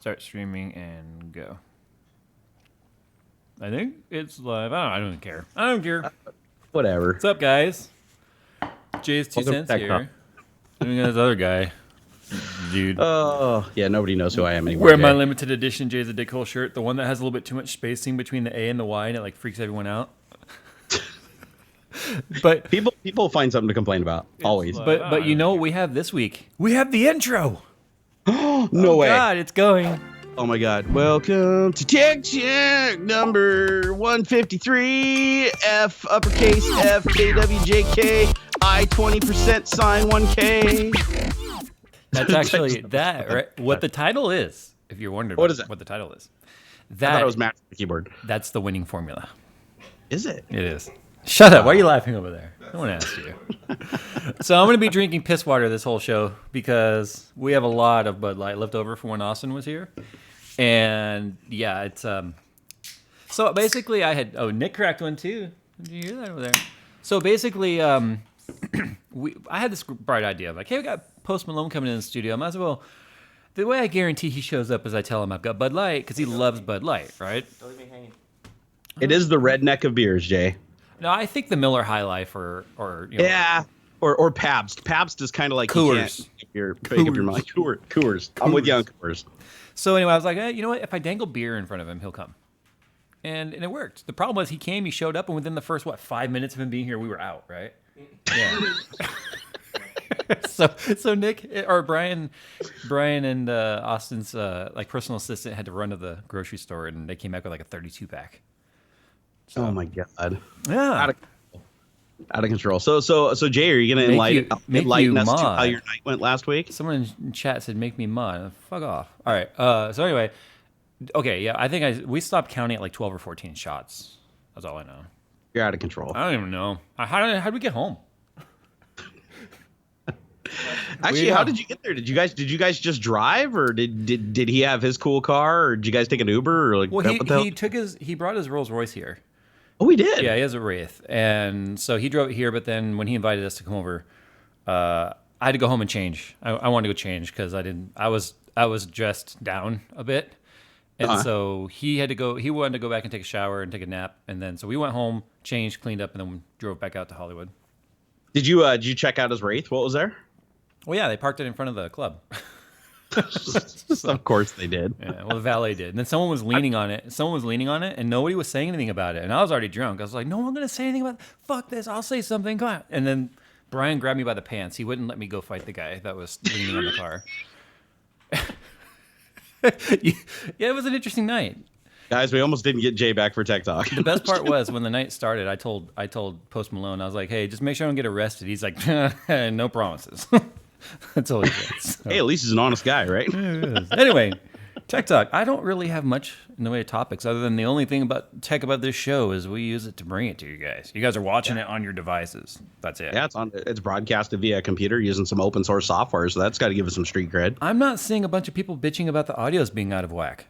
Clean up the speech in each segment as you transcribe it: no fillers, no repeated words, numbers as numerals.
Start streaming and go. I think it's live. I don't even care. I don't care. Whatever. What's up, guys? JayzTwoCents here. And this other guy, dude. Oh, yeah, nobody knows who I am anymore. Wearing my limited edition Jay's a Dickhole shirt, the one that has a little bit too much spacing between the A and the Y, and it like freaks everyone out. But people find something to complain about always. But you know what we have this week? We have the intro. No way. God, it's going. Oh my God. Welcome to Tech Check number 153 F uppercase fKwjki 20% sign 1K. That's actually that, right? What the title is, if you're wondering what is it? What the title is. I thought it was matched with the keyboard. That's the winning formula. Is it? It is. Shut up. Why are you laughing over there? No one asked you. So I'm going to be drinking piss water this whole show because we have a lot of Bud Light left over from when Austin was here. And yeah, it's so basically I had Nick cracked one too. Did you hear that over there? So basically I had this bright idea of like, hey, we got Post Malone coming in the studio. I might as well. The way I guarantee he shows up is I tell him I've got Bud Light because he loves Bud Light, right? Don't leave me hanging. It is the redneck of beers, Jay. No, I think the Miller High Life or you know, yeah, or Pabst. Pabst is kind of like Coors. You're make up your mind. Coors. I'm with you on Coors. So anyway, I was like, hey, you know what? If I dangle beer in front of him, he'll come. And it worked. The problem was he came, he showed up, and within the first 5 minutes of him being here, we were out, right? Yeah. So Nick or Brian and Austin's like personal assistant had to run to the grocery store, and they came back with like a 32 pack. So, oh my God. Yeah. Out of control. So Jay, are you gonna enlighten us to how your night went last week? Someone in chat said, "Make me mod." Fuck off. All right. So anyway, okay. Yeah, I think we stopped counting at like 12 or 14 shots. That's all I know. You're out of control. I don't even know. How did we get home? Actually, how did you get there? Did you guys just drive, or did he have his cool car, or did you guys take an Uber, or like? Well, he brought his Rolls Royce here. Oh, he did. Yeah, he has a Wraith, and so he drove it here. But then when he invited us to come over, I had to go home and change. I wanted to go change because I was dressed down a bit, and so he had to go. He wanted to go back and take a shower and take a nap, and then so we went home, changed, cleaned up, and then drove back out to Hollywood. Did you check out his Wraith? What was there? Well, yeah, they parked it in front of the club. Of course they did. Yeah, well, the valet did. And then someone was leaning on it. And nobody was saying anything about it. And I was already drunk. I was like, no, I'm going to say anything about it. Fuck this. I'll say something. Come on. And then Brian grabbed me by the pants. He wouldn't let me go fight the guy that was leaning on the car. Yeah, it was an interesting night. Guys, we almost didn't get Jay back for Tech Talk. The best part was when the night started, I told Post Malone, I was like, hey, just make sure I don't get arrested. He's like, no promises. That's all he said. So. Hey, at least he's an honest guy, right? Anyway, Tech Talk. I don't really have much in the way of topics other than the only thing about tech about this show is we use it to bring it to you guys. You guys are watching it on your devices. That's it. Yeah, it's broadcasted via a computer using some open source software, so that's got to give us some street cred. I'm not seeing a bunch of people bitching about the audios being out of whack.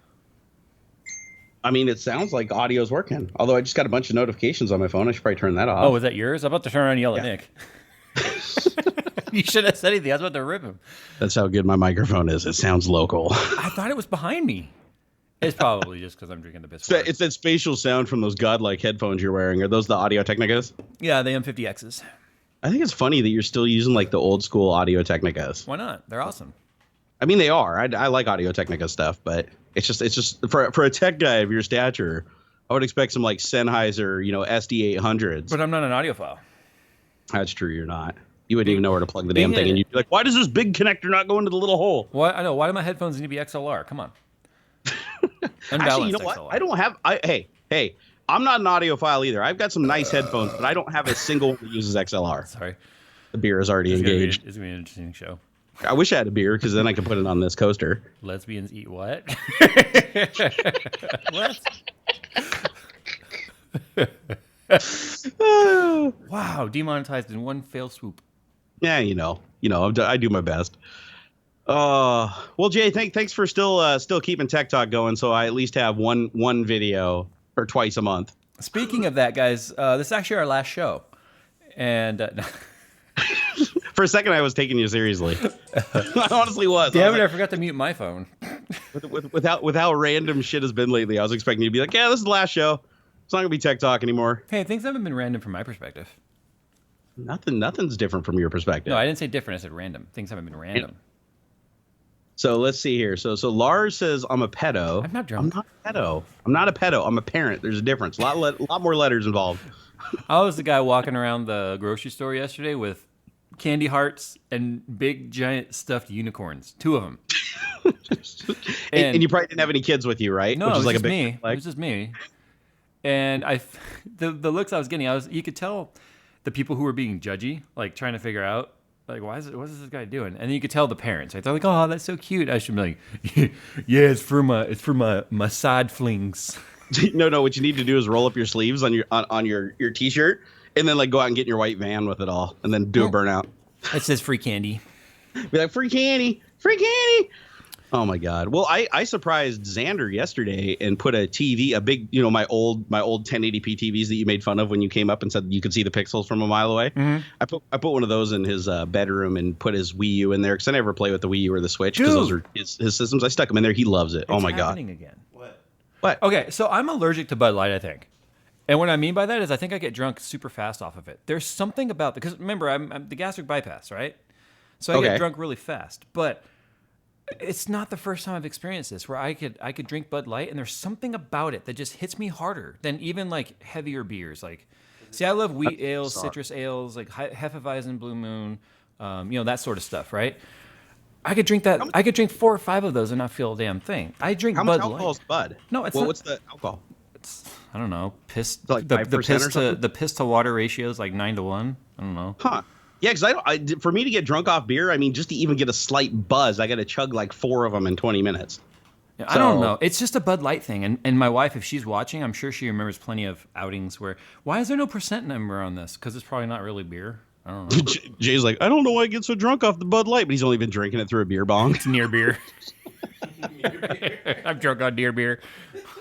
I mean, it sounds like audio's working. Although I just got a bunch of notifications on my phone. I should probably turn that off. Oh, was that yours? I'm about to turn around and yell at Nick. You should have said anything. I was about to rip him. That's how good my microphone is. It sounds local. I thought it was behind me. It's probably just because I'm drinking the biscuit. It's that spatial sound from those godlike headphones you're wearing. Are those the Audio Technicas? Yeah, the M50Xs. I think it's funny that you're still using like the old school Audio Technicas. Why not? They're awesome. I mean, they are. I like Audio Technica stuff, but it's just for a tech guy of your stature, I would expect some like Sennheiser, SD800s. But I'm not an audiophile. That's true. You're not. You wouldn't even know where to plug the damn thing, and you'd be like, "Why does this big connector not go into the little hole?" What? I know. Why do my headphones need to be XLR? Come on. Actually, you know what? XLR. I don't have. Hey, I'm not an audiophile either. I've got some nice headphones, but I don't have a single one that uses XLR. Sorry, the beer is already engaged. It's gonna be an interesting show. I wish I had a beer because then I could put it on this coaster. Lesbians eat what? What? Wow, demonetized in one fell swoop. Yeah, I do my best. Well, Jay, thanks for still keeping Tech Talk going. So I at least have one video or twice a month. Speaking of that, guys, this is actually our last show, and For a second, I was taking you seriously. I honestly was. Damn it, I forgot to mute my phone. With how random shit has been lately, I was expecting you to be like, yeah, this is the last show. It's not gonna be Tech Talk anymore. Hey, things haven't been random from my perspective. Nothing's different from your perspective. No, I didn't say different. I said random. Things haven't been random. So let's see here. So Lars says I'm a pedo. I'm not drunk. I'm not a pedo. I'm not a pedo. I'm a parent. There's a difference. A lot more letters involved. I was the guy walking around the grocery store yesterday with candy hearts and big giant stuffed unicorns. 2 of them. and you probably didn't have any kids with you, right? No, Which it is was like just a big me. It was just me. And the looks I was getting, you could tell the people who were being judgy, like trying to figure out, like, what is this guy doing? And then you could tell the parents, right? They're like, oh, that's so cute. I should be like, yeah, it's for my side flings. No. What you need to do is roll up your sleeves on your t-shirt, and then like go out and get in your white van with it all, and then do a burnout. It says free candy. Be like, free candy, free candy. Oh my God. Well, I surprised Xander yesterday and put a TV, a big, my old 1080p TVs that you made fun of when you came up and said you could see the pixels from a mile away. Mm-hmm. I put one of those in his bedroom and put his Wii U in there because I never play with the Wii U or the Switch because those are his systems. I stuck them in there. He loves it. Oh my God. Again. What? Okay, so I'm allergic to Bud Light, I think. And what I mean by that is I think I get drunk super fast off of it. There's something about, because remember, I'm the gastric bypass, right? So I get drunk really fast. But it's not the first time I've experienced this where I could drink Bud Light and there's something about it that just hits me harder than even like heavier beers. Like, see, I love wheat ales, citrus ales, like Hefeweizen, Blue Moon, that sort of stuff, right? I could drink that. I could drink 4 or 5 of those and not feel a damn thing. I drink How Bud much alcohol Light. is Bud? No, it's not. What's the alcohol? It's, I don't know. Piss. Like the piss to water ratio is like 9 to 1. I don't know. Huh. Yeah, because for me to get drunk off beer, I mean, just to even get a slight buzz, I got to chug like 4 of them in 20 minutes. Yeah, I don't know. It's just a Bud Light thing. And my wife, if she's watching, I'm sure she remembers plenty of outings where, why is there no percent number on this? Because it's probably not really beer. I don't know. Jay's like, I don't know why I get so drunk off the Bud Light, but he's only been drinking it through a beer bong. It's near beer. I'm drunk on near beer.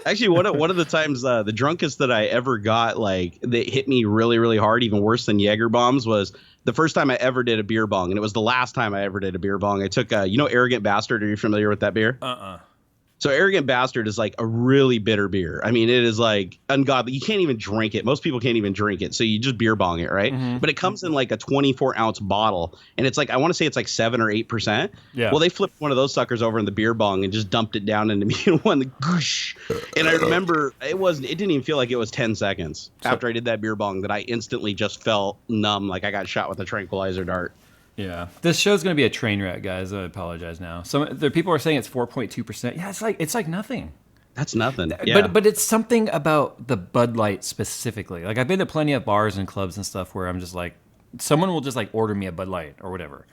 Actually, one of the times the drunkest that I ever got, like, that hit me really, really hard, even worse than Jaeger bombs, was the first time I ever did a beer bong, and it was the last time I ever did a beer bong. I took, Arrogant Bastard. Are you familiar with that beer? So Arrogant Bastard is like a really bitter beer. I mean, it is like ungodly. You can't even drink it. Most people can't even drink it. So you just beer bong it, right? Mm-hmm. But it comes in like a 24-ounce bottle. And it's like, I want to say it's like 7 or 8%. Yeah. Well, they flipped one of those suckers over in the beer bong and just dumped it down into me in one. Goosh. And I remember it didn't even feel like it was 10 seconds after I did that beer bong that I instantly just felt numb. Like I got shot with a tranquilizer dart. Yeah, this show's gonna be a train wreck, guys. I apologize now. The people are saying it's 4.2%. Yeah, it's like nothing. That's nothing. Yeah. But it's something about the Bud Light specifically. Like I've been to plenty of bars and clubs and stuff where I'm just like, someone will just like order me a Bud Light or whatever,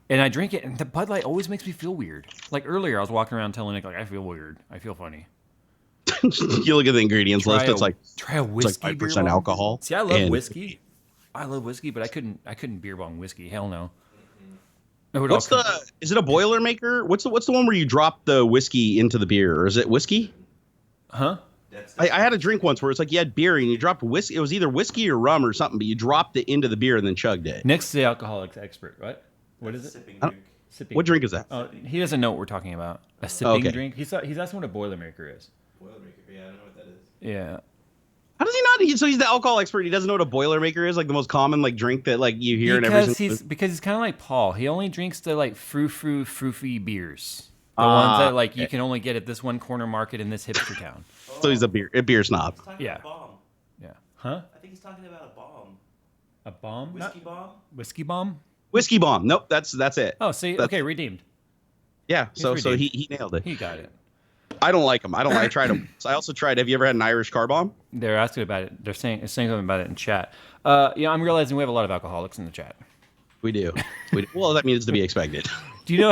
and I drink it, and the Bud Light always makes me feel weird. Like earlier, I was walking around telling Nick like I feel weird, I feel funny. You look at the ingredients list. It's like try a whiskey. It's like 5% alcohol. See, I love whiskey. I love whiskey, but I couldn't beer bong whiskey. Hell no. Is it a Boilermaker? What's the one where you drop the whiskey into the beer, or is it whiskey? Huh? I had a drink once where it's like you had beer and you dropped whiskey. It was either whiskey or rum or something, but you dropped it into the beer and then chugged it. Nick's the alcoholics expert, right? What is it? Sipping drink. What drink is that? Oh, he doesn't know what we're talking about. A sipping drink. He's asking what a Boilermaker is. Boilermaker. Yeah, I don't know what that is. Yeah. How does he not? So he's the alcohol expert. He doesn't know what a Boilermaker is, like the most common like drink that like you hear in every. Because he's kind of like Paul. He only drinks the like froofy beers, the ones that like you can only get at this one corner market in this hipster town. So he's a beer snob. Yeah. Bomb. Yeah. Huh? I think he's talking about a bomb. A bomb? Whiskey bomb. Whiskey bomb? Whiskey bomb. Nope, that's it. Oh, see, okay, redeemed. Yeah. So he nailed it. He got it. I don't like them. I tried them. I also tried. Have you ever had an Irish car bomb? They're asking about it. They're saying something about it in chat. I'm realizing we have a lot of alcoholics in the chat. We do. Well, that means to be expected. Do you know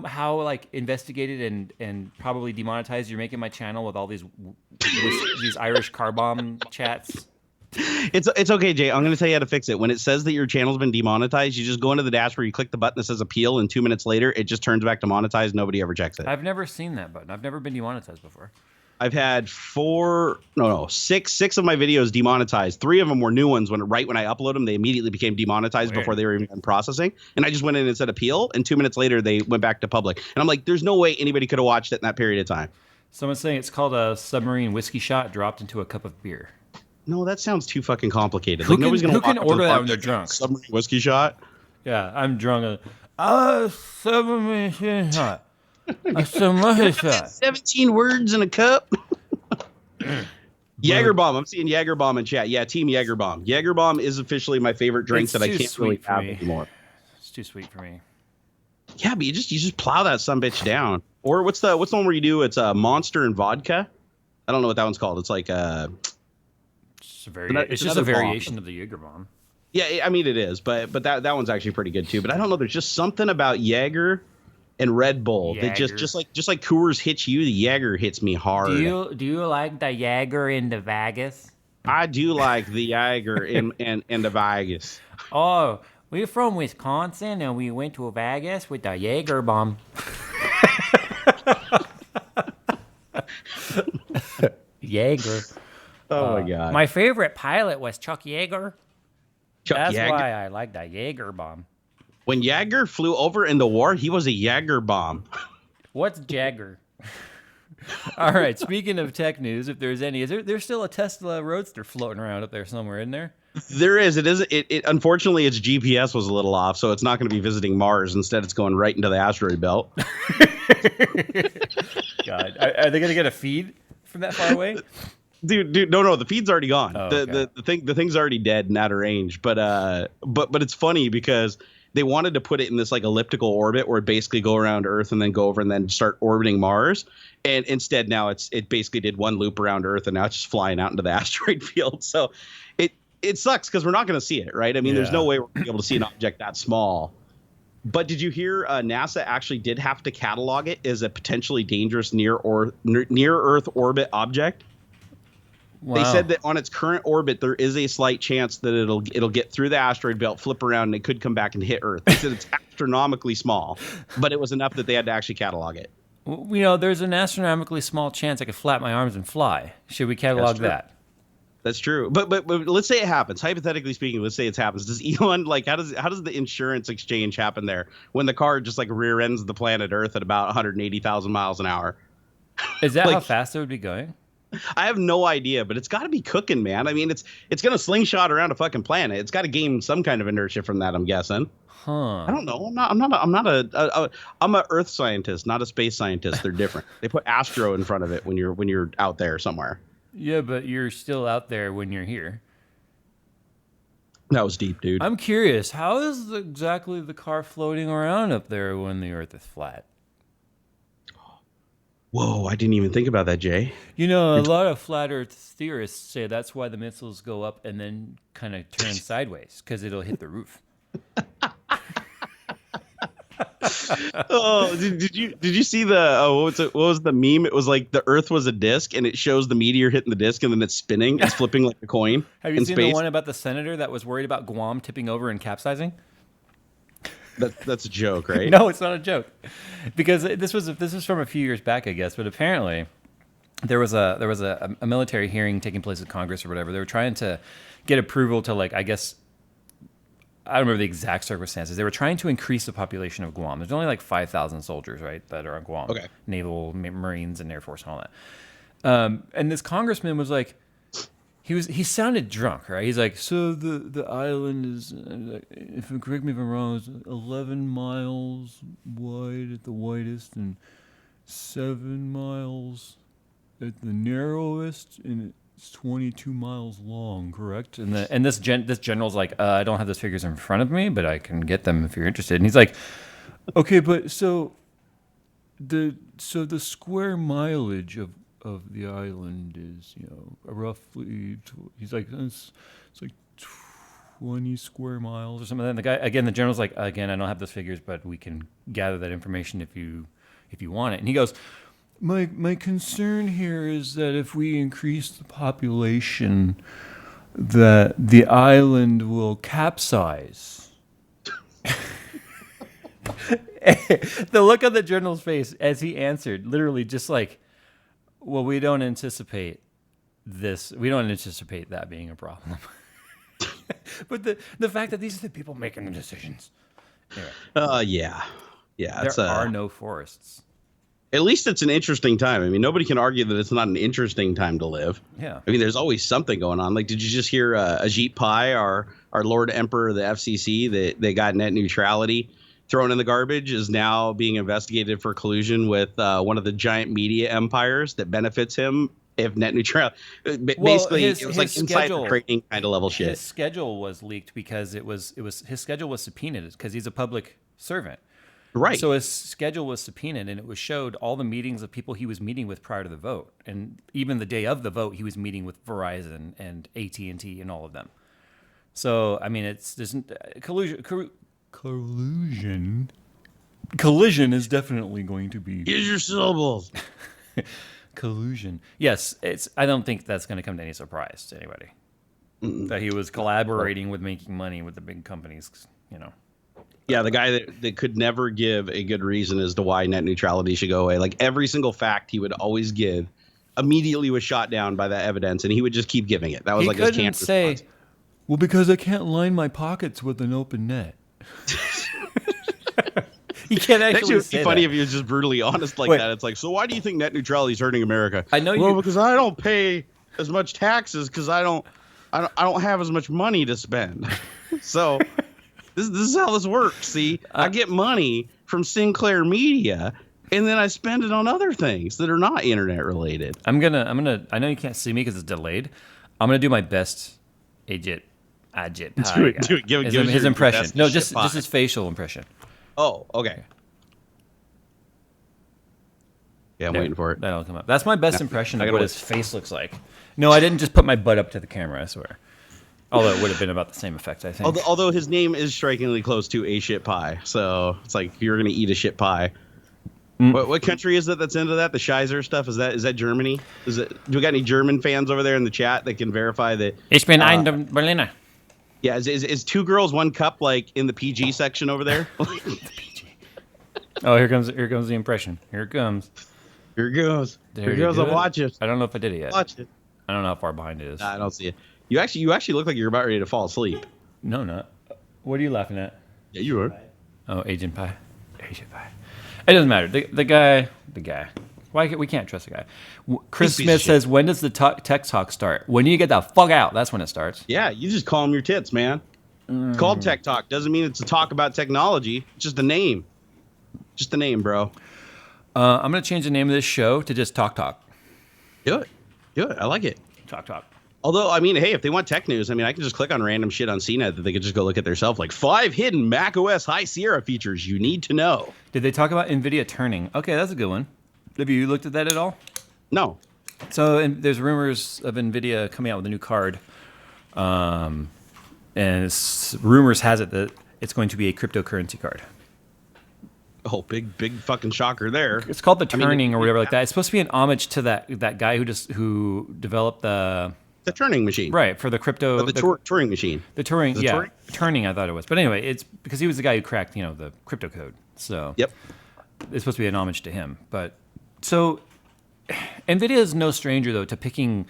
how like investigated and probably demonetized you're making my channel with all these Irish car bomb chats? It's okay, Jay. I'm going to tell you how to fix it. When it says that your channel's been demonetized, you just go into the dashboard, you click the button that says appeal, and 2 minutes later, it just turns back to monetized. Nobody ever checks it. I've never seen that button. I've never been demonetized before. I've had six of my videos demonetized. 3 of them were new ones. Right when I upload them, they immediately became demonetized before they were even done processing. And I just went in and said appeal, and 2 minutes later they went back to public. And I'm like, there's no way anybody could have watched it in that period of time. Someone's saying it's called a submarine whiskey shot dropped into a cup of beer. No, that sounds too fucking complicated. Who can order that when they're drunk? Submarine whiskey shot. Yeah, I'm drunk. Submarine shot. A submarine shot. 17 words in a cup. Jagerbomb. I'm seeing Jagerbomb in chat. Yeah, Team Jagerbomb. Jagerbomb is officially my favorite drink that I can't really have anymore. It's too sweet for me. Yeah, but you just plow that sumbitch down. Or what's the one where you do? It's a Monster and vodka. I don't know what that one's called. It's like it's just a variation of the Jagerbomb. Yeah, I mean it is, but that one's actually pretty good too. But I don't know. There's just something about Jaeger and Red Bull that just like Coors hits you, the Jaeger hits me hard. Do you like the Jaeger in the Vegas? I do like the Jaeger in the Vegas. Oh, we're from Wisconsin and we went to Vegas with the Jaeger bomb. Jaeger. Oh my god. My favorite pilot was Chuck Yeager. That's Yeager. why I like the Jaeger bomb. When Jaeger flew over in the war, he was a Jaeger bomb. What's Jagger? All right. Speaking of tech news, if there's any, there's still a Tesla Roadster floating around up there somewhere, isn't there? There is. It unfortunately, its GPS was a little off, so it's not going to be visiting Mars. Instead, it's going right into the asteroid belt. God, are they going to get a feed from that far away? Dude, no, the feed's already gone. Oh, okay. The thing's already dead and out of range. But it's funny because they wanted to put it in this like elliptical orbit where it basically go around Earth and then go over and then start orbiting Mars. And instead now it basically did one loop around Earth and now it's just flying out into the asteroid field. So it sucks because we're not going to see it, right? I mean, there's no way we're going to be able to see an object that small. But did you hear NASA actually did have to catalog it as a potentially dangerous near Earth orbit object? Wow. They said that on its current orbit, there is a slight chance that it'll get through the asteroid belt, flip around, and it could come back and hit Earth. They said it's astronomically small, but it was enough that they had to actually catalog it. There's an astronomically small chance I could flap my arms and fly. Should we catalog that? That's true. But let's say it happens. Hypothetically speaking, let's say it happens. Does Elon how does the insurance exchange happen there when the car just like rear ends the planet Earth at about 180,000 miles an hour? Is that how fast it would be going? I have no idea, but it's got to be cooking, man. I mean, it's going to slingshot around a fucking planet. It's got to gain some kind of inertia from that, I'm guessing. Huh. I don't know. I'm a Earth scientist, not a space scientist. They're different. They put astro in front of it when you're out there somewhere. Yeah, but you're still out there when you're here. That was deep, dude. I'm curious. How is exactly the car floating around up there when the Earth is flat? Whoa, I didn't even think about that, Jay. A lot of flat Earth theorists say that's why the missiles go up and then kind of turn sideways, because it'll hit the roof. Oh, did you see what was the meme? It was like the Earth was a disc, and it shows the meteor hitting the disc, and then it's spinning. It's flipping like a coin. Have you seen the one about the senator that was worried about Guam tipping over and capsizing? That's a joke, right? No, it's not a joke, because this was from a few years back, I guess. But apparently, there was a military hearing taking place at Congress or whatever. They were trying to get approval to, like, I guess, I don't remember the exact circumstances. They were trying to increase the population of Guam. There's only like 5,000 soldiers, right, that are on Guam. Okay. Naval, Marines, and Air Force, and all that. And this congressman was like, he sounded drunk, right? He's like, so the island is, correct me if I'm wrong, is 11 miles wide at the widest and 7 miles at the narrowest, and it's 22 miles long, correct? And this general's like, I don't have those figures in front of me, but I can get them if you're interested. And he's like, okay, but so the square mileage of the island is, roughly, he's like, it's like 20 square miles or something. And the guy, again, the general's like, again, I don't have those figures, but we can gather that information if you want it. And he goes, My concern here is that if we increase the population, that the island will capsize. The look on the general's face as he answered, literally just like, Well, we don't anticipate this. We don't anticipate that being a problem. But the fact that these are the people making the decisions. Anyway, yeah. There are no forests. At least it's an interesting time. I mean, nobody can argue that it's not an interesting time to live. Yeah. I mean, there's always something going on. Like, did you just hear Ajit Pai, our Lord Emperor of the FCC, that they got net neutrality thrown in the garbage, is now being investigated for collusion with one of the giant media empires that benefits him if net neutrality. Basically, it was like insider trading kind of level shit. His schedule was leaked because it was his schedule was subpoenaed because he's a public servant. Right. So his schedule was subpoenaed, and it was showed all the meetings of people he was meeting with prior to the vote, and even the day of the vote, he was meeting with Verizon and AT&T and all of them. So I mean, there's collusion is definitely going to be. Use your syllables. Collusion. Yes, I don't think that's going to come to any surprise to anybody that he was collaborating with making money with the big companies. You know. Yeah, the guy that could never give a good reason as to why net neutrality should go away. Like every single fact he would always give immediately was shot down by that evidence, and he would just keep giving it. That was like his can't say, response. Well, because I can't line my pockets with an open net. He can't actually would say be funny that. if he was just brutally honest like that. It's like, so why do you think net neutrality is hurting America? I know well, because I don't pay as much taxes because I don't have as much money to spend. So this is how this works. See, I get money from Sinclair Media, and then I spend it on other things that are not internet related. I'm gonna. I know you can't see me because it's delayed. I'm gonna do my best. Ajit. Do it. Give his impression. No, just pie. his facial impression. Oh, okay. Yeah, I'm waiting for it. That'll come up. That's my best impression of what his face looks like. No, I didn't just put my butt up to the camera, I swear. Although it would have been about the same effect, I think. Although his name is strikingly close to a shit pie. So it's like you're going to eat a shit pie. What country is it that's into that? The Scheiser stuff? Is that Germany? Do we got any German fans over there in the chat that can verify that? Ich bin ein Berliner. Yeah, is 2 girls 1 cup like in the PG section over there? Oh, here comes the impression. Here it comes. Here it goes. There Here goes. I'll watch it. I don't know if I did it yet. Watch it. I don't know how far behind it is. Nah, I don't see it. You actually look like you're about ready to fall asleep. No, not. What are you laughing at? Yeah, you are. Oh, Agent Pie. It doesn't matter. The guy. We can't trust the guy. Chris Smith says, when does the tech talk start? When you get the fuck out, that's when it starts. Yeah, you just call them your tits, man. It's called Tech Talk. Doesn't mean it's a talk about technology. It's just a name. Just a name, bro. I'm going to change the name of this show to just Talk Talk. Do it. I like it. Talk Talk. Although, I mean, hey, if they want tech news, I mean, I can just click on random shit on CNET that they could just go look at themselves. Like 5 hidden macOS High Sierra features you need to know. Did they talk about Nvidia turning? Okay, that's a good one. Have you looked at that at all? No. So there's rumors of Nvidia coming out with a new card. And rumors has it that it's going to be a cryptocurrency card. Oh, big fucking shocker there. It's called the Turning or whatever like that. It's supposed to be an homage to that guy who developed the Turing machine. Right, for the crypto. The Turing machine. The Turing, yeah. Turing? Turning, I thought it was. But anyway, it's because he was the guy who cracked, the crypto code. So yep. It's supposed to be an homage to him. But so Nvidia is no stranger, though, to picking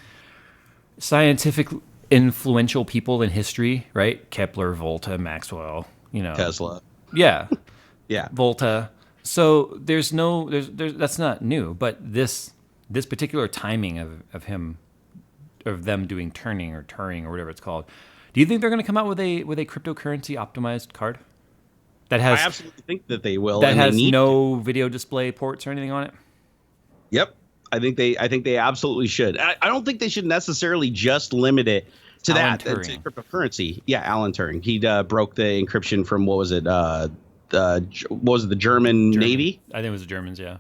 scientific influential people in history, right? Kepler, Volta, Maxwell, Tesla. Yeah. Yeah. Volta. So there's that's not new, but this particular timing of them doing Turning or Turing or whatever it's called. Do you think they're going to come out with a cryptocurrency optimized card that has? I absolutely think that they will. That has no video display ports or anything on it. Yep, I think they absolutely should. I don't think they should necessarily just limit it to to cryptocurrency. Yeah, Alan Turing. He broke the encryption from what was it? The German Navy? I think it was the Germans, yeah.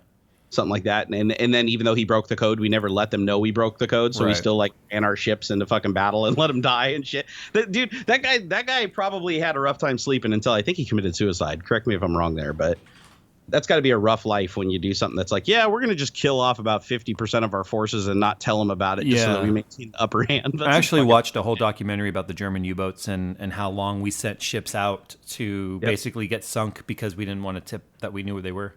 Something like that. And then even though he broke the code, we never let them know we broke the code. So we still ran our ships into fucking battle and let them die and shit. That guy probably had a rough time sleeping until I think he committed suicide. Correct me if I'm wrong there, but that's got to be a rough life when you do something that's like, yeah, we're going to just kill off about 50% of our forces and not tell them about it just so that we maintain the upper hand. I actually watched a whole documentary about the German U-boats and how long we sent ships out to basically get sunk because we didn't want to tip that we knew where they were.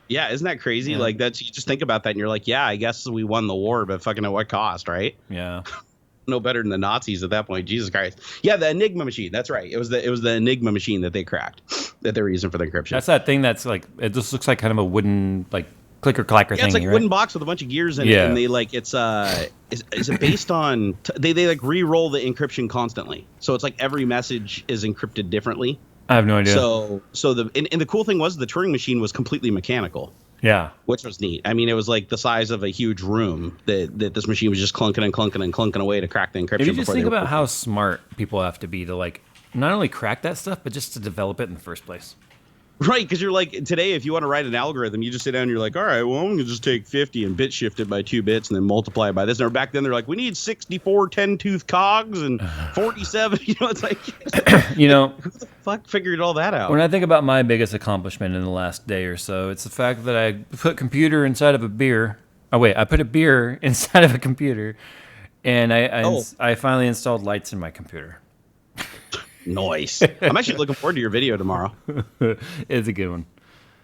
Yeah, isn't that crazy? Yeah. Like that's you just think about that and you're like, yeah, I guess we won the war, but fucking at what cost, right? Yeah. No better than the Nazis at that point. Jesus Christ. Yeah, the Enigma machine. That's right. It was the Enigma machine that they cracked that they were using for the encryption. That's that thing that's like, it just looks like kind of a wooden, like, clicker clacker thing. It's like a right? wooden box with a bunch of gears in it, and they like it's is it based on they like re-roll the encryption constantly, so it's like every message is encrypted differently. I have no idea. So and the cool thing was the Turing machine was completely mechanical. Yeah. Which was neat. I mean, it was like the size of a huge room that this machine was just clunking and clunking and clunking away to crack the encryption. If you just think about how smart people have to be to like not only crack that stuff, but just to develop it in the first place. Right, because you're like, today, if you want to write an algorithm, you just sit down and you're like, all right, well, I'm going to just take 50 and bit shift it by 2 bits and then multiply it by this. And back then, they're like, we need 64 10-tooth cogs and 47. You know, it's like, You know, who the fuck figured all that out? when I think about my biggest accomplishment in the last day or so, it's the fact that I put computer inside of a beer. Oh, wait, I put a beer inside of a computer, and I finally installed lights in my computer. Nice. I'm actually looking forward to your video tomorrow. It's a good one.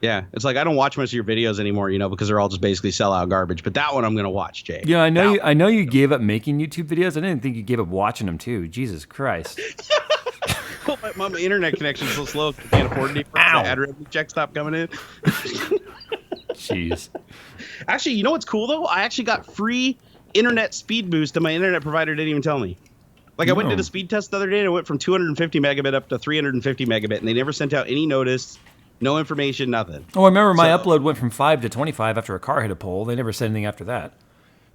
Yeah, it's like I don't watch much of your videos anymore, you know, because they're all just basically sellout garbage. But that one I'm going to watch, Jay. Yeah, I know you gave up making YouTube videos. I didn't think you gave up watching them too. Jesus Christ. my internet connection's so slow, I can't afford it. Ad revenue check stop coming in. Jeez. Actually, you know what's cool though? I actually got free internet speed boost, and my internet provider didn't even tell me. Like I went and did a speed test the other day, and it went from 250 megabit up to 350 megabit, and they never sent out any notice, no information, nothing. Oh, I remember my upload went from 5 to 25 after a car hit a pole. They never said anything after that.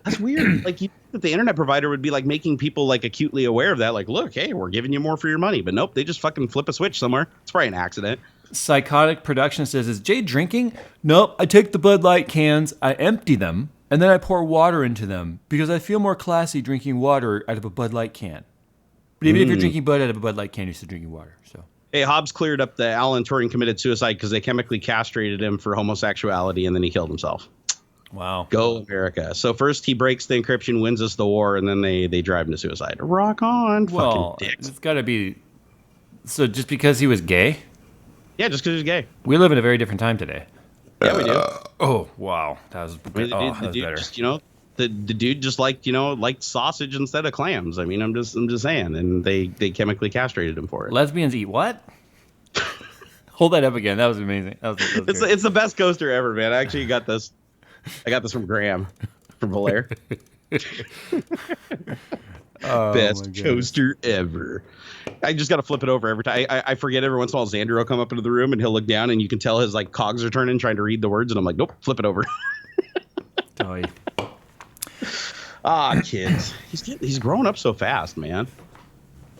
That's weird. Like you think that the internet provider would be like making people like acutely aware of that. Like, look, hey, we're giving you more for your money. But nope, they just fucking flip a switch somewhere. It's probably an accident. Psychotic Production says, is Jay drinking? Nope, I take the Bud Light cans, I empty them, and then I pour water into them because I feel more classy drinking water out of a Bud Light can. But even if you're drinking Bud out of a Bud Light can, you're still drinking water. So, hey, Hobbs cleared up that Alan Turing committed suicide because they chemically castrated him for homosexuality, and then he killed himself. Wow. Go America. So first he breaks the encryption, wins us the war, and then they drive him to suicide. Rock on. Well, fucking dicks. it's got to be... So just because he was gay? Yeah, just because he's gay. We live in a very different time today. Yeah, we do. Oh, wow. That was, I mean, that was dude better. just, the dude just liked sausage instead of clams. I mean, I'm just saying, and they chemically castrated him for it. Lesbians eat what? Hold that up again. That was amazing. That was It's the best coaster ever, man. I actually got this. I got this from Graham, from Valair. Best coaster ever. I just got to flip it over every time. I forget every once in a while. Xander will come up into the room and he'll look down and you can tell his like cogs are turning, trying to read the words, and I'm like, nope, flip it over. Toy. Kids. He's growing up so fast, man.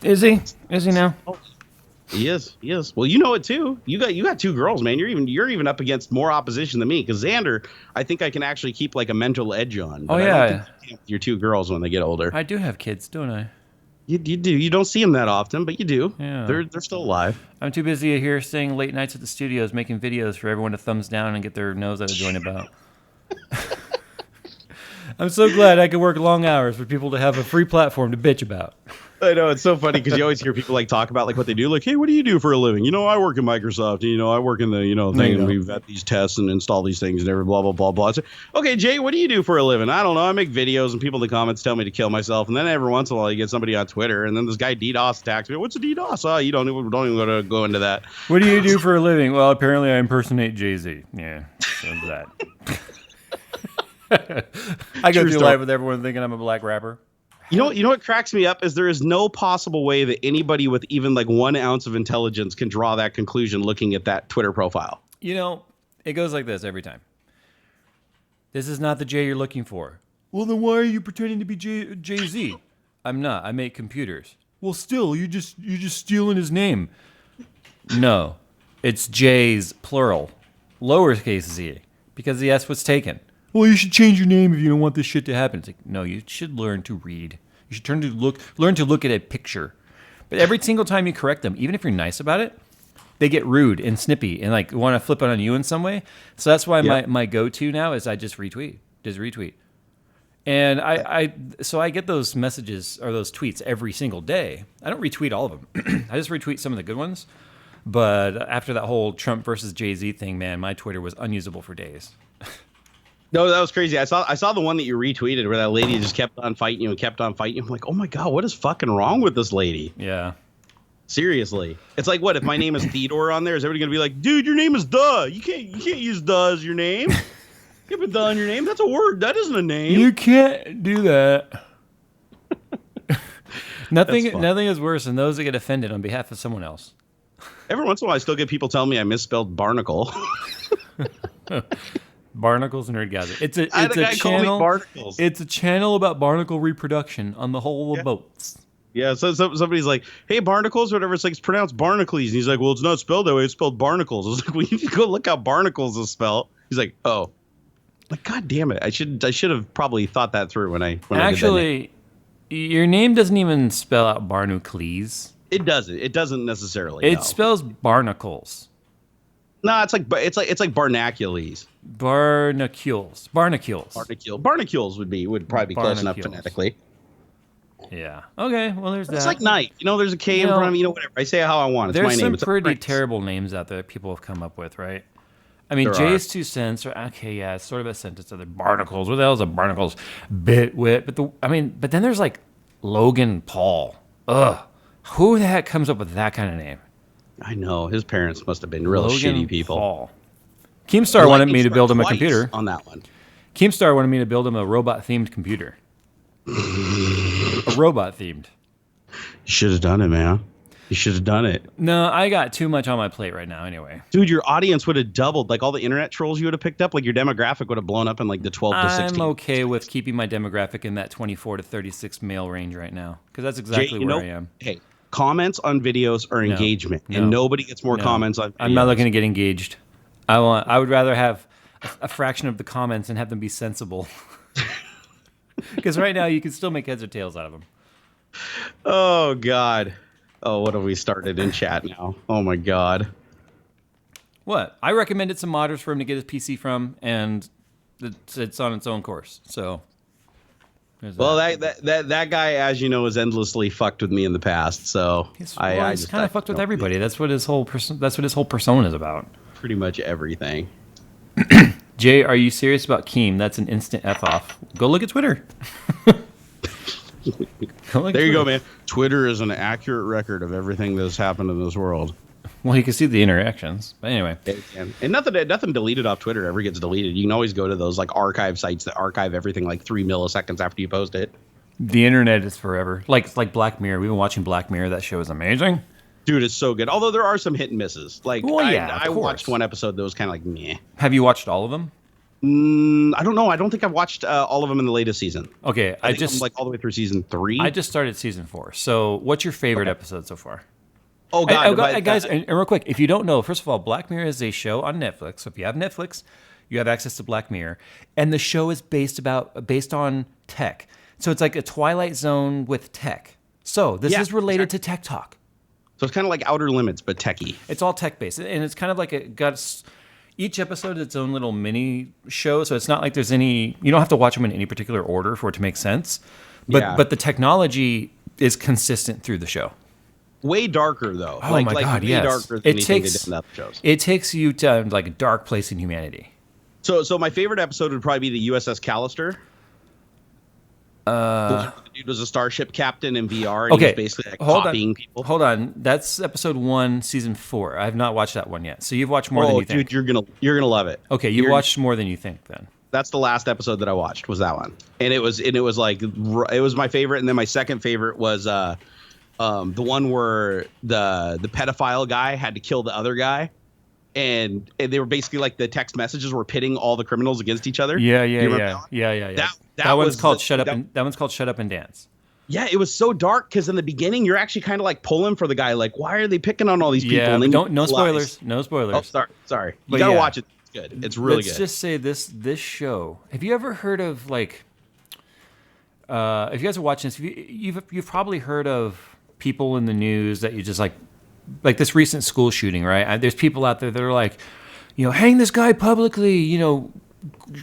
Is he? Is he now? He is. Well, you know it too. You got 2 girls, man. You're even up against more opposition than me. Because Xander, I think I can actually keep like a mental edge on. But I don't think your 2 girls when they get older. I do have kids, don't I? You do. You don't see them that often, but you do. Yeah. They're still alive. I'm too busy here staying late nights at the studios making videos for everyone to thumbs down and get their nose out of joint about. I'm so glad I could work long hours for people to have a free platform to bitch about. I know, it's so funny because you always hear people like talk about like what they do. Like, hey, what do you do for a living? I work in Microsoft. And, I work in the thing, and we vet these tests and install these things and every blah blah blah blah. So, okay, Jay, what do you do for a living? I don't know. I make videos and people in the comments tell me to kill myself. And then every once in a while you get somebody on Twitter, and then this guy DDoS attacks me. What's a DDoS? Oh, you don't even go into that. What do you do for a living? Well, apparently I impersonate Jay-Z. Yeah, so that. I go through life with everyone thinking I'm a black rapper. You know what cracks me up is there is no possible way that anybody with even like 1 ounce of intelligence can draw that conclusion looking at that Twitter profile. It goes like this every time. This is not the Jay you're looking for. Well, then why are you pretending to be Jay-Z? I'm not. I make computers. Well, still, you're just stealing his name. No, it's Jay's plural, lowercase z, because the S was taken. Well, you should change your name if you don't want this shit to happen. It's like, no, you should learn to read. You should learn to look at a picture. But every single time you correct them, even if you're nice about it, they get rude and snippy and like want to flip it on you in some way. So that's why my go-to now is I just retweet. And I get those messages or those tweets every single day. I don't retweet all of them. I just retweet some of the good ones. But after that whole Trump versus Jay-Z thing, man, my Twitter was unusable for days. No, that was crazy. I saw the one that you retweeted where that lady just kept on fighting you and kept on fighting you. I'm like, oh my God, what is fucking wrong with this lady? Yeah. Seriously. It's like, what, if my name is Theodore on there, is everybody going to be like, dude, your name is Duh. You can't use Duh as your name. You put Duh in your name. That's a word. That isn't a name. You can't do that. Nothing is worse than those that get offended on behalf of someone else. Every once in a while, I still get people telling me I misspelled barnacle. Barnacles Nerdgasm. It's a channel. It's a channel about barnacle reproduction on the whole of boats. Yeah, so somebody's like, "Hey, barnacles," or whatever. It's like it's pronounced barnacles, and he's like, "Well, it's not spelled that way. It's spelled barnacles." I was like, "Well, you need to go look how barnacles is spelled." He's like, "Oh, like God damn it! I should have probably thought that through when I actually, your name doesn't even spell out barnacles. It doesn't. It doesn't necessarily. It spells barnacles. No, it's like barnacules. Barnacules. Barnacules would probably be close enough phonetically. Yeah. Okay. Well, there's that. It's like night. There's a K in front of me. Whatever. I say how I want. It's my name. There's some pretty terrible names out there that people have come up with, right? I mean, JayzTwoCents, or okay, yeah, it's sort of a sentence of the barnacles. What the hell is a barnacles? Bitwit. But then there's like Logan Paul. Ugh. Who the heck comes up with that kind of name? I know. His parents must have been real shitty people. Paul. Keemstar wanted me to build him a computer. On that one. Keemstar wanted me to build him a robot-themed computer. A robot-themed. You should have done it, man. You should have done it. No, I got too much on my plate right now anyway. Dude, your audience would have doubled. Like all the internet trolls you would have picked up, like your demographic would have blown up in like the 12 to 16. I'm okay with keeping my demographic in that 24 to 36 male range right now. Because that's exactly where I am. Hey, comments on videos are engagement. And nobody gets more comments on videos. I'm not looking to get engaged. I would rather have a fraction of the comments and have them be sensible. Because right now you can still make heads or tails out of them. Oh, God. Oh, what have we started in chat now? Oh, my God. What? I recommended some modders for him to get his PC from, and it's on its own course. So, well, that guy, as you know, has endlessly fucked with me in the past. So he's kind of fucked with everybody. That's what his whole persona is about. Pretty much everything. Jay, are you serious about Keem? That's an instant F off. Go look at Twitter. There you go, man. Twitter is an accurate record of everything that's happened in this world. Well, you can see the interactions. But anyway. And nothing deleted off Twitter ever gets deleted. You can always go to those like archive sites that archive everything like 3 milliseconds after you post it. The internet is forever. Like Black Mirror. We've been watching Black Mirror. That show is amazing. Dude, it's so good. Although there are some hit and misses. Like, well, yeah, I watched one episode that was kind of like meh. Have you watched all of them? I don't know. I don't think I've watched all of them in the latest season. Okay, I think I'm like all the way through season 3. I just started season 4. So, what's your favorite episode so far? Oh God, guys, and real quick, if you don't know, first of all, Black Mirror is a show on Netflix. So if you have Netflix, you have access to Black Mirror, and the show is based on tech. So it's like a Twilight Zone with tech. So this is related to Tech Talk. So it's kind of like Outer Limits, but techie. It's all tech based, and it's kind of like each episode is its own little mini show. So it's not like there's you don't have to watch them in any particular order for it to make sense. But the technology is consistent through the show. Way darker though. Oh my God, yes. Darker than anything they did in other shows. It takes you to like a dark place in humanity. So my favorite episode would probably be the USS Callister. The dude was a starship captain in VR, and he was basically like copying people. Hold on, that's episode 1, season 4. I have not watched that one yet. So you've watched more than you think. Dude, you're gonna love it. Okay, you've watched more than you think then. That's the last episode that I watched. Was that one, and it was like it was my favorite, and then my second favorite was the one where the pedophile guy had to kill the other guy. And they were basically like the text messages were pitting all the criminals against each other. Yeah. That one's called Shut Up and Dance. Yeah, it was so dark because in the beginning you're actually kind of like pulling for the guy, like why are they picking on all these people? Yeah, and no spoilers. No spoilers. Oh, sorry. You gotta watch it. It's good. It's really good. Let's just say this show. Have you ever heard of like? If you guys are watching this, you've probably heard of people in the news that you just like this recent school shooting, right? There's people out there that are like, hang this guy publicly,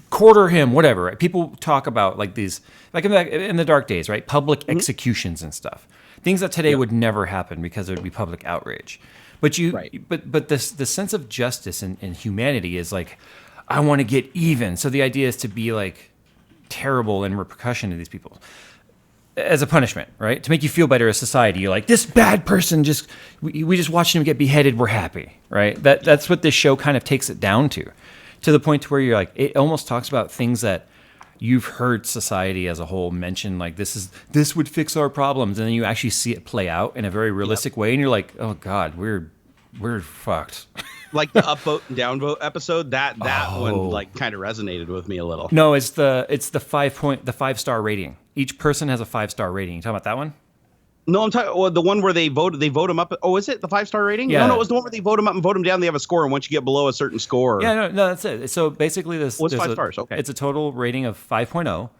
quarter him, whatever. Right? People talk about like these, like in the dark days, right? Public executions and stuff. things that today would never happen because there would be public outrage. But but the sense of justice and humanity is like, I want to get even. So the idea is to be like terrible and repercussion to these people as a punishment, right? To make you feel better as society. You're like, this bad person we just watched him get beheaded. We're happy, right? That's what this show kind of takes it down to the point to where you're like, it almost talks about things that you've heard society as a whole mention, like this would fix our problems, and then you actually see it play out in a very realistic way, and you're like, oh God, we're fucked. Like the upvote and downvote episode, that one like kind of resonated with me a little. No, it's the 5-star rating. Each person has a 5-star rating. You talking about that one? No, I'm talking the one where they vote them up. Oh, is it the 5-star rating? Yeah. No, it was the one where they vote them up and vote them down. They have a score, and once you get below a certain score, Yeah, no, that's it. So basically, it's 5 stars. Okay, it's a total rating of 5.0.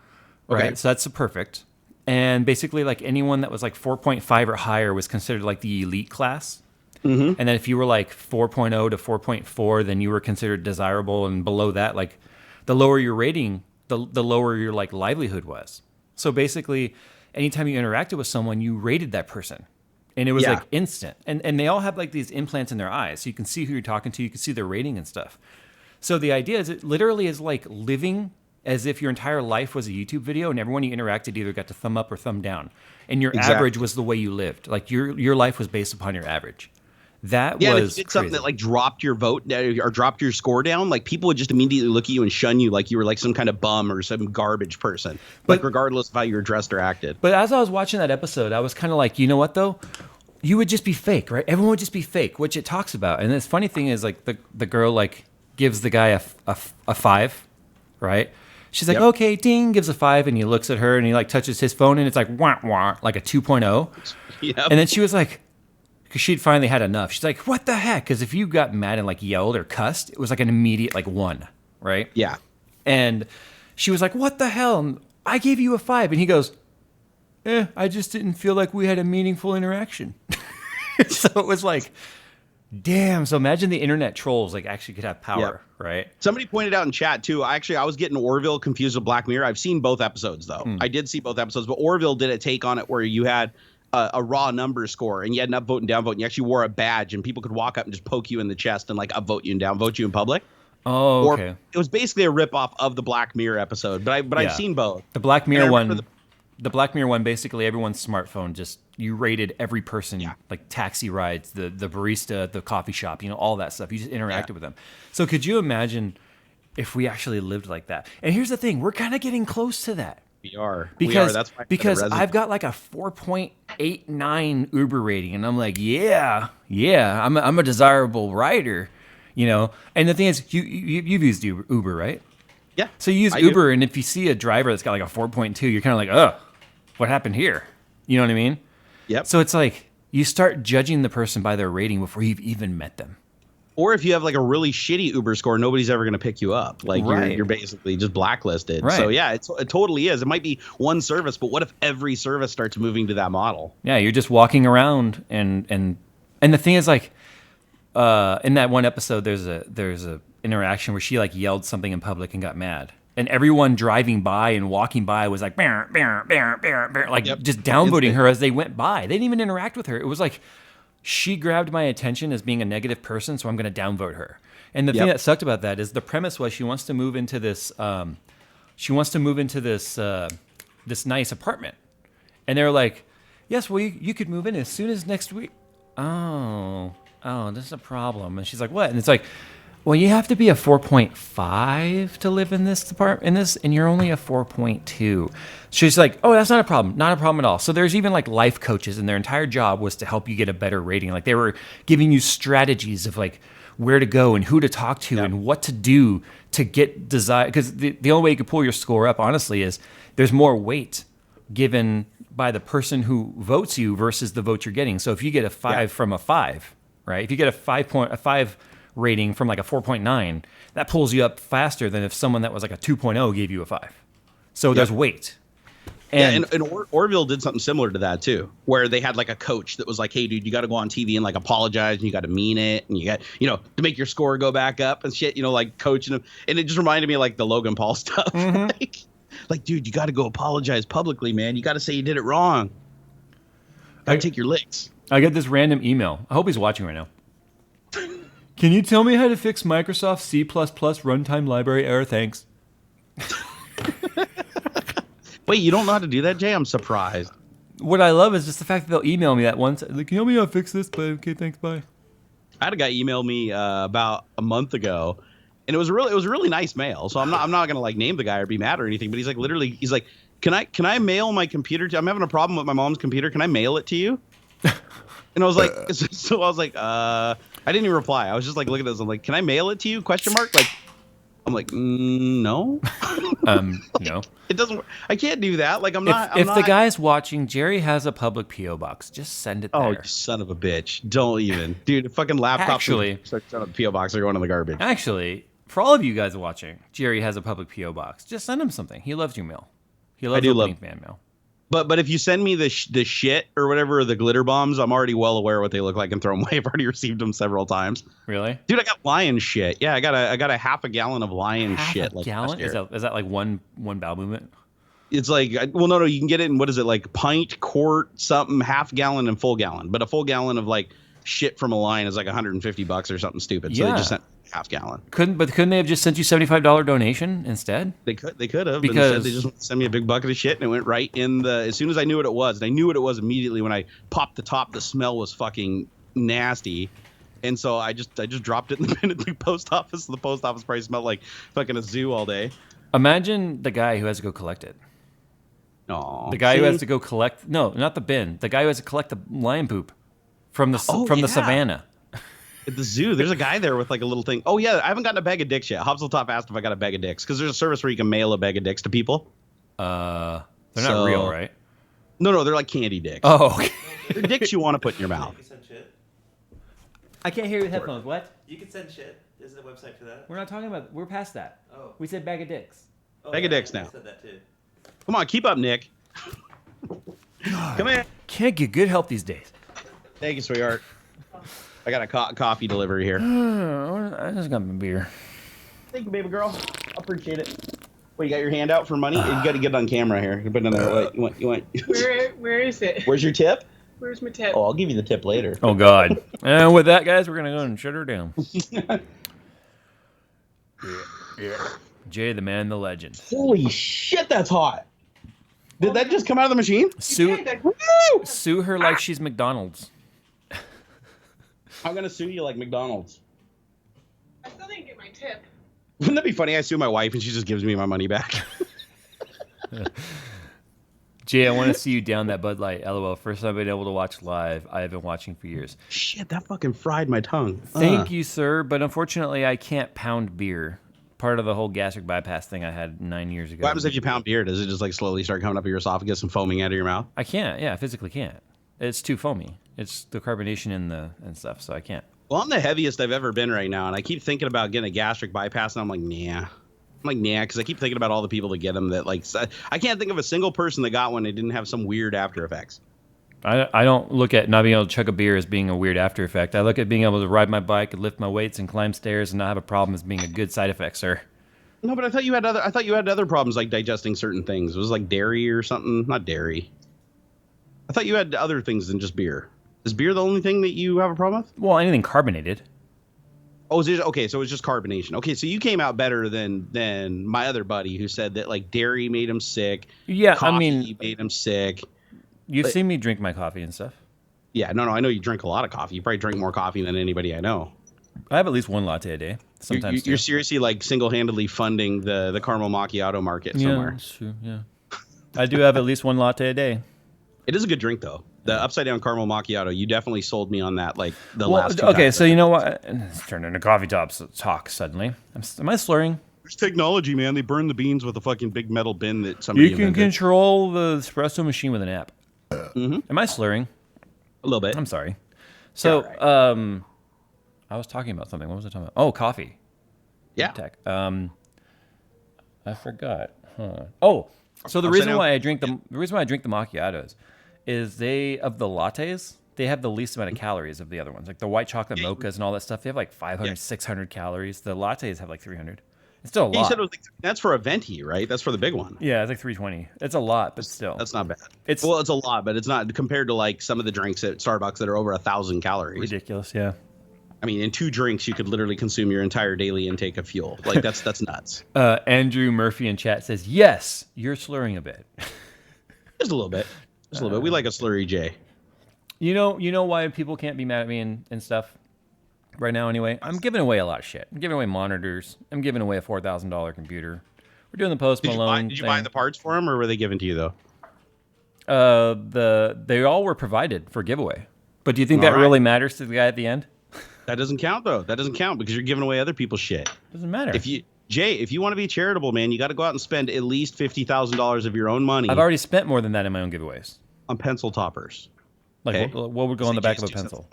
Right, okay. so that's the perfect. And basically, like anyone that was like 4.5 or higher was considered like the elite class. Mm-hmm. And then if you were like 4.0 to 4.4, then you were considered desirable. And below that, like the lower your rating, the lower your like livelihood was. So basically, anytime you interacted with someone, you rated that person. And it was like instant. And they all have like these implants in their eyes. So you can see who you're talking to. You can see their rating and stuff. So the idea is it literally is like living as if your entire life was a YouTube video, and everyone you interacted either got to thumb up or thumb down. And your average was the way you lived. Like your life was based upon your average. That was if you did something that like dropped your vote or dropped your score down, like people would just immediately look at you and shun you like you were like some kind of bum or some garbage person, like regardless of how you were dressed or acted. But as I was watching that episode, I was kind of like, you know what though? You would just be fake, right? Everyone would just be fake, which it talks about. And this funny thing is like the girl like gives the guy a 5, right? She's like, okay, ding, gives a 5, and he looks at her and he like touches his phone and it's like wah wah, like a 2.0. Yep. And then she was like, because she'd finally had enough. She's like, what the heck? Because if you got mad and like yelled or cussed, it was like an immediate like 1, right? Yeah. And she was like, what the hell? And I gave you a 5. And he goes, I just didn't feel like we had a meaningful interaction. So it was like, damn. So imagine the internet trolls like actually could have power, right? Somebody pointed out in chat too. I was getting Orville confused with Black Mirror. I've seen both episodes though. I did see both episodes, but Orville did a take on it where you had a raw number score and you had an upvote and downvote, and you actually wore a badge and people could walk up and just poke you in the chest and like upvote you and downvote you in public. Oh, okay. Or it was basically a ripoff of the Black Mirror episode, but I've seen both. The Black Mirror one. The Black Mirror one, basically everyone's smartphone, just you rated every person, like taxi rides, the barista at the coffee shop, all that stuff. You just interacted with them. So could you imagine if we actually lived like that? And here's the thing, we're kind of getting close to that. We are. That's why I've got like a 4.89 Uber rating, and I'm like, I'm a desirable rider, And the thing is, you've used Uber, right? Yeah. So you use Uber, and if you see a driver that's got like a 4.2, you're kind of like, oh, what happened here? You know what I mean? Yep. So it's like you start judging the person by their rating before you've even met them. Or if you have like a really shitty Uber score, nobody's ever going to pick you up. Like you're basically just blacklisted. Right. So yeah, it totally is. It might be one service, but what if every service starts moving to that model? Yeah, you're just walking around, and the thing is like, in that one episode, there's a interaction where she like yelled something in public and got mad, and everyone driving by and walking by was like, bear, bear, bear, bear, bear, like just downvoting her as they went by. They didn't even interact with her. It was like, she grabbed my attention as being a negative person, so I'm going to downvote her. And the thing that sucked about that is the premise was she wants to move into this this nice apartment. And they're like, yes, well, you could move in as soon as next week. Oh, this is a problem. And she's like, what? And it's like, well, you have to be a 4.5 to live in this apartment, and you're only a 4.2. She's like, oh, that's not a problem. Not a problem at all. So there's even like life coaches, and their entire job was to help you get a better rating. Like they were giving you strategies of like where to go and who to talk to and what to do to get desire. Because the only way you can pull your score up, honestly, is there's more weight given by the person who votes you versus the vote you're getting. So if you get a 5 from a 5, right? If you get a 5 rating from like a 4.9, that pulls you up faster than if someone that was like a 2.0 gave you a 5. So there's weight. And Orville did something similar to that too, where they had like a coach that was like, hey dude, you got to go on TV and like apologize, and you got to mean it, and you got, to make your score go back up and shit, like coaching them. And it just reminded me of like the Logan Paul stuff. Like dude, you got to go apologize publicly, man. You got to say you did it wrong. Gotta take your licks. I get this random email. I hope he's watching right now. Can you tell me how to fix Microsoft C++ runtime library error? Thanks. Wait, you don't know how to do that, Jay? I'm surprised. What I love is just the fact that they'll email me that once. Like, can you help me how to fix this? But okay, thanks, bye. I had a guy email me about a month ago, and it was a really nice mail. So I'm not gonna like name the guy or be mad or anything. But he's like, can I mail my computer? I'm having a problem with my mom's computer. Can I mail it to you? And I was like, I didn't even reply. I was just like looking at this. I'm like, can I mail it to you? Question mark. Like, I'm like, no. No. It doesn't work. I can't do that. Like, If the guy's watching, Jerry has a public PO box. Just send it there. Oh, you son of a bitch! Don't even, dude. Fucking laptop. Actually, start on the PO box. They're going in the garbage. Actually, for all of you guys watching, Jerry has a public PO box. Just send him something. He loves your mail. He loves opening fan mail. But if you send me the shit or whatever, or the glitter bombs, I'm already well aware what they look like and throw them away. I've already received them several times. Really? Dude, I got lion shit. Yeah, I got a half a gallon of lion shit. Half a gallon? Is that like one bowel movement? It's like, well, no, you can get it in, what is it, like pint, quart, something, half gallon and full gallon. But a full gallon of like shit from a lion is like $150 or something stupid. So they just sent half gallon. Couldn't they have just sent you $75 donation instead? They could have, because but instead they just sent me a big bucket of shit and it went right in the. As soon as I knew what it was, and I knew what it was immediately when I popped the top. The smell was fucking nasty, and so I just dropped it in the bin at the post office. The post office probably smelled like fucking a zoo all day. Imagine the guy who has to go collect it. Aww, the guy who has to go collect. No, not the bin. The guy who has to collect the lion poop from the savannah. At the zoo, there's a guy there with like a little thing. Oh yeah, I haven't gotten a bag of dicks yet. Hobsletop asked if I got a bag of dicks because there's a service where you can mail a bag of dicks to people. They're not real, right? No, they're like candy dicks. Oh, okay. They're dicks you want to put in your mouth. You can send shit. I can't hear you with headphones. What? You can send shit. Isn't there a website for that? We're not talking about. We're past that. Oh. We said bag of dicks. Oh, Bag of dicks now. I said that too. Come on, keep up, Nick. Come in. Can't get good help these days. Thank you, sweetheart. I got a coffee delivery here. I just got my beer. Thank you, baby girl. I appreciate it. Well, you got your hand out for money? You got to get it on camera here. You put it in there. Wait, you want? Where is it? Where's your tip? Where's my tip? Oh, I'll give you the tip later. Oh, God. And with that, guys, we're going to go and shut her down. Yeah. Jay, the man, the legend. Holy shit, that's hot. Did that just come out of the machine? Sue her like she's McDonald's. I'm going to sue you like McDonald's. I still didn't get my tip. Wouldn't that be funny? I sue my wife and she just gives me my money back. Jay, I want to see you down that Bud Light. LOL. First time I've been able to watch live. I have been watching for years. Shit, that fucking fried my tongue. Thank you, sir. But unfortunately, I can't pound beer. Part of the whole gastric bypass thing I had 9 years ago. What happens if you pound beer? Does it just like slowly start coming up your esophagus and foaming out of your mouth? I can't. Yeah, I physically can't. It's too foamy. It's the carbonation and stuff, so I can't. Well, I'm the heaviest I've ever been right now, and I keep thinking about getting a gastric bypass, and I'm like, nah. Because I keep thinking about all the people that get them that, like, I can't think of a single person that got one that didn't have some weird after effects. I don't look at not being able to chug a beer as being a weird after effect. I look at being able to ride my bike and lift my weights and climb stairs and not have a problem as being a good side effect, sir. No, but I thought you had other problems like digesting certain things. It was like dairy or something. Not dairy. I thought you had other things than just beer. Is beer the only thing that you have a problem with? Well, anything carbonated. Oh, okay, so it's just carbonation. Okay, so you came out better than my other buddy who said that like dairy made him sick. Yeah, coffee made him sick. You've seen me drink my coffee and stuff. Yeah, no, I know you drink a lot of coffee. You probably drink more coffee than anybody I know. I have at least one latte a day. Sometimes you're seriously like single-handedly funding the caramel macchiato market somewhere. Yeah, that's true. Yeah, I do have at least one latte a day. It is a good drink though. The upside down caramel macchiato, you definitely sold me on that. Like the last. Two okay, times. So you know what? It's turned into coffee tops talk suddenly. Am I slurring? There's technology, man. They burn the beans with a fucking big metal bin that somebody You can invented. control the espresso machine with an app. Mm-hmm. Am I slurring? A little bit. I'm sorry. So, right. I was talking about something. What was I talking about? Oh, coffee. Yeah. Tech. I forgot. Huh. Oh, so the reason why I drink the macchiatos is the lattes, they have the least amount of calories of the other ones. Like the white chocolate mochas and all that stuff, they have like 500, 600 calories. The lattes have like 300. It's still a lot. You said it was like, that's for a venti, right? That's for the big one. Yeah, it's like 320. It's a lot, but still. That's not bad. It's a lot, but it's not compared to like some of the drinks at Starbucks that are over 1,000 calories. ridiculous, yeah. I mean, in 2 drinks, you could literally consume your entire daily intake of fuel. Like that's nuts. Andrew Murphy in chat says, yes, you're slurring a bit. Just a little bit. Just a little bit. We like a slurry J. You know why people can't be mad at me and stuff right now anyway? I'm giving away a lot of shit. I'm giving away monitors. I'm giving away a $4,000 computer. We're doing the Post Malone Did you buy the parts for them, or were they given to you, though? They all were provided for giveaway. But do you think that really matters to the guy at the end? That doesn't count, though. That doesn't count because you're giving away other people's shit. Doesn't matter. If you want to be charitable, man, you got to go out and spend at least $50,000 of your own money. I've already spent more than that in my own giveaways. On pencil toppers. Like, okay? what would go on the back of a pencil?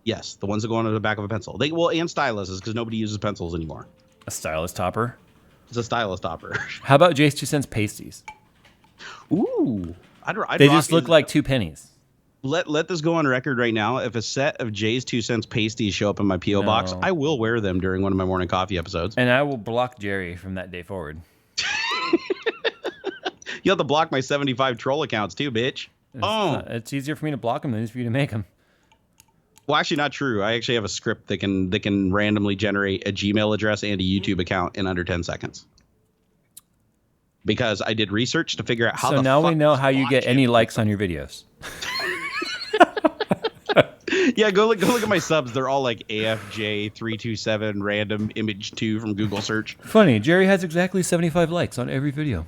Yes, the ones that go on the back of a pencil. And styluses, because nobody uses pencils anymore. A stylus topper? It's a stylus topper. How about JayzTwoCents pasties? Ooh. They just look like 2 pennies. Let this go on record right now. If a set of JayzTwoCents pasties show up in my P.O. box, I will wear them during one of my morning coffee episodes. And I will block Jerry from that day forward. You have to block my 75 troll accounts too, bitch. It's easier for me to block them than it is for you to make them. Well, actually, not true. I actually have a script that can randomly generate a Gmail address and a YouTube account in under 10 seconds. Because I did research to figure out how. So now we know how you get any likes on your videos. Yeah, go look at my subs. They're all like AFJ327 random image 2 from Google search. Funny, Jerry has exactly 75 likes on every video.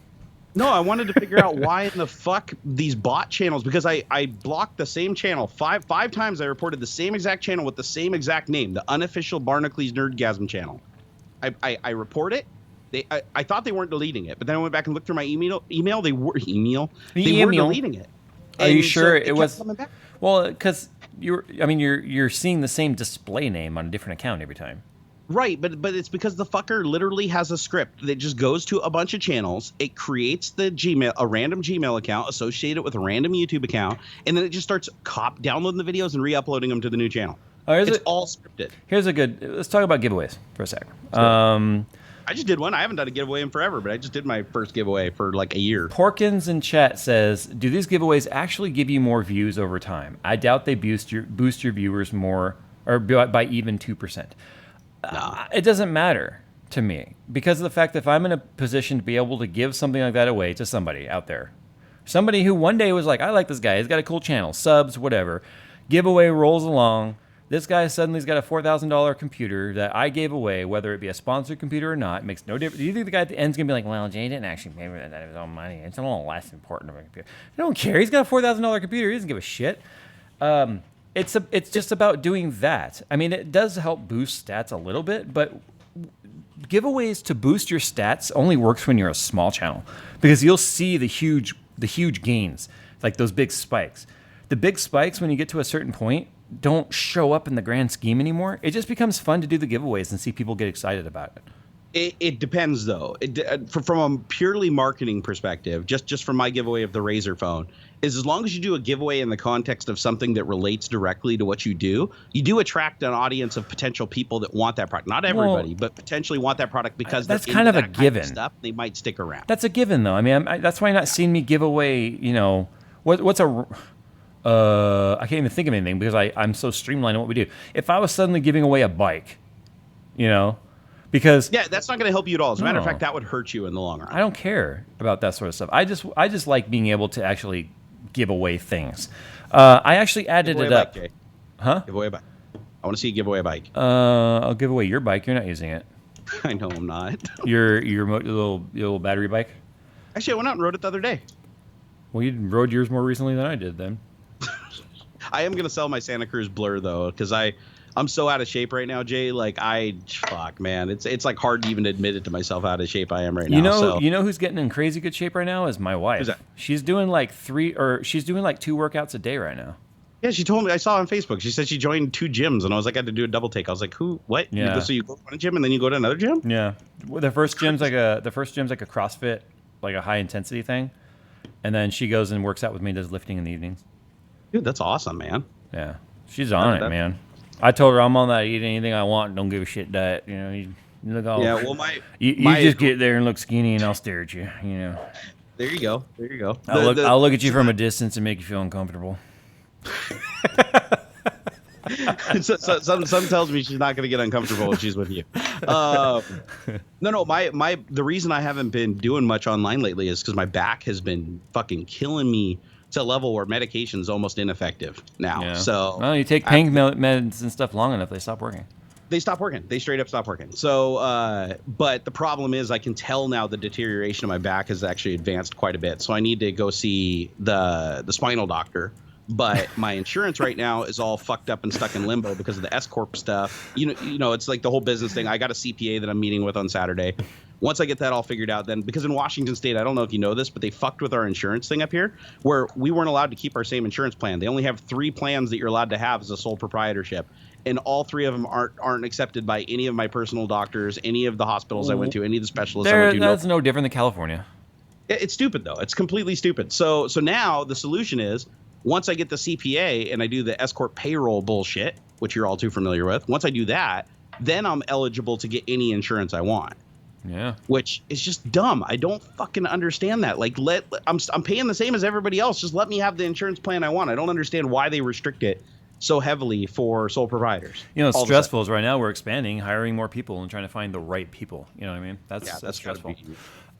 No, I wanted to figure out why in the fuck these bot channels, because I blocked the same channel five times. I reported the same exact channel with the same exact name, the unofficial Barnacules Nerdgasm channel. I report it. I thought they weren't deleting it, but then I went back and looked through my email. They were deleting it. Are you sure it was? Well, because you're seeing the same display name on a different account every time. Right, but it's because the fucker literally has a script that just goes to a bunch of channels. It creates a random Gmail account associated with a random YouTube account, and then it just starts downloading the videos and re-uploading them to the new channel. It's all scripted. Let's talk about giveaways for a sec. I just did one. I haven't done a giveaway in forever, but I just did my first giveaway for like a year. Porkins in chat says, do these giveaways actually give you more views over time? I doubt they boost your viewers more, or by even 2%. Nah. It doesn't matter to me, because of the fact that if I'm in a position to be able to give something like that away to somebody out there, somebody who one day was like, I like this guy, he's got a cool channel, subs, whatever, giveaway rolls along, this guy suddenly's got a $4,000 computer that I gave away, whether it be a sponsored computer or not, makes no difference. Do you think the guy at the end's going to be like, well, Jay didn't actually pay for that of his own money, it's a little less important of a computer? I don't care, he's got a $4,000 computer, he doesn't give a shit. It's just about doing that. I mean, it does help boost stats a little bit, but giveaways to boost your stats only works when you're a small channel, because you'll see the huge gains, like those big spikes. The big spikes, when you get to a certain point, don't show up in the grand scheme anymore. It just becomes fun to do the giveaways and see people get excited about it. It depends, though. From a purely marketing perspective, just from my giveaway of the Razer phone, is as long as you do a giveaway in the context of something that relates directly to what you do attract an audience of potential people that want that product. Not everybody, but potentially want that product because that's kind of a given. Stuff, they might stick around. That's a given, though. I mean, that's why you're not seeing me give away, what's a... I can't even think of anything because I'm so streamlined in what we do. If I was suddenly giving away a bike, because that's not going to help you at all. As a matter of fact, that would hurt you in the long run. I don't care about that sort of stuff. I just like being able to actually give away things. I actually added it up. Bike, huh? Give away a bike. I want to see you give away a bike. I'll give away your bike. You're not using it. I know I'm not. Your little battery bike. Actually, I went out and rode it the other day. Well, you rode yours more recently than I did, then. I am gonna sell my Santa Cruz Blur though, because I'm so out of shape right now, Jay. Like fuck, man, it's like hard to even admit it to myself how out of shape I am right now. You know who's getting in crazy good shape right now is my wife. Who's that? She's doing like 2 workouts a day right now. Yeah, she told me. I saw on Facebook. She said she joined 2 gyms, and I was like, I had to do a double take. I was like, who? What? Yeah. So you go to one gym and then you go to another gym? Yeah. The first gym's like a CrossFit, like a high intensity thing, and then she goes and works out with me, does lifting in the evenings. Dude, that's awesome, man. Yeah, she's on it, man. I told her I'm on that eat anything I want, don't give a shit diet. You look all. Yeah, well, you just get there and look skinny, and I'll stare at you. You know. There you go. There you go. I'll look at you from a distance and make you feel uncomfortable. Some tells me she's not going to get uncomfortable when she's with you. No. The reason I haven't been doing much online lately is because my back has been fucking killing me to a level where medication's almost ineffective now. Yeah. So well, you take pain meds and stuff long enough, they stop working. They stop working. They straight up stop working. So, but the problem is I can tell now the deterioration of my back has actually advanced quite a bit. So I need to go see the spinal doctor. But my insurance right now is all fucked up and stuck in limbo because of the S Corp stuff. You know, it's like the whole business thing. I got a CPA that I'm meeting with on Saturday. Once I get that all figured out, then because in Washington State, I don't know if you know this, but they fucked with our insurance thing up here where we weren't allowed to keep our same insurance plan. They only have 3 plans that you're allowed to have as a sole proprietorship. And all 3 of them aren't accepted by any of my personal doctors, any of the hospitals I went to, any of the specialists I went to. That's no different than California. It's stupid, though. It's completely stupid. So now the solution is once I get the CPA and I do the S Corp payroll bullshit, which you're all too familiar with, once I do that, then I'm eligible to get any insurance I want. Yeah. Which is just dumb. I don't fucking understand that. Like, I'm paying the same as everybody else. Just let me have the insurance plan I want. I don't understand why they restrict it so heavily for sole providers. You know, it's stressful is right now we're expanding, hiring more people, and trying to find the right people. You know what I mean? That's stressful.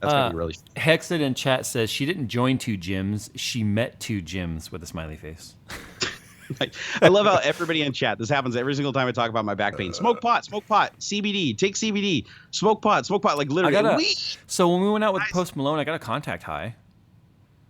That's gonna be really. Hexed in chat says she didn't join 2 gyms. She met 2 gyms with a smiley face. I love how everybody in chat, this happens every single time I talk about my back pain. Smoke pot, CBD, take CBD, smoke pot, like literally. So when we went out with Post Malone, I got a contact high.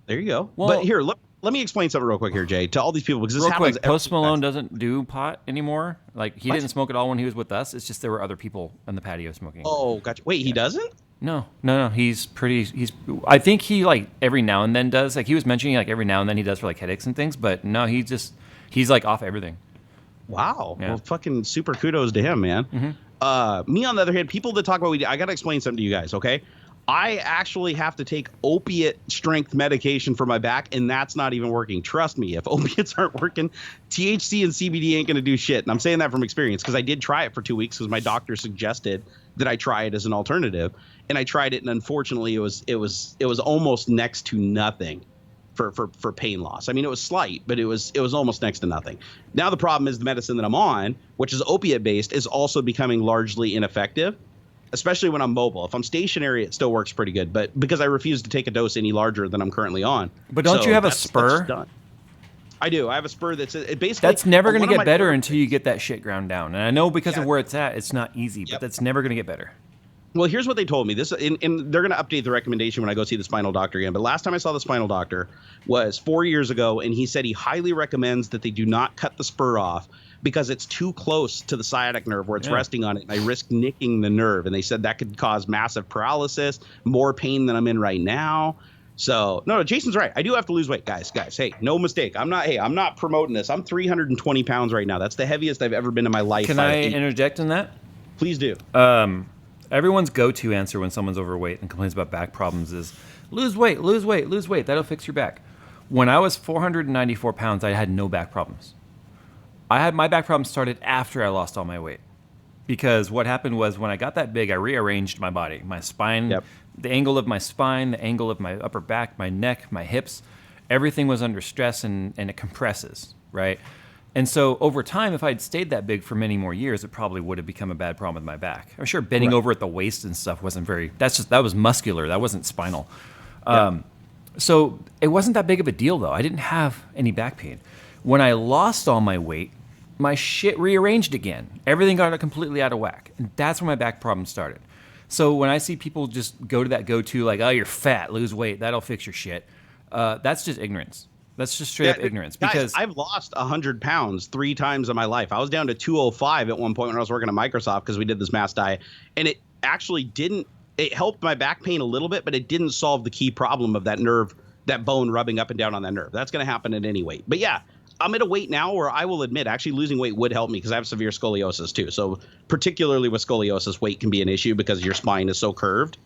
There you go. Well, but here, let me explain something real quick here, Jay, to all these people, because this happens. Post Malone doesn't do pot anymore. Like, he didn't smoke at all when he was with us. It's just there were other people on the patio smoking. Oh, gotcha. Wait, he doesn't? No. I think he, like, every now and then does. Like, he was mentioning, like, every now and then he does for, like, headaches and things. But no, he's, like, off everything. Wow. Yeah. Well, fucking super kudos to him, man. Mm-hmm. Me, on the other hand, people that talk about weed, I got to explain something to you guys, okay? I actually have to take opiate strength medication for my back, and that's not even working. Trust me, if opiates aren't working, THC and CBD ain't going to do shit. And I'm saying that from experience because I did try it for 2 weeks because my doctor suggested that I try it as an alternative. And I tried it, and unfortunately, it was almost next to nothing for pain loss. I mean, it was slight, but it was almost next to nothing. Now the problem is the medicine that I'm on, which is opiate based, is also becoming largely ineffective. Especially when I'm mobile. If I'm stationary, it still works pretty good. But because I refuse to take a dose any larger than I'm currently on. But don't you have a spur? I do. I have a spur that's basically. That's never going to get better until you get that shit ground down. And I know because of where it's at, it's not easy. But that's never going to get better. Well, here's what they told me. They're going to update the recommendation when I go see the spinal doctor again. But last time I saw the spinal doctor was 4 years ago, and he said he highly recommends that they do not cut the spur off because it's too close to the sciatic nerve where it's resting on it, and I risk nicking the nerve. And they said that could cause massive paralysis, more pain than I'm in right now. So no, Jason's right. I do have to lose weight, guys. Hey, no mistake. I'm not promoting this. I'm 320 pounds right now. That's the heaviest I've ever been in my life. Can I interject in that? Please do. Everyone's go-to answer when someone's overweight and complains about back problems is lose weight. That'll fix your back. When I was 494 pounds, I had no back problems. My back problems started after I lost all my weight. Because what happened was when I got that big, I rearranged my body, my spine, the angle of my spine, the angle of my upper back, my neck, my hips. Everything was under stress and it compresses, right? And so over time, if I'd stayed that big for many more years, it probably would have become a bad problem with my back. I'm sure bending over at the waist and stuff wasn't that was muscular. That wasn't spinal. So it wasn't that big of a deal, though. I didn't have any back pain. When I lost all my weight, my shit rearranged again. Everything got completely out of whack. And that's when my back problem started. So when I see people just go to that go-to, like, oh, you're fat, lose weight, that'll fix your shit, that's just ignorance. That's just straight up ignorance. Because I've lost 100 pounds 3 times in my life. I was down to 205 at one point when I was working at Microsoft because we did this mass diet. And it actually it helped my back pain a little bit, but it didn't solve the key problem of that nerve, that bone rubbing up and down on that nerve. That's going to happen at any weight. But yeah, I'm at a weight now where I will admit actually losing weight would help me because I have severe scoliosis too. So particularly with scoliosis, weight can be an issue because your spine is so curved.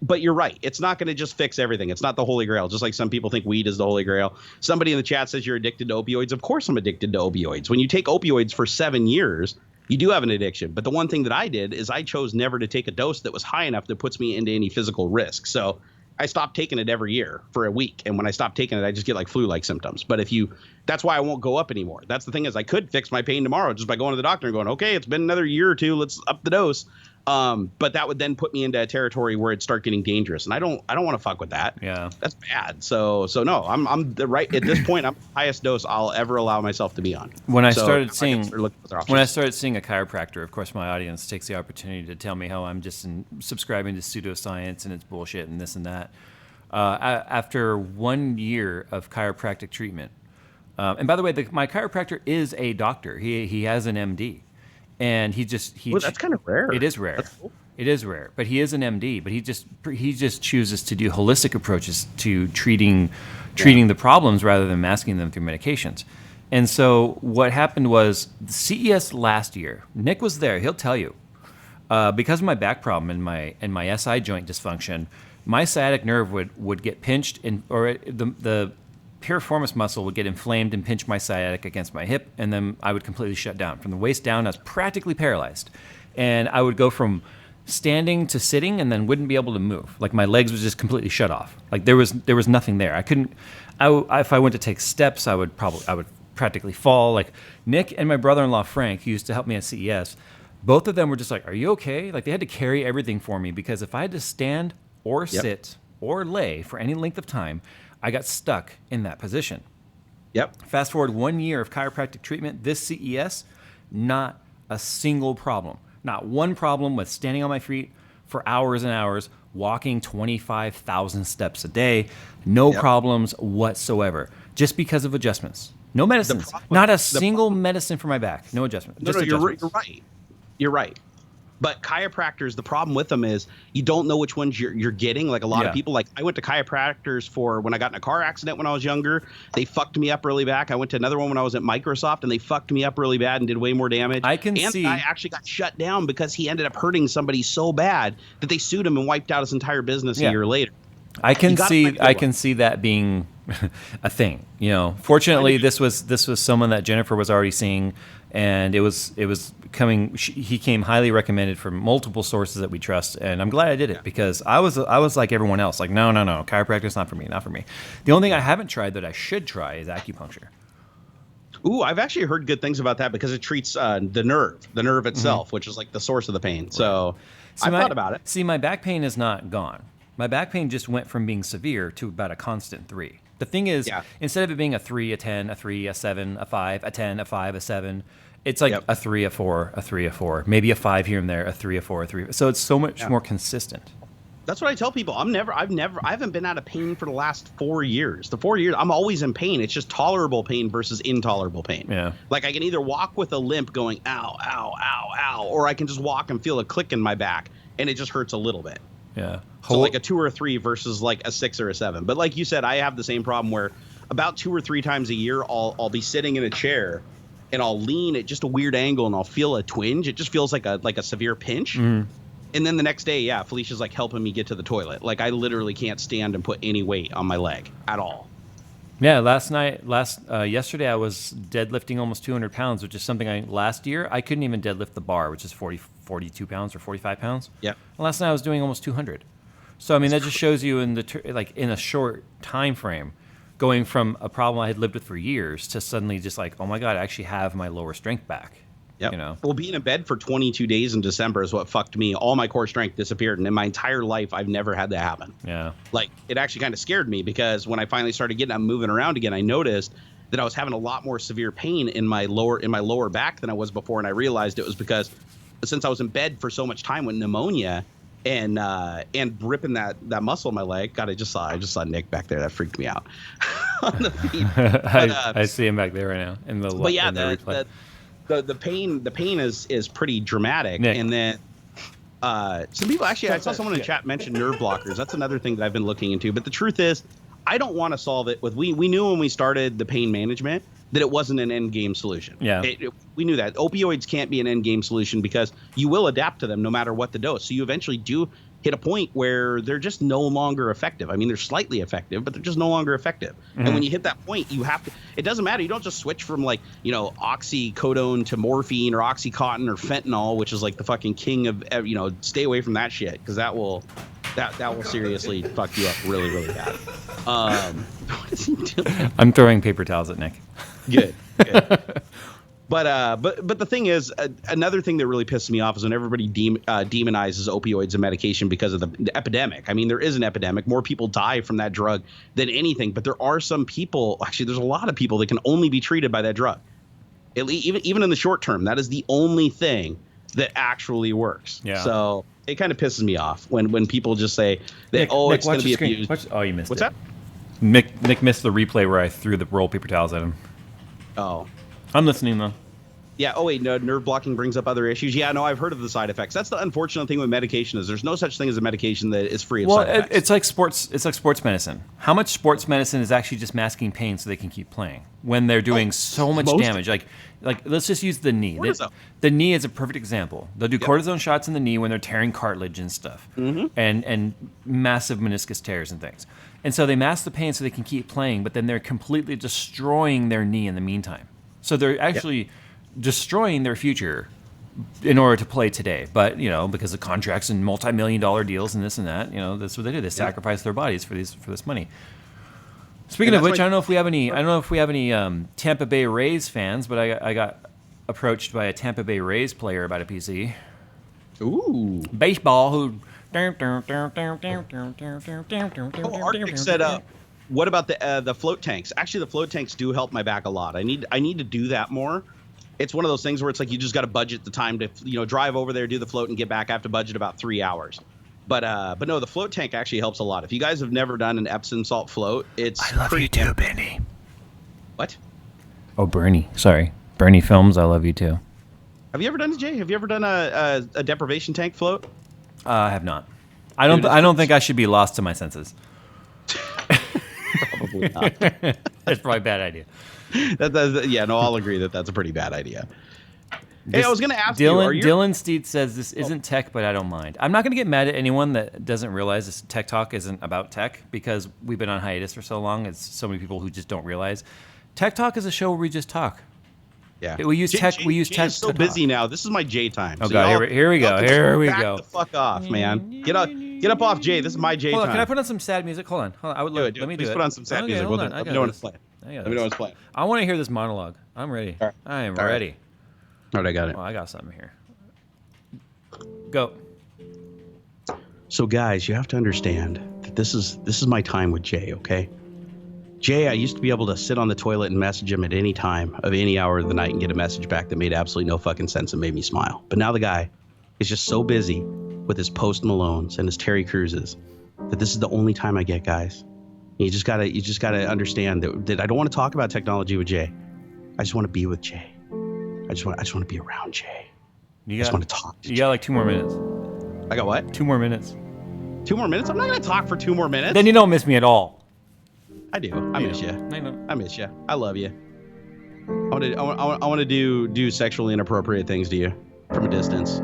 But you're right. It's not going to just fix everything. It's not the holy grail. Just like some people think weed is the holy grail. Somebody in the chat says you're addicted to opioids. Of course I'm addicted to opioids. When you take opioids for 7 years, you do have an addiction. But the one thing that I did is I chose never to take a dose that was high enough that puts me into any physical risk. So I stopped taking it every year for a week. And when I stopped taking it, I just get like flu-like symptoms. But that's why I won't go up anymore. That's the thing is I could fix my pain tomorrow just by going to the doctor and going, okay, it's been another year or two. Let's up the dose. But that would then put me into a territory where it'd start getting dangerous. And I don't want to fuck with that. Yeah. That's bad. So no, I'm the right at this point, I'm the highest dose I'll ever allow myself to be on. When I started seeing a chiropractor, of course, my audience takes the opportunity to tell me how I'm just subscribing to pseudoscience and it's bullshit and this and that. After 1 year of chiropractic treatment, and by the way, my chiropractor is a doctor. He has an MD. And that's kind of rare. It is rare. That's cool. It is rare. But he is an MD. But he just chooses to do holistic approaches to treating the problems rather than masking them through medications. And so what happened was CES last year. Nick was there. He'll tell you, because of my back problem and my SI joint dysfunction, my sciatic nerve would get pinched, or the piriformis muscle would get inflamed and pinch my sciatic against my hip, and then I would completely shut down. From the waist down, I was practically paralyzed. And I would go from standing to sitting and then wouldn't be able to move. Like my legs would just completely shut off. Like there was nothing there. I couldn't, if I went to take steps, I would practically fall. Like Nick and my brother-in-law, Frank, who used to help me at CES, both of them were just like, are you okay? Like they had to carry everything for me because if I had to stand or sit or lay for any length of time, I got stuck in that position. Yep. Fast forward 1 year of chiropractic treatment, this CES, not a single problem. Not one problem with standing on my feet for hours and hours, walking 25,000 steps a day. No problems whatsoever, just because of adjustments. No medicines. Not a single medicine for my back. No adjustment. No, you're right. You're right. But chiropractors, the problem with them is you don't know which ones you're getting. Like a lot of people, like I went to chiropractors for when I got in a car accident when I was younger. They fucked me up really bad. I went to another one when I was at Microsoft, and they fucked me up really bad and did way more damage. I actually got shut down because he ended up hurting somebody so bad that they sued him and wiped out his entire business a year later. I can see that being a thing. You know, fortunately, this was someone that Jennifer was already seeing, and it was coming. He came highly recommended from multiple sources that we trust, and I'm glad I did it because I was like everyone else, like no, chiropractor's not for me. The only thing I haven't tried that I should try is acupuncture. Ooh, I've actually heard good things about that because it treats the nerve itself, which is like the source of the pain. Right. So I thought about it. See, my back pain is not gone. My back pain just went from being severe to about a constant 3. The thing is, instead of it being a 3, a 10, a 3, a 7, a 5, a 10, a 5, a 7, it's like a 3, a 4, a 3, a 4, maybe a 5 here and there, a 3, a 4, a 3. So it's so much more consistent. That's what I tell people. I haven't been out of pain for the last 4 years. The 4 years, I'm always in pain. It's just tolerable pain versus intolerable pain. Yeah. Like I can either walk with a limp going, ow, ow, ow, ow, or I can just walk and feel a click in my back and it just hurts a little bit. Yeah. So like a 2 or a 3 versus like a 6 or a 7. But like you said, I have the same problem where about 2 or 3 times a year, I'll be sitting in a chair and I'll lean at just a weird angle and I'll feel a twinge. It just feels like a severe pinch. Mm. And then the next day, Felicia's like helping me get to the toilet. Like I literally can't stand and put any weight on my leg at all. Yeah, yesterday I was deadlifting almost 200 pounds, which is something last year I couldn't even deadlift the bar, which is 42 pounds or 45 pounds. Yeah. Last night I was doing almost 200. So I mean that just shows you in in a short time frame, going from a problem I had lived with for years to suddenly just like, oh my God, I actually have my lower strength back. Yep. You know? Well, being in bed for 22 days in December is what fucked me. All my core strength disappeared, and in my entire life, I've never had that happen. Yeah. Like, it actually kind of scared me because when I finally started getting up moving around again, I noticed that I was having a lot more severe pain in my lower back than I was before, and I realized it was because since I was in bed for so much time with pneumonia and ripping that muscle in my leg. God, I just saw Nick back there. That freaked me out on the feed. But, I see him back there right now in the. But yeah, in the replay. The pain is pretty dramatic. Nick. And then some people actually, I saw someone in chat mention nerve blockers. That's another thing that I've been looking into. But the truth is, I don't want to solve it with. We knew when we started the pain management that it wasn't an end game solution. Yeah, we knew that opioids can't be an end game solution because you will adapt to them no matter what the dose. So you eventually do hit a point where they're just no longer effective. I mean, they're slightly effective, but they're just no longer effective. Mm-hmm. And when you hit that point, you have to, it doesn't matter. You don't just switch from like, you know, oxycodone to morphine or Oxycontin or fentanyl, which is like the fucking king of, you know, stay away from that shit. Cause that will seriously fuck you up really, really bad. What is he doing? I'm throwing paper towels at Nick. Good. But the thing is, another thing that really pisses me off is when everybody demonizes opioids and medication because of the epidemic. I mean, there is an epidemic. More people die from that drug than anything. But there are some people, actually, there's a lot of people that can only be treated by that drug. Even in the short term, that is the only thing that actually works. Yeah. So it kind of pisses me off when people just say that, Nick, it's going to be abused. You missed What's it. that? Nick missed the replay where I threw the roll paper towels at him. Oh. I'm listening, though. Yeah. Oh, wait. No, nerve blocking brings up other issues. Yeah. No, I've heard of the side effects. That's the unfortunate thing with medication is there's no such thing as a medication that is free of side effects. It's like sports medicine. How much sports medicine is actually just masking pain so they can keep playing when they're doing so much damage? Like let's just use the knee. The knee is a perfect example. They'll do cortisone shots in the knee when they're tearing cartilage and stuff, and massive meniscus tears and things. And so they mask the pain so they can keep playing, but then they're completely destroying their knee in the meantime. So they're actually destroying their future in order to play today. But, you know, because of contracts and multi-million-dollar deals and this and that, you know, that's what they do. They sacrifice their bodies for this money. Speaking of which, I don't know if we have any Tampa Bay Rays fans, but I got approached by a Tampa Bay Rays player about a PC. Ooh. Baseball who Arctic said, what about the float tanks? Actually, the float tanks do help my back a lot. I need to do that more. It's one of those things where it's like you just got to budget the time to, you know, drive over there, do the float, and get back. I have to budget about 3 hours. But no, the float tank actually helps a lot. If you guys have never done an Epsom salt float, it's I love you too, Benny. What? Oh, Bernie. Sorry. Bernie Films, I love you too. Have you ever done it, Jay? Have you ever done a deprivation tank float? I have not. I don't think I should be lost to my senses. Probably not. That's probably a bad idea. I'll agree that that's a pretty bad idea. Hey, I was going to ask Dylan Steed says this isn't tech, but I don't mind. I'm not going to get mad at anyone that doesn't realize this Tech Talk isn't about tech because we've been on hiatus for so long. It's so many people who just don't realize. Tech Talk is a show where we just talk. Yeah, we use tech. We use tech. Jay's so busy now. This is my Jay time. Oh God, here we go. Here we go. Back the fuck off, man. Get up off Jay. This is my Jay time. Can I put on some sad music? Hold on. I would let me do it. Put on some sad music. Let me know when it's playing. Let me know when it's playing. I want to hear this monologue. I'm ready. Right. I am ready. All right, I got it. Oh, I got something here. Go. So, guys, you have to understand that this is my time with Jay. Okay. Jay, I used to be able to sit on the toilet and message him at any time of any hour of the night and get a message back that made absolutely no fucking sense and made me smile. But now the guy is just so busy with his Post Malones and his Terry Cruzes that this is the only time I get, guys. And you just gotta understand that I don't want to talk about technology with Jay. I just want to be with Jay. I just want to be around Jay. I just want to talk to Jay. You got like 2 more minutes. I got what? 2 more minutes. 2 more minutes? I'm not gonna talk for 2 more minutes. Then you don't miss me at all. I do. I miss you. I know. I miss you. I love you. I want to do sexually inappropriate things to you from a distance.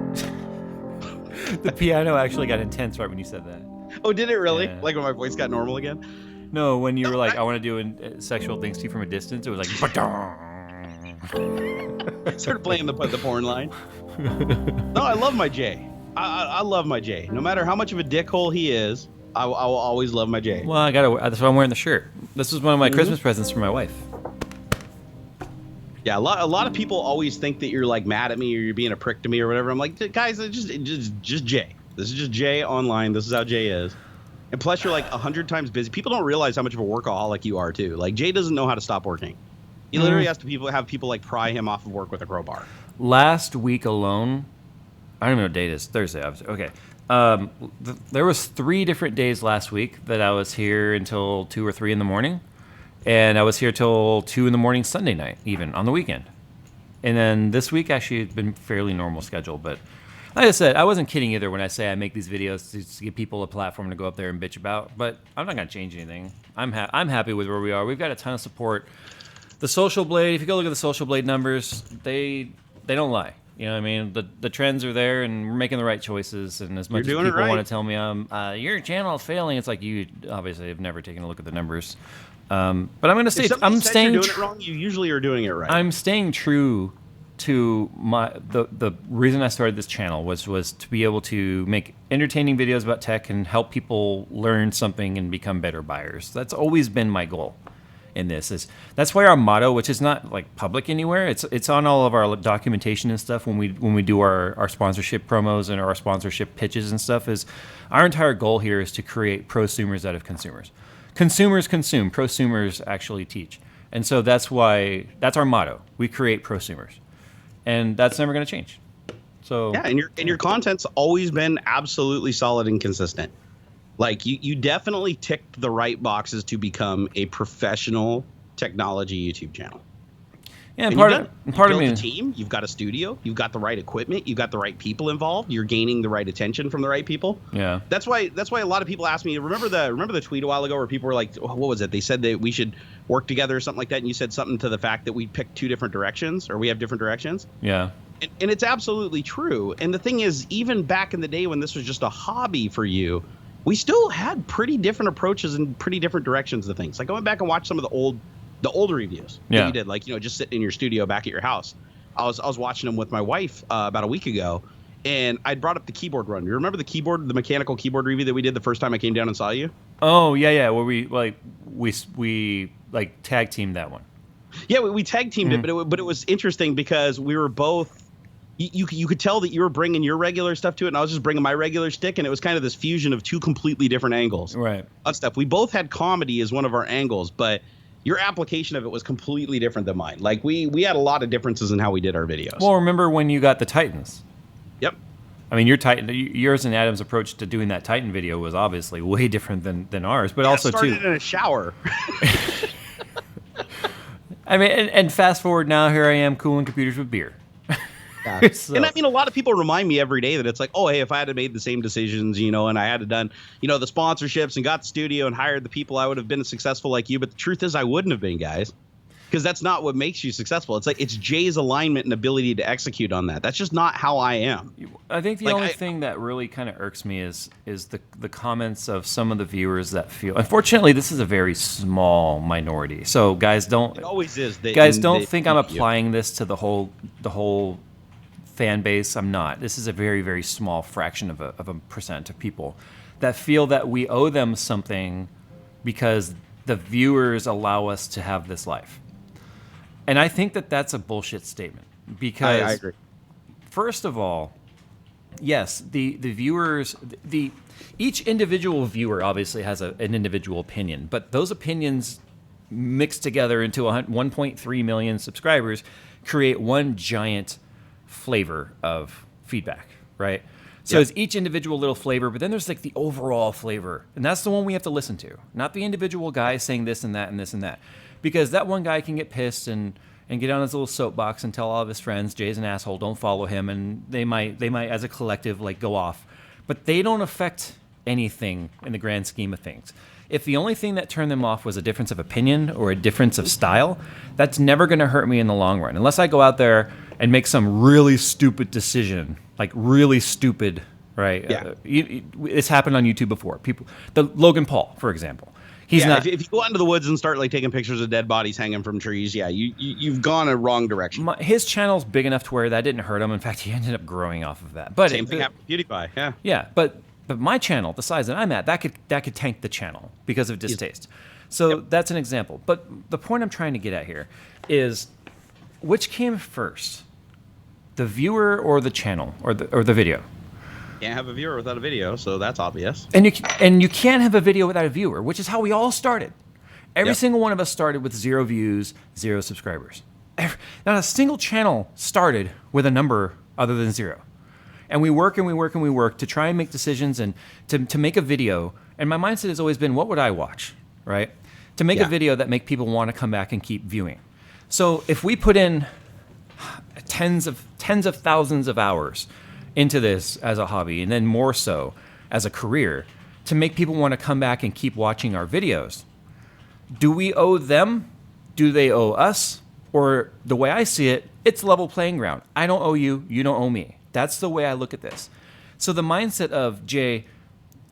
The piano actually got intense right when you said that. Oh, did it really? Yeah. Like when my voice got normal again? No, when you were like, I want to do sexual things to you from a distance, it was like, started playing the porn line. No, I love my Jay. I love my Jay. No matter how much of a dickhole he is, I will always love my Jay. Well, that's why I'm wearing the shirt. This was one of my Christmas presents for my wife. Yeah, a lot of people always think that you're like mad at me or you're being a prick to me or whatever. I'm like, guys, it's just Jay. This is just Jay online. This is how Jay is. And plus, you're like 100 times busy. People don't realize how much of a workaholic you are too. Like Jay doesn't know how to stop working. He literally has to have people like pry him off of work with a crowbar. Last week alone, I don't even know what date it is. Thursday, obviously. Okay. There was 3 different days last week that I was here until 2 or 3 in the morning, and I was here till 2 in the morning Sunday night, even on the weekend. And then this week actually it's been fairly normal schedule. But like I said, I wasn't kidding either when I say I make these videos to give people a platform to go up there and bitch about. But I'm not gonna change anything. I'm happy with where we are. We've got a ton of support. The Social Blade. If you go look at the Social Blade numbers, they don't lie. You know what I mean? The trends are there, and we're making the right choices. And as much as You're people doing it right. want to tell me your channel is failing, it's like you obviously have never taken a look at the numbers. But I'm going to say If somebody says you're doing it wrong, you usually are doing it right. I'm staying true to the reason I started this channel was to be able to make entertaining videos about tech and help people learn something and become better buyers. That's always been my goal in this. That's why our motto, which is not like public anywhere, it's on all of our documentation and stuff when we do our sponsorship promos and our sponsorship pitches and stuff, is our entire goal here is to create prosumers out of consumers. Consumers consume, prosumers actually teach. And so that's our motto. We create prosumers. And that's never going to change. So yeah, and your content's always been absolutely solid and consistent. Like you definitely ticked the right boxes to become a professional technology YouTube channel. Yeah, and part of me, a team, you've got a studio, you've got the right equipment, you've got the right people involved, you're gaining the right attention from the right people. Yeah. That's why a lot of people ask me, remember the tweet a while ago where people were like, what was it? They said that we should work together or something like that, and you said something to the fact that we picked two different directions, or we have different directions. Yeah. And it's absolutely true. And the thing is, even back in the day when this was just a hobby for you, we still had pretty different approaches and pretty different directions to things. Like going back and watch some of the older reviews that you did, like, just sitting in your studio back at your house. I was watching them with my wife about a week ago, and I'd brought up the keyboard run. You remember the mechanical keyboard review that we did the first time I came down and saw you? Oh, yeah, where we tag teamed that one. Yeah, we tag teamed it, but it was interesting because we were both. You could tell that you were bringing your regular stuff to it, and I was just bringing my regular stick, and it was kind of this fusion of two completely different angles. Right. Stuff. We both had comedy as one of our angles, but your application of it was completely different than mine. Like we had a lot of differences in how we did our videos. Well, remember when you got the Titans? Yep. I mean, yours and Adam's approach to doing that Titan video was obviously way different than ours, but also it started in a shower. I mean, and fast forward now, here I am cooling computers with beer. Yeah. So. And I mean, a lot of people remind me every day that it's like, oh, hey, if I had made the same decisions, and I had done, the sponsorships and got the studio and hired the people, I would have been successful like you. But the truth is I wouldn't have been, guys, because that's not what makes you successful. It's like it's Jay's alignment and ability to execute on that. That's just not how I am. I think the only thing that really kind of irks me is the comments of some of the viewers that feel. Unfortunately, this is a very small minority. So guys, don't. It always is. Don't think I'm applying this to the whole fan base. I'm not. This is a very, very small fraction of a percent of people that feel that we owe them something because the viewers allow us to have this life. And I think that that's a bullshit statement because I agree. First of all, yes, the viewers, each individual viewer obviously has an individual opinion, but those opinions mixed together into 1.3 million subscribers create one giant flavor of feedback, right? So it's each individual little flavor, but then there's like the overall flavor, and that's the one we have to listen to, not the individual guy saying this and that and this and that, because that one guy can get pissed and get on his little soapbox and tell all of his friends, Jay's an asshole, don't follow him, and they might as a collective like go off, but they don't affect anything in the grand scheme of things. If the only thing that turned them off was a difference of opinion or a difference of style, that's never going to hurt me in the long run, unless I go out there and make some really stupid decision, like really stupid, right? Yeah. It's happened on YouTube before. The Logan Paul, for example. He's not. If you go out into the woods and start like taking pictures of dead bodies hanging from trees, you've gone a wrong direction. His channel's big enough to where that didn't hurt him. In fact, he ended up growing off of that. But same thing happened with PewDiePie. Yeah. Yeah, but my channel, the size that I'm at, that could tank the channel because of distaste. So that's an example. But the point I'm trying to get at here is, which came first, the viewer or the channel or the video? Can't have a viewer without a video, so that's obvious. And you can't have a video without a viewer, which is how we all started. Every single one of us started with 0 views, 0 subscribers. Not a single channel started with a number other than 0. And we work and we work and we work to try and make decisions and to make a video. And my mindset has always been, what would I watch, right? To make a video that make people want to come back and keep viewing. So if we put in tens of thousands of hours into this as a hobby, and then more so as a career, to make people want to come back and keep watching our videos, do we owe them? Do they owe us? Or the way I see it, it's level playing ground. I don't owe you, you don't owe me. That's the way I look at this. So the mindset of, Jay,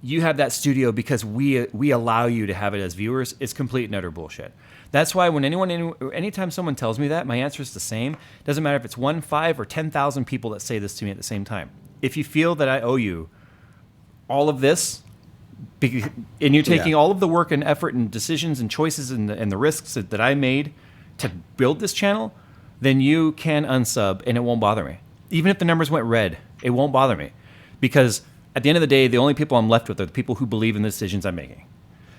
you have that studio because we allow you to have it as viewers is complete and utter bullshit. That's why when anytime someone tells me that, my answer is the same. Doesn't matter if it's 1, 5, or 10,000 people that say this to me at the same time. If you feel that I owe you all of this, and you're taking all of the work and effort and decisions and choices and the risks that I made to build this channel, then you can unsub and it won't bother me. Even if the numbers went red, it won't bother me. Because at the end of the day, the only people I'm left with are the people who believe in the decisions I'm making.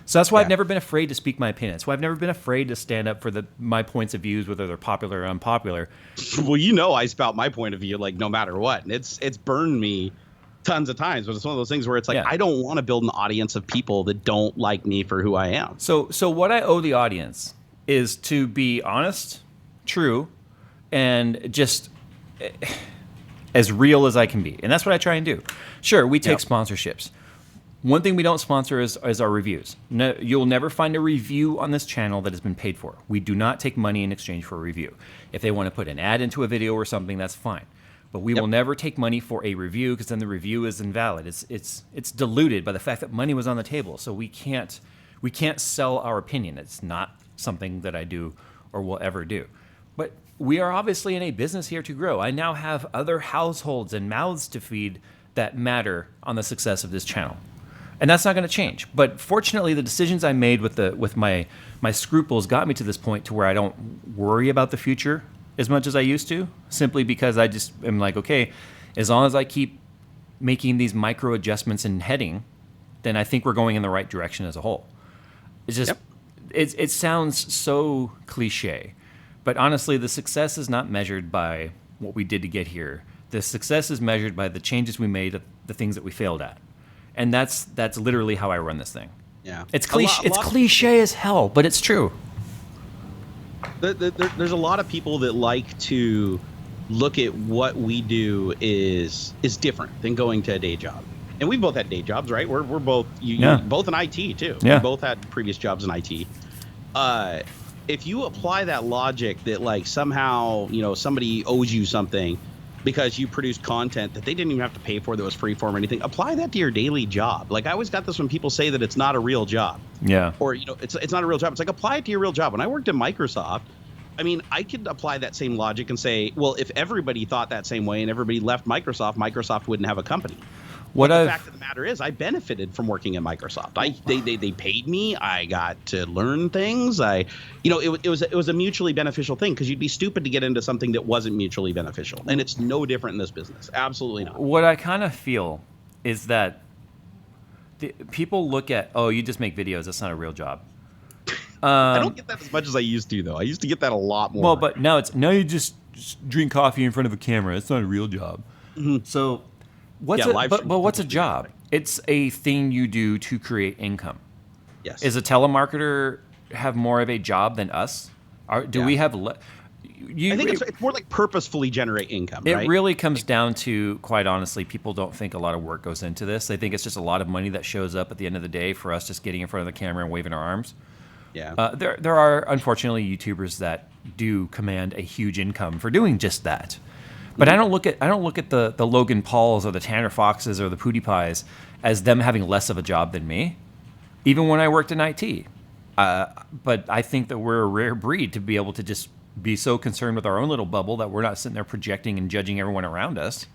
So that's why I've never been afraid to speak my opinion. That's why I've never been afraid to stand up for my points of views, whether they're popular or unpopular. Well, I spout my point of view like no matter what. And it's burned me tons of times, but it's one of those things where it's like I don't want to build an audience of people that don't like me for who I am. So what I owe the audience is to be honest, true, and just as real as I can be. And that's what I try and do. Sure, we take sponsorships. One thing we don't sponsor is our reviews. No, you'll never find a review on this channel that has been paid for. We do not take money in exchange for a review. If they want to put an ad into a video or something, that's fine. But we will never take money for a review because then the review is invalid. It's diluted by the fact that money was on the table. So we can't sell our opinion. It's not something that I do or will ever do. But we are obviously in a business here to grow. I now have other households and mouths to feed that matter on the success of this channel. And that's not going to change. But fortunately, the decisions I made with my scruples got me to this point to where I don't worry about the future as much as I used to, simply because I just am like, okay, as long as I keep making these micro adjustments in heading, then I think we're going in the right direction as a whole. It's just, it sounds so cliche, but honestly, the success is not measured by what we did to get here. The success is measured by the changes we made, the things that we failed at. And that's literally how I run this thing. Yeah, it's cliche as hell, but it's true. There's a lot of people that like to look at what we do is different than going to a day job. And we both had day jobs, right? We're both you're both in IT too. Yeah. We both had previous jobs in IT. If you apply that logic that like somehow somebody owes you something because you produced content that they didn't even have to pay for, that was free form or anything, apply that to your daily job. Like I always got this when people say that it's not a real job. Yeah. Or it's not a real job. It's like apply it to your real job. When I worked at Microsoft, I mean, I could apply that same logic and say, well, if everybody thought that same way and everybody left Microsoft, Microsoft wouldn't have a company. But the fact of the matter is, I benefited from working at Microsoft. They paid me. I got to learn things. It was a mutually beneficial thing, because you'd be stupid to get into something that wasn't mutually beneficial. And it's no different in this business. Absolutely not. What I kind of feel is that people look at, oh, you just make videos. That's not a real job. I don't get that as much as I used to, though. I used to get that a lot more. Well, but now you just drink coffee in front of a camera. It's not a real job. Mm-hmm. So what's a job? It's a thing you do to create income. Yes. Is a telemarketer have more of a job than us? We have I think it's more like purposefully generate income. It really comes down to, quite honestly, people don't think a lot of work goes into this. They think it's just a lot of money that shows up at the end of the day for us just getting in front of the camera and waving our arms. Yeah. There are unfortunately YouTubers that do command a huge income for doing just that. But I don't look at the Logan Pauls or the Tanner Foxes or the PewDiePies as them having less of a job than me, even when I worked in IT. But I think that we're a rare breed to be able to just be so concerned with our own little bubble that we're not sitting there projecting and judging everyone around us.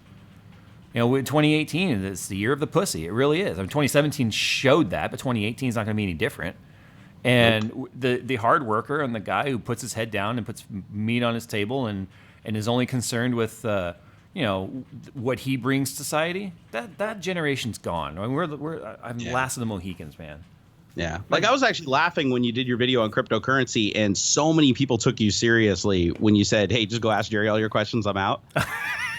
2018 is the year of the pussy. It really is. I mean, 2017 showed that, but 2018 is not going to be any different. And the hard worker and the guy who puts his head down and puts meat on his table and is only concerned with what he brings to society, that generation's gone. I mean, I'm last of the Mohicans, man. Yeah. Like I was actually laughing when you did your video on cryptocurrency, and so many people took you seriously when you said, "Hey, just go ask Jerry all your questions. I'm out."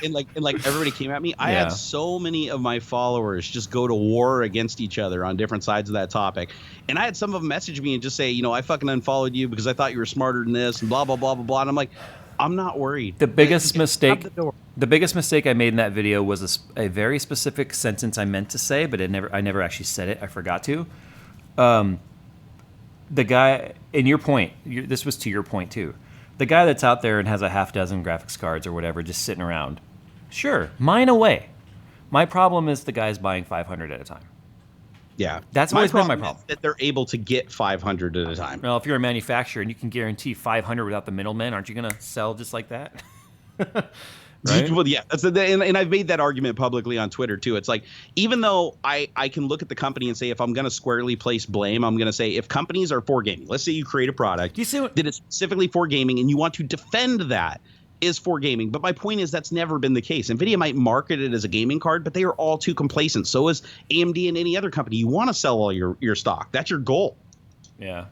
and everybody came at me. I had so many of my followers just go to war against each other on different sides of that topic. And I had some of them message me and just say, I fucking unfollowed you because I thought you were smarter than this and blah, blah, blah, blah, blah. And I'm like, I'm not worried. The biggest mistake I made in that video was a very specific sentence I meant to say, but I never actually said it. I forgot to. The guy, in your point, this was to your point too. The guy that's out there and has a half dozen graphics cards or whatever just sitting around, sure, mine away. My problem is the guy's buying 500 at a time. Yeah. That's always been my is problem. that they're able to get 500 at a time. Well, if you're a manufacturer and you can guarantee 500 without the middleman, aren't you going to sell just like that? Right? Well, yeah, and I've made that argument publicly on Twitter too. It's like, even though I can look at the company and say, if I'm going to squarely place blame, I'm going to say, if companies are for gaming, let's say you create a product that is specifically for gaming and you want to defend that is for gaming. But my point is that's never been the case. Nvidia might market it as a gaming card, but they are all too complacent. So is AMD and any other company. You want to sell all your stock. That's your goal. Yeah.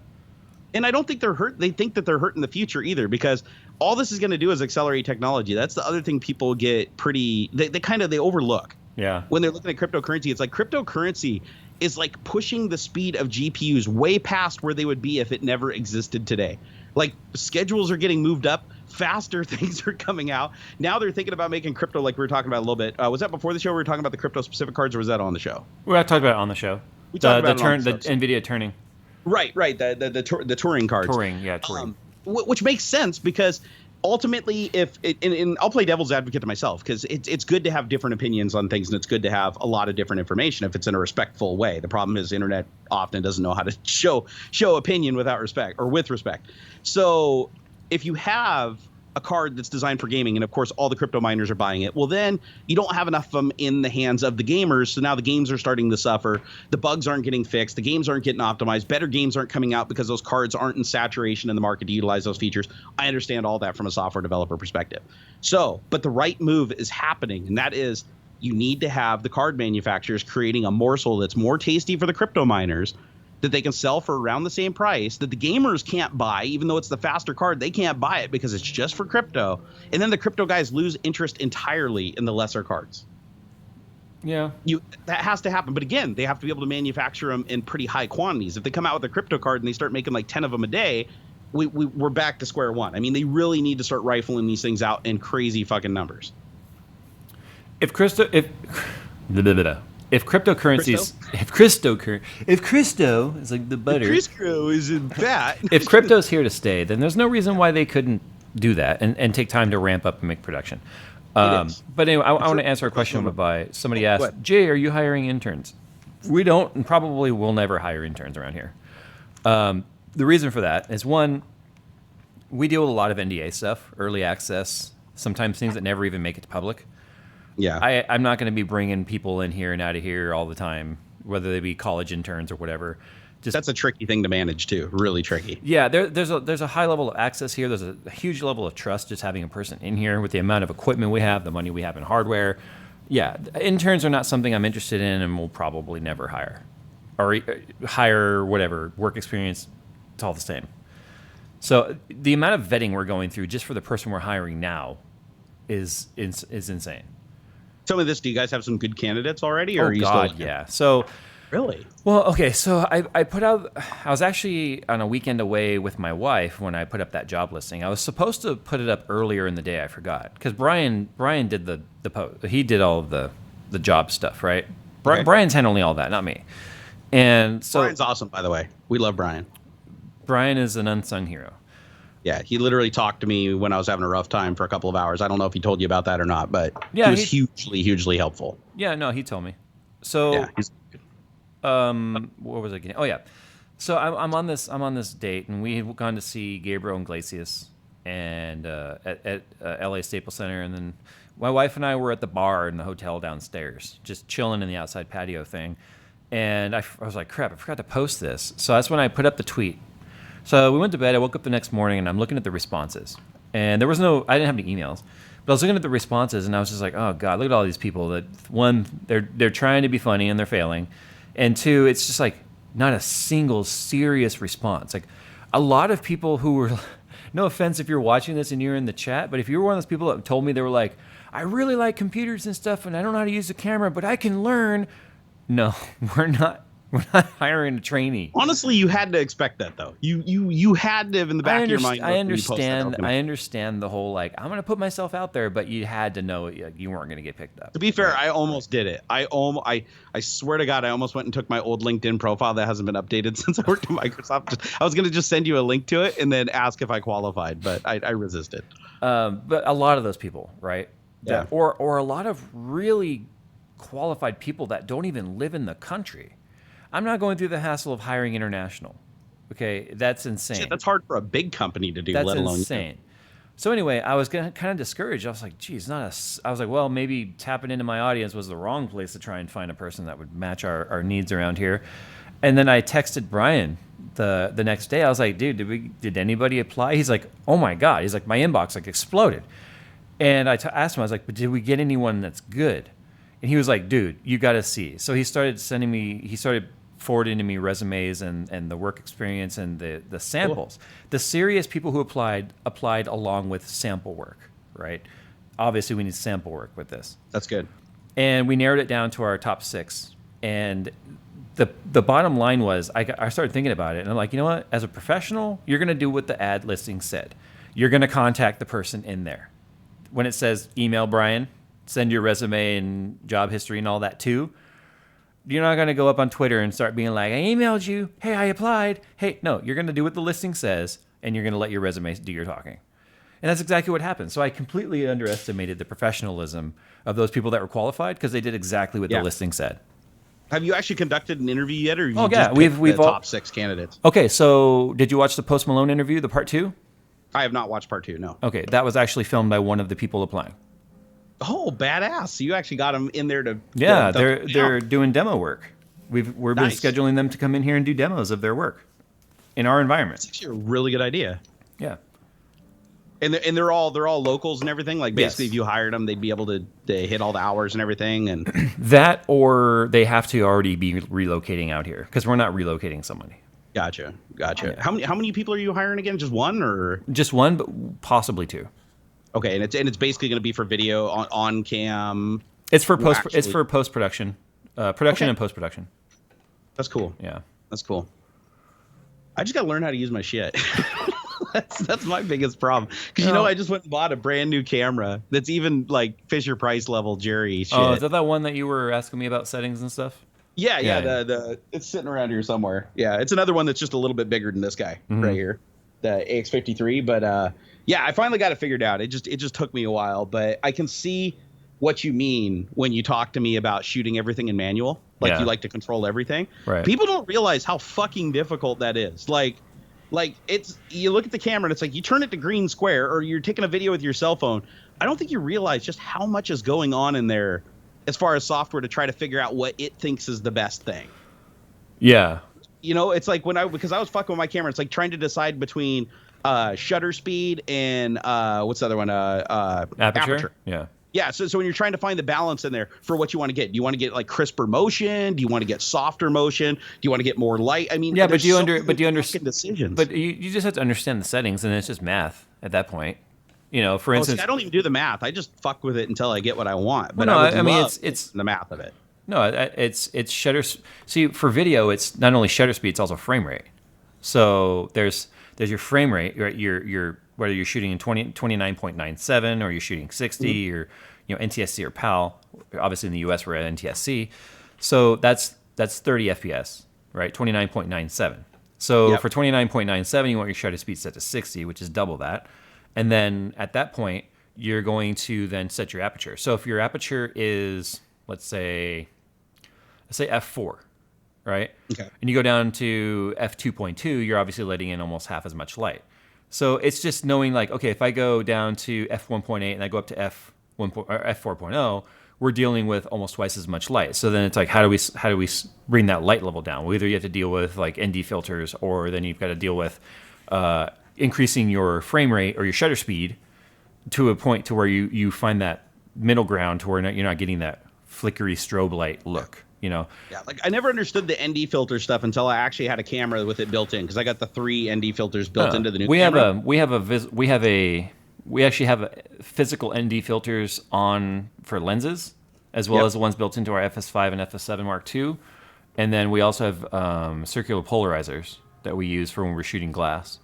And I don't think they're hurt. They think that they're hurt in the future either, because all this is going to do is accelerate technology. That's the other thing people get they overlook. Yeah. When they're looking at cryptocurrency, it's like cryptocurrency is like pushing the speed of GPUs way past where they would be if it never existed today. Like, schedules are getting moved up faster. Things are coming out. Now they're thinking about making crypto, like we were talking about a little bit. Was that before the show? We were talking about the crypto specific cards, or was that on the show? We talked about it on the show. We talked about the Nvidia turning. Right. The Turing cards. Turing. Which makes sense, because ultimately, and I'll play devil's advocate to myself, because it's good to have different opinions on things, and it's good to have a lot of different information if it's in a respectful way. The problem is the internet often doesn't know how to show opinion without respect, or with respect. So if you have a card that's designed for gaming, and of course all the crypto miners are buying it, well, then you don't have enough of them in the hands of the gamers. So now the games are starting to suffer. The bugs aren't getting fixed. The games aren't getting optimized. Better games aren't coming out because those cards aren't in saturation in the market to utilize those features. I understand all that from a software developer perspective. So, but the right move is happening, and that is, you need to have the card manufacturers creating a morsel that's more tasty for the crypto miners, that they can sell for around the same price, that the gamers can't buy, even though it's the faster card. They can't buy it because it's just for crypto. And then the crypto guys lose interest entirely in the lesser cards. Yeah. That has to happen. But again, they have to be able to manufacture them in pretty high quantities. If they come out with a crypto card and they start making like 10 of them a day, we're back to square one. I mean, they really need to start rifling these things out in crazy fucking numbers. If Cristo is like the butter. If Crisco is in fat. If crypto's here to stay, then there's no reason why they couldn't do that and take time to ramp up and make production. But anyway, I want to answer a question by somebody asked, What? Jay, are you hiring interns? We don't, and probably will never hire interns around here. The reason for that is, one, we deal with a lot of NDA stuff, early access, sometimes things that never even make it to public. Yeah. I'm not going to be bringing people in here and out of here all the time, whether they be college interns or whatever. That's a tricky thing to manage too. Really tricky. Yeah, there's a high level of access here. There's a huge level of trust just having a person in here with the amount of equipment we have, the money we have in hardware. Yeah, interns are not something I'm interested in, and will probably never hire, or hire whatever work experience. It's all the same. So the amount of vetting we're going through just for the person we're hiring now is insane. Tell me this: do you guys have some good candidates already, or are you God, still? yeah. So, Really? well, okay. So I put out. I was actually on a weekend away with my wife when I put up that job listing. I was supposed to put it up earlier in the day. I forgot, because Brian did the post. He did all of the job stuff, right? Okay. Brian's handling all that, not me. And so Brian's awesome, by the way. We love Brian. Brian is an unsung hero. Yeah, he literally talked to me when I was having a rough time for a couple of hours. I don't know if he told you about that or not, but Yeah, he was hugely helpful. Yeah, no, he told me. So, Yeah, what was I getting? Oh yeah, so I'm on this date, and we had gone to see Gabriel Iglesias and at LA Staples Center, and then my wife and I were at the bar in the hotel downstairs, just chilling in the outside patio thing, and I was like, crap, I forgot to post this. So that's when I put up the tweet. So we went to bed. I woke up the next morning, and I'm looking at the responses, and I didn't have any emails, but I was looking at the responses, and I was just like, oh God, look at all these people that, one, they're trying to be funny and they're failing, and two, it's just like not a single serious response. Like, a lot of people who were, no offense if you're watching this and you're in the chat, but if you were one of those people that told me they were like, I really like computers and stuff, and I don't know how to use the camera, but I can learn. No, we're not We're not hiring a trainee. Honestly, you had to expect that, though. You had to have in the back of your mind. I understand the whole like I'm going to put myself out there, but you had to know you weren't going to get picked up. To be fair, I almost did it. I swear to God, I almost went and took my old LinkedIn profile that hasn't been updated since I worked at Microsoft. I was going to just send you a link to it and then ask if I qualified, but I resisted. But a lot of those people, right? Yeah. Or a lot of really qualified people that don't even live in the country. I'm not going through the hassle of hiring international. Okay, that's insane. Shit, that's hard for a big company to do, That's let alone insane. So anyway, I was kind of discouraged. I was like, geez, I was like, well, maybe tapping into my audience was the wrong place to try and find a person that would match our needs around here. And then I texted Brian the next day. I was like, dude, did anybody apply? He's like, oh my God. He's like, my inbox like exploded. And I asked him, I was like, but did we get anyone that's good? And he was like, dude, you got to see. So he started forwarding to me resumes and the work experience and the samples. Cool. The serious people who applied along with sample work, right? Obviously, we need sample work with this. That's good. And we narrowed it down to our top 6. And the bottom line was, I started thinking about it, and I'm like, you know what? As a professional, you're going to do what the ad listing said. You're going to contact the person in there. When it says email Brian, send your resume and job history and all that too. You're not going to go up on Twitter and start being like, I emailed you. Hey, I applied. Hey, no, you're going to do what the listing says, and you're going to let your resume do your talking. And that's exactly what happened. So I completely underestimated the professionalism of those people that were qualified because they did exactly what the listing said. Have you actually conducted an interview yet, or we've the top 6 candidates? Okay, so did you watch the Post Malone interview, the part 2? I have not watched part 2, no. Okay, that was actually filmed by one of the people applying. Oh, badass! So you actually got them in there to they're doing demo work. We've been scheduling them to come in here and do demos of their work in our environment. That's actually a really good idea. Yeah, and they're all locals and everything. Like basically, if you hired them, they'd be able to hit all the hours and everything. And that, or they have to already be relocating out here because we're not relocating somebody. Gotcha. Yeah. How many people are you hiring again? Just one, or just one, but possibly 2. Okay, and it's basically going to be for video on cam. It's for post production, and post production. That's cool. Yeah, that's cool. I just got to learn how to use my shit. that's my biggest problem. Because I just went and bought a brand new camera that's even like Fisher Price level Jerry shit. Oh, is that one that you were asking me about settings and stuff? Yeah. The it's sitting around here somewhere. Yeah, it's another one that's just a little bit bigger than this guy right here, the AX53. But yeah, I finally got it figured out. It just took me a while, but I can see what you mean when you talk to me about shooting everything in manual. Like you like to control everything. Right. People don't realize how fucking difficult that is. Like it's, you look at the camera and it's like you turn it to green square, or you're taking a video with your cell phone. I don't think you realize just how much is going on in there as far as software to try to figure out what it thinks is the best thing. Yeah. It's like because I was fucking with my camera, it's like trying to decide between shutter speed and what's the other one? Aperture. Yeah. So when you're trying to find the balance in there for what you want to get, do you want to get like crisper motion? Do you want to get softer motion? Do you want to get more light? I mean, yeah, but do you understand decisions? But you just have to understand the settings, and it's just math at that point. For instance, I don't even do the math. I just fuck with it until I get what I want. But it's the math of it. No, it's shutter. See, for video, it's not only shutter speed, it's also frame rate. So there's your frame rate, your whether you're shooting in 29.97 or you're shooting 60 or NTSC or PAL. Obviously in the US we're at NTSC. So that's 30 FPS, right? 29.97. So for 29.97 you want your shutter speed set to 60, which is double that. And then at that point you're going to then set your aperture. So if your aperture is let's say f4, right? Okay. And you go down to f2.2, you're obviously letting in almost half as much light. So it's just knowing like, okay, if I go down to f1.8 and I go up to f4.0, we're dealing with almost twice as much light. So then it's like, how do we bring that light level down? Well, either you have to deal with like ND filters, or then you've got to deal with increasing your frame rate or your shutter speed to a point to where you find that middle ground to where you're not getting that flickery strobe light look. Yeah, like I never understood the ND filter stuff until I actually had a camera with it built in, because I got the 3 ND filters built into the new camera. We actually have physical ND filters on for lenses, as well as the ones built into our FS5 and FS7 Mark II. And then we also have circular polarizers that we use for when we're shooting glass.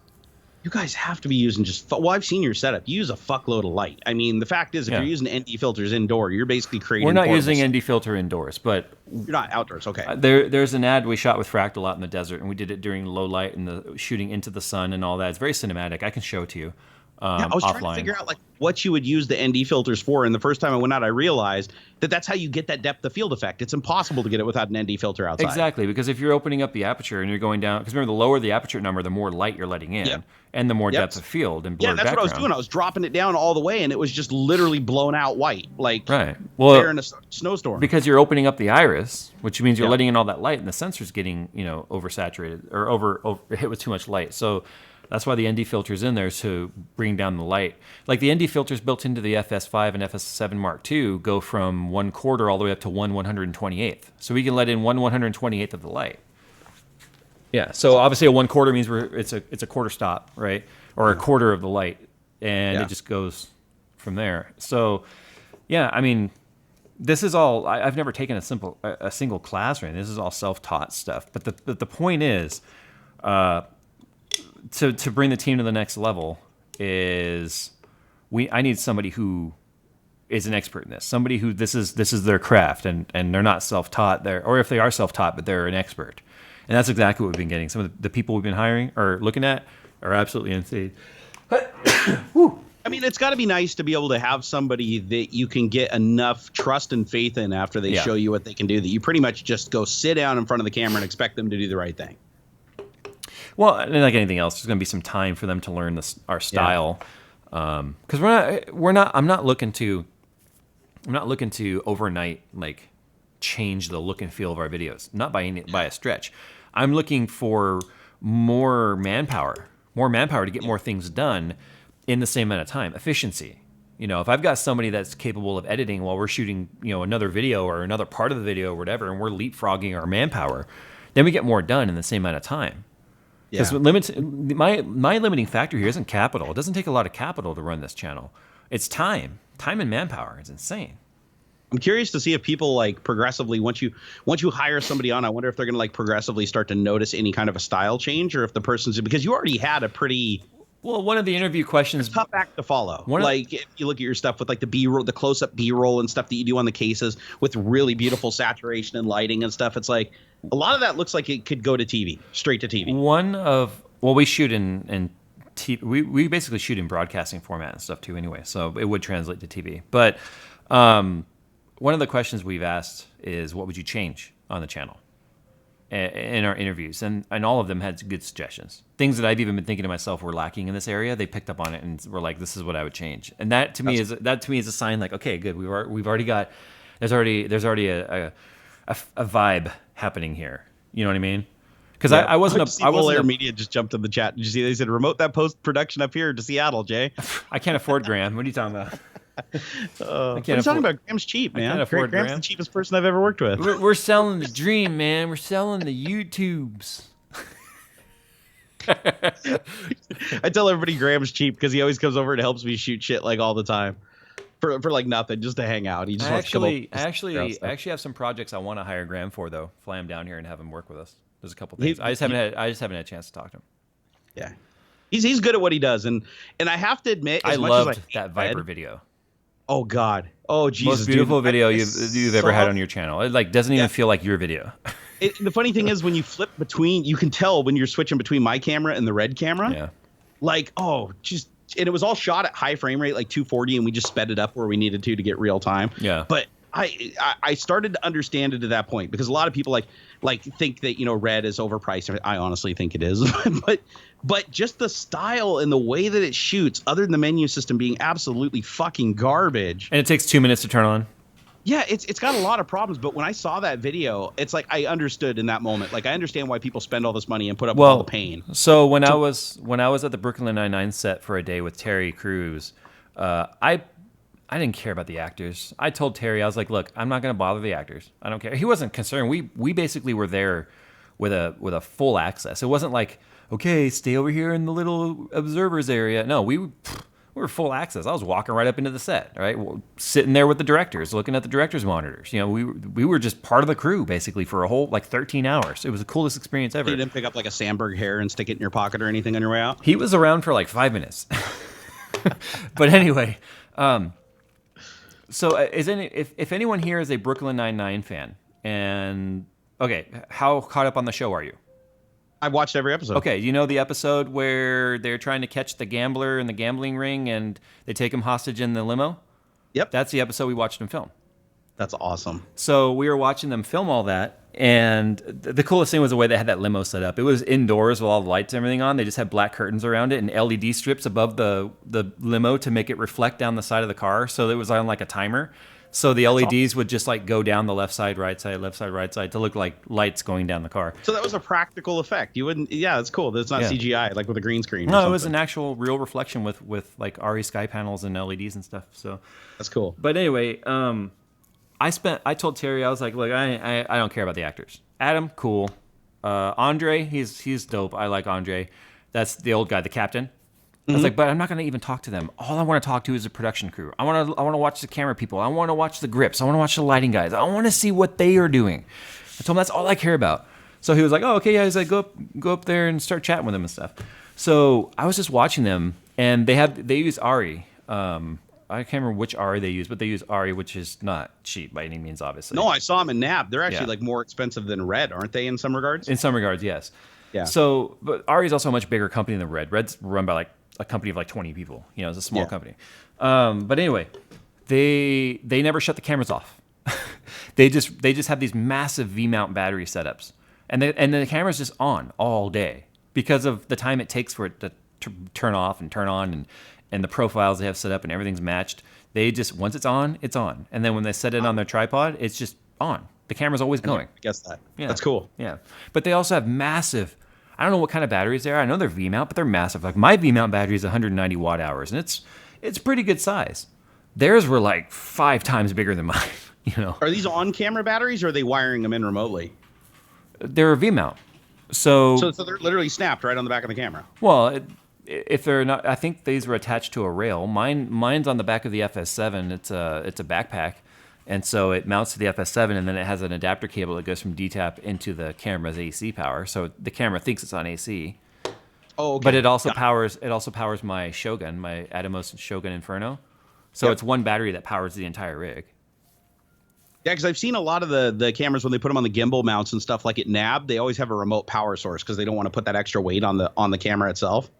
You guys have to be using well, I've seen your setup. You use a fuckload of light. I mean, the fact is, if you're using ND filters indoor, you're basically creating. We're not using ND filter indoors, but you're not outdoors. Okay. There's an ad we shot with Fractal out in the desert, and we did it during low light and the shooting into the sun and all that. It's very cinematic. I can show it to you. I was offline. trying to figure out like what you would use the ND filters for, and the first time I went out, I realized that that's how you get that depth of field effect. It's impossible to get it without an ND filter outside. Exactly, because if you're opening up the aperture and you're going down, because remember, the lower the aperture number, the more light you're letting in, and the more depth of field and blurred that's background. what I was doing. I was dropping it down all the way, and it was just literally blown out white, like right. Well, there in a snowstorm. Because you're opening up the iris, which means you're letting in all that light, and the sensor's getting oversaturated or over hit with too much light. So that's why the ND filter is in there, to bring down the light. Like the ND filters built into the FS5 and FS7 Mark II go from 1/4 all the way up to 1/128th. So we can let in 1/128th of the light. Yeah. So obviously a 1/4 means it's a quarter stop, right? Or a quarter of the light, and it just goes from there. So yeah, I mean, this is all. I've never taken a single class or anything. This is all self-taught stuff. But the point is. To bring the team to the next level is I need somebody who is an expert in this. Somebody who this is their craft and they're not self-taught there, or if they are self-taught, but they're an expert. And that's exactly what we've been getting. Some of the people we've been hiring or looking at are absolutely insane. I mean, it's got to be nice to be able to have somebody that you can get enough trust and faith in after they show you what they can do, that you pretty much just go sit down in front of the camera and expect them to do the right thing. Well, and like anything else, there's going to be some time for them to learn our style. Because I'm not looking to overnight like change the look and feel of our videos. Not by a stretch. I'm looking for more manpower to get more things done in the same amount of time. Efficiency. If I've got somebody that's capable of editing while we're shooting, another video or another part of the video or whatever, and we're leapfrogging our manpower, then we get more done in the same amount of time. Because my limiting factor here isn't capital. It doesn't take a lot of capital to run this channel. It's time and manpower. It's insane. I'm curious to see if people like progressively once you hire somebody on, I wonder if they're going to like progressively start to notice any kind of a style change, or if the person's, because you already had a pretty one of the interview questions, tough act to follow. If you look at your stuff with like the B-roll, the close-up B-roll and stuff that you do on the cases with really beautiful saturation and lighting and stuff, it's like a lot of that looks like it could go to TV, straight to TV. We shoot in we basically shoot in broadcasting format and stuff too anyway, so it would translate to TV. But one of the questions we've asked is, what would you change on the channel in our interviews? And all of them had good suggestions. Things that I've even been thinking to myself were lacking in this area. They picked up on it and were like, this is what I would change. And that to me is a sign like, okay, good. We've already got, there's already a vibe happening here. You know what I mean? Because I wasn't Air Media just jumped in the chat. Did you see? They said remote that post production up here to Seattle, Jay. I can't afford Graham. What are you talking about? What are you talking about? Graham's cheap, man. I can't afford Graham's Graham. the cheapest person I've ever worked with. We're selling the dream, man. We're selling the YouTubes. I tell everybody Graham's cheap because he always comes over and helps me shoot shit like all the time. For like nothing, just to hang out. He just wants to come over. I actually have some projects I want to hire Graham for, though. Fly him down here and have him work with us. There's a couple things. I just haven't had a chance to talk to him. Yeah, he's good at what he does, and I have to admit, I loved that Viper video. Oh God, oh Jesus, most beautiful dude. video you've ever had on your channel. It like doesn't even feel like your video. The funny thing is, when you flip between, you can tell when you're switching between my camera and the red camera. Yeah. Like, and it was all shot at high frame rate, like 240, and we just sped it up where we needed to get real time. Yeah. But I started to understand it at that point, because a lot of people like think that red is overpriced. I honestly think it is, but just the style and the way that it shoots, other than the menu system being absolutely fucking garbage. And it takes 2 minutes to turn on. Yeah, it's got a lot of problems, but when I saw that video, it's like I understood in that moment. Like I understand why people spend all this money and put up all the pain. So when I was at the Brooklyn Nine-Nine set for a day with Terry Crews, I didn't care about the actors. I told Terry, I was like, look, I'm not going to bother the actors. I don't care. He wasn't concerned. We basically were there with a full access. It wasn't like, okay, stay over here in the little observers area. No, we we were full access. I was walking right up into the set, right, sitting there with the directors, looking at the directors' monitors. You know, we were just part of the crew basically for a whole like 13 hours. It was the coolest experience ever. You didn't pick up like a Sandberg hair and stick it in your pocket or anything on your way out? He was around for like 5 minutes. But anyway, so if anyone here is a Brooklyn Nine-Nine fan, and okay, how caught up on the show are you? I've watched every episode. Okay, you know the episode where they're trying to catch the gambler in the gambling ring and they take him hostage in the limo? Yep. That's the episode we watched them film. That's awesome. So we were watching them film all that, and the coolest thing was the way they had that limo set up. It was indoors with all the lights and everything on. They just had black curtains around it and LED strips above the limo to make it reflect down the side of the car, so it was on like a timer. So the LEDs would just like go down the left side, right side to look like lights going down the car. So that was a practical effect. You wouldn't, yeah, that's cool. That's not CGI, like with a green screen. No, it was an actual real reflection with like RE sky panels and LEDs and stuff. So that's cool. But anyway, I told Terry, I was like, look, I don't care about the actors. Adam, cool. Andre, he's dope. I like Andre. That's the old guy, the captain. I was like, but I'm not going to even talk to them. All I want to talk to is the production crew. I want to watch the camera people. I want to watch the grips. I want to watch the lighting guys. I want to see what they are doing. I told him that's all I care about. So he was like, oh, okay, yeah. He's like, go up there and start chatting with them and stuff. So I was just watching them, and they use Ari. I can't remember which Ari they use, but they use Ari, which is not cheap by any means, obviously. No, I saw them in NAB. They're actually like more expensive than Red, aren't they, in some regards? In some regards, yes. Yeah. So, but Ari is also a much bigger company than Red. Red's run by like a company of like 20 people. You know, it's a small company. But anyway, they never shut the cameras off. they just have these massive V-mount battery setups, and the camera's just on all day because of the time it takes for it to turn off and turn on, and the profiles they have set up and everything's matched. They just, once it's on, and then when they set it on their tripod, it's just on. The camera's always going. I guess that. Yeah. That's cool. Yeah, but they also have massive. I don't know what kind of batteries they are. I know they're V-mount, but they're massive. Like my V-mount battery is 190 watt hours, and it's pretty good size. Theirs were like 5 times bigger than mine. You know. Are these on-camera batteries, or are they wiring them in remotely? They're a V-mount, so they're literally snapped right on the back of the camera. Well, if they're not, I think these were attached to a rail. Mine's on the back of the FS7. It's a backpack. And so it mounts to the FS7, and then it has an adapter cable that goes from DTAP into the camera's AC power. So the camera thinks it's on AC. Oh, okay. But it also powers my Shogun, my Atomos Shogun Inferno. So it's one battery that powers the entire rig. Yeah, because I've seen a lot of the cameras when they put them on the gimbal mounts and stuff like at NAB, they always have a remote power source because they don't want to put that extra weight on the camera itself.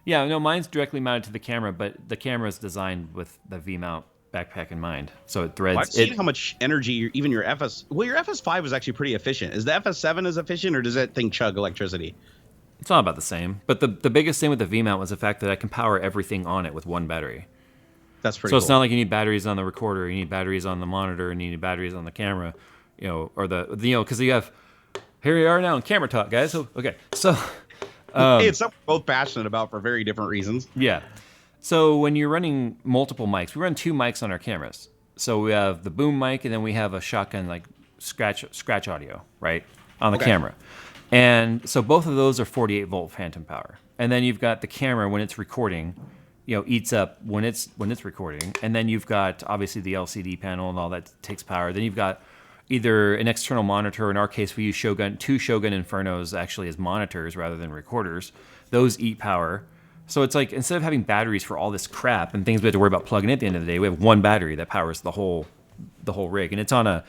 Yeah, no, mine's directly mounted to the camera, but the camera is designed with the V-mount backpack in mind, so it threads. I've seen how much energy even your your FS5 was actually pretty efficient. Is the FS7 as efficient, or does that thing chug electricity? It's all about the same. But the biggest thing with the V-mount was the fact that I can power everything on it with one battery. That's pretty. So it's cool. not like you need batteries on the recorder, you need batteries on the monitor, and you need batteries on the camera, you know, or because you have. Here we are now in camera talk, guys. So, okay, so. Hey, it's something we're both passionate about for very different reasons. Yeah. So when you're running multiple mics, we run 2 mics on our cameras. So we have the boom mic, and then we have a shotgun like scratch audio, right, on the camera. And so both of those are 48 volt phantom power. And then you've got the camera when it's recording, you know, eats up when it's recording. And then you've got obviously the LCD panel and all that takes power. Then you've got either an external monitor. In our case, we use two Shogun Infernos actually as monitors rather than recorders. Those eat power. So it's like instead of having batteries for all this crap and things we have to worry about plugging in at the end of the day, we have one battery that powers the whole rig, and it's on a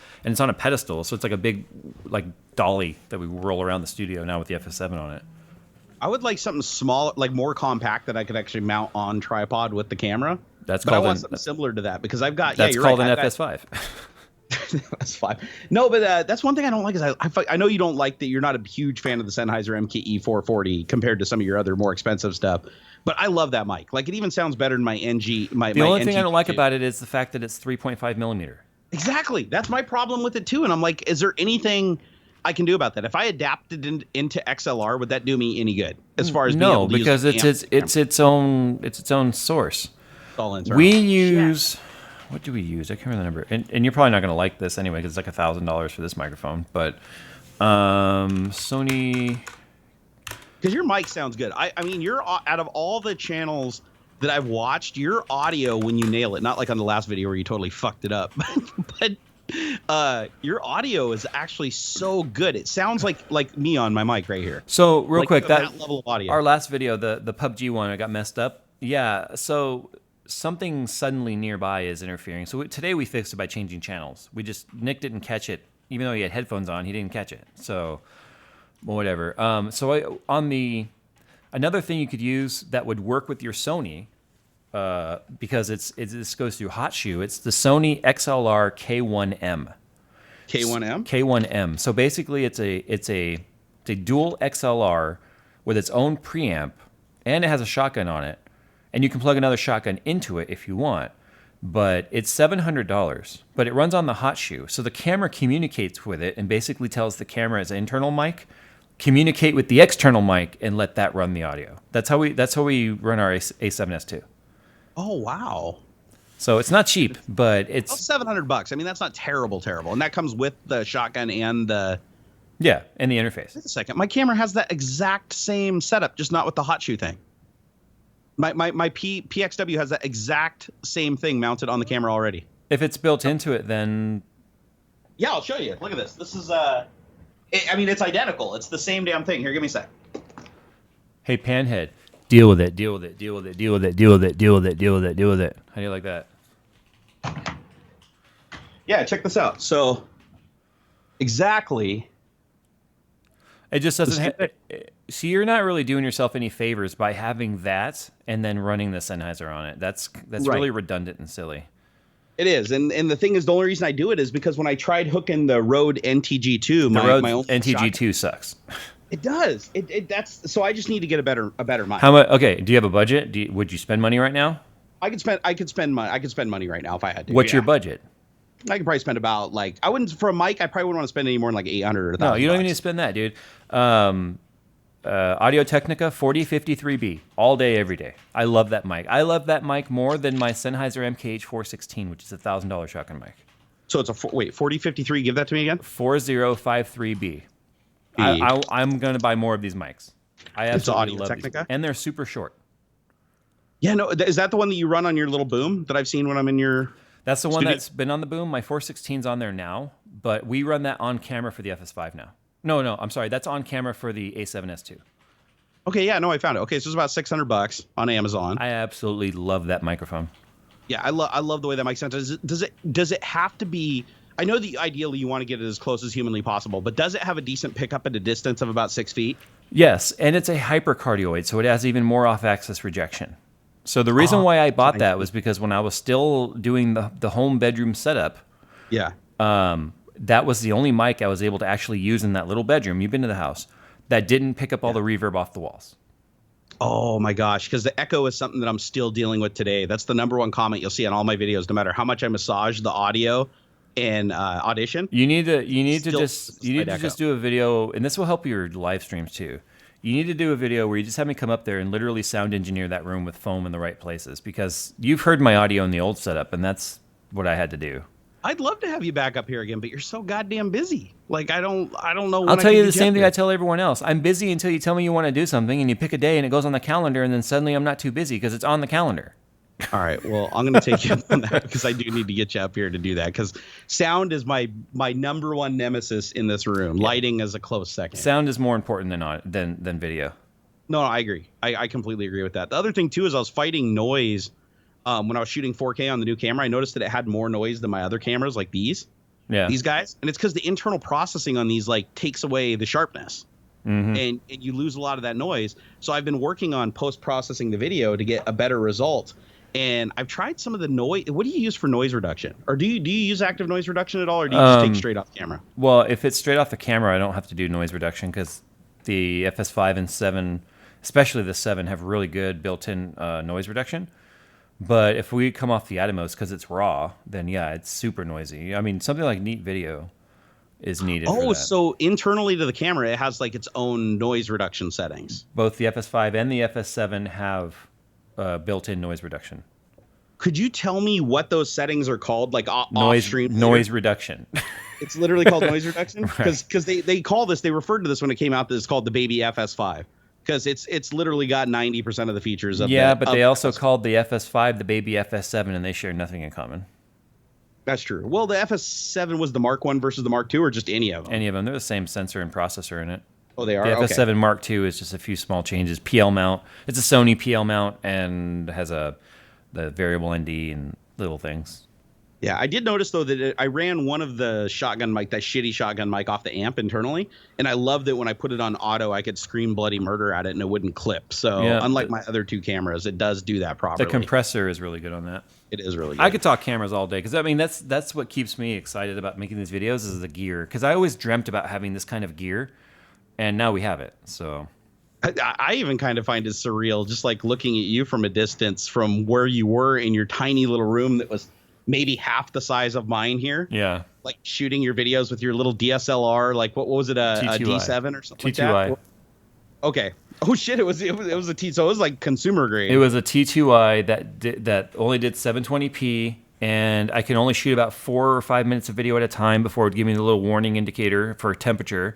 pedestal. So it's like a big like dolly that we roll around the studio now with the FS7 on it. I would like something small, like more compact that I could actually mount on tripod with the camera. But I want something similar to that because I've got. That's you're called right, an FS5. That's fine. No, but that's one thing I don't like is I know you don't like that. You're not a huge fan of the Sennheiser MKE 440 compared to some of your other more expensive stuff. But I love that mic. Like it even sounds better than my NG. The only thing I don't like about it is the fact that it's 3.5 millimeter. Exactly. That's my problem with it too. And I'm like, is there anything I can do about that? If I adapted into XLR, would that do me any good? As far as no, because it's its own source. We use. What do we use? I can't remember the number. And you're probably not going to like this anyway because it's like $1,000 for this microphone. But Sony. Because your mic sounds good. I mean, you're out of all the channels that I've watched, your audio when you nail it, not like on the last video where you totally fucked it up, but your audio is actually so good. It sounds like me on my mic right here. So real Like, quick, that level of audio. Our last video, the PUBG one, I got messed up. Yeah, so something suddenly nearby is interfering. So today we fixed it by changing channels. We just nicked it and catch it. Even though he had headphones on, he didn't catch it. So whatever. Another thing you could use that would work with your Sony, because this goes through hot shoe. It's the Sony XLR K1M. K1M? K1M. So basically, it's a dual XLR with its own preamp, and it has a shotgun on it, and you can plug another shotgun into it if you want. But it's $700. But it runs on the hot shoe, so the camera communicates with it and basically tells the camera its internal mic, communicate with the external mic, and let that run the audio. That's how we run our A7S II. Oh wow! So it's not cheap, but it's $700. I mean, that's not terrible, and that comes with the shotgun and the and the interface. Wait a second, my camera has that exact same setup, just not with the hot shoe thing. My PXW has that exact same thing mounted on the camera already. If it's built into it, then yeah, I'll show you. Look at this. This is it's identical. It's the same damn thing. Here, give me a sec. Hey, Panhead. Deal with it. Deal with it. Deal with it. Deal with it. Deal with it. Deal with it. Deal with it. Deal with it. How do you like that? Yeah, check this out. So, exactly. It just doesn't. See, you're not really doing yourself any favors by having that and then running the Sennheiser on it. That's right. Really redundant and silly. It is, and the thing is, the only reason I do it is because when I tried hooking the Rode NTG2, my own NTG2 sucks. It does. That's so. I just need to get a better mic. How much? Okay. Do you have a budget? Would you spend money right now? I could spend money right now if I had to. What's your budget? I could probably spend about I wouldn't for a mic. I probably wouldn't want to spend any more than $800 or $1,000. No, you don't even need to spend that, dude. Audio Technica 4053B all day, every day. I love that mic. I love that mic more than my Sennheiser MKH416, which is a $1,000 shotgun mic. So it's 4053. Give that to me again. 4053B. I'm going to buy more of these mics. I absolutely love Technica. These. And they're super short. Yeah, no, is that the one that you run on your little boom that I've seen when I'm in your That's the studio? one that's been on the boom. My 416's on there now, but we run that on camera for the FS5 now. No, I'm sorry. That's on camera for the A7S II. Okay, yeah, no, I found it. Okay, so it's about $600 on Amazon. I absolutely love that microphone. Yeah, I love the way that mic sounds. Does it have to be? I know that ideally you want to get it as close as humanly possible, but does it have a decent pickup at a distance of about 6 feet? Yes, and it's a hypercardioid, so it has even more off-axis rejection. So the reason why I bought that was because when I was still doing the home bedroom setup, that was the only mic I was able to actually use in that little bedroom. You've been to the house that didn't pick up all the reverb off the walls. Oh my gosh, because the echo is something that I'm still dealing with today. That's the number one comment you'll see on all my videos, no matter how much I massage the audio in Audition. You need to just do a video, and this will help your live streams too. You need to do a video where you just have me come up there and literally sound engineer that room with foam in the right places, because you've heard my audio in the old setup, and that's what I had to do. I'd love to have you back up here again, but you're so goddamn busy. Like I don't know. When I'll tell you the same thing I tell everyone else. I'm busy until you tell me you want to do something, and you pick a day, and it goes on the calendar, and then suddenly I'm not too busy because it's on the calendar. All right. Well, I'm going to take you on that because I do need to get you up here to do that, because sound is my number one nemesis in this room. Yeah. Lighting is a close second. Sound is more important than video. No, I agree. I completely agree with that. The other thing too is I was fighting noise when I was shooting 4K on the new camera. I noticed that it had more noise than my other cameras, like these guys, and it's because the internal processing on these takes away the sharpness. Mm-hmm. And you lose a lot of that noise. So I've been working on post-processing the video to get a better result. And I've tried some of the noise. What do you use for noise reduction? Or do you use active noise reduction at all, or do you just take straight off the camera? Well, if it's straight off the camera, I don't have to do noise reduction because the FS5 and 7, especially the 7, have really good built-in noise reduction. But if we come off the Atomos because it's raw, then yeah, it's super noisy. I mean, something like Neat Video is needed for that. So internally to the camera, it has its own noise reduction settings. Both the FS5 and the FS7 have built-in noise reduction. Could you tell me what those settings are called? Noise reduction. It's literally called noise reduction? Because they call this, they referred to this when it came out, that it's called the baby FS5. because it's literally got 90% of the features of but they also called the FS5 the baby FS7, and they share nothing in common. That's true. Well, the FS7 was the Mark 1 versus the Mark 2, or just any of them? Any of them. They're the same sensor and processor in it. Oh, they are? The FS7 Mark II is just a few small changes. PL mount. It's a Sony PL mount and has the variable ND and little things. Yeah, I did notice, though, that I ran one of the shotgun mic, that shitty shotgun mic, off the amp internally, and I loved that when I put it on auto, I could scream bloody murder at it and it wouldn't clip. So unlike my other two cameras, it does do that properly. The compressor is really good on that. It is really good. I could talk cameras all day because, I mean, that's what keeps me excited about making these videos is the gear. Because I always dreamt about having this kind of gear, and now we have it. So I even kind of find it surreal, just like looking at you from a distance from where you were in your tiny little room that was maybe half the size of mine here. Yeah. Like shooting your videos with your little DSLR, like what was it, a D7 or something T2i. like that? Okay. Oh shit! It was a T. So it was like consumer grade. It was a T2i that only did 720p, and I can only shoot about 4 or 5 minutes of video at a time before it would give me the little warning indicator for temperature.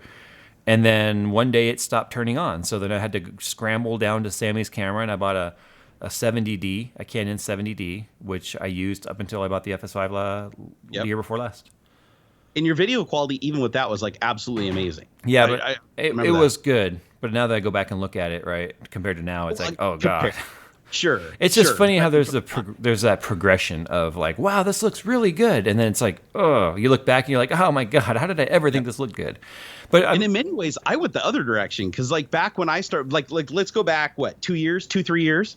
And then one day it stopped turning on, so then I had to scramble down to Sammy's camera, and I bought a 70D, a Canon 70D, which I used up until I bought the FS5 the year before last. And your video quality, even with that, was like absolutely amazing. Yeah, but it was good. But now that I go back and look at it, right, compared to now, it's like, oh god. Sure. It's just funny how there's that progression of like, wow, this looks really good, and then it's like, oh, you look back and you're like, oh my god, how did I ever think this looked good? But and in many ways, I went the other direction because like back when I started, like let's go back 3 years.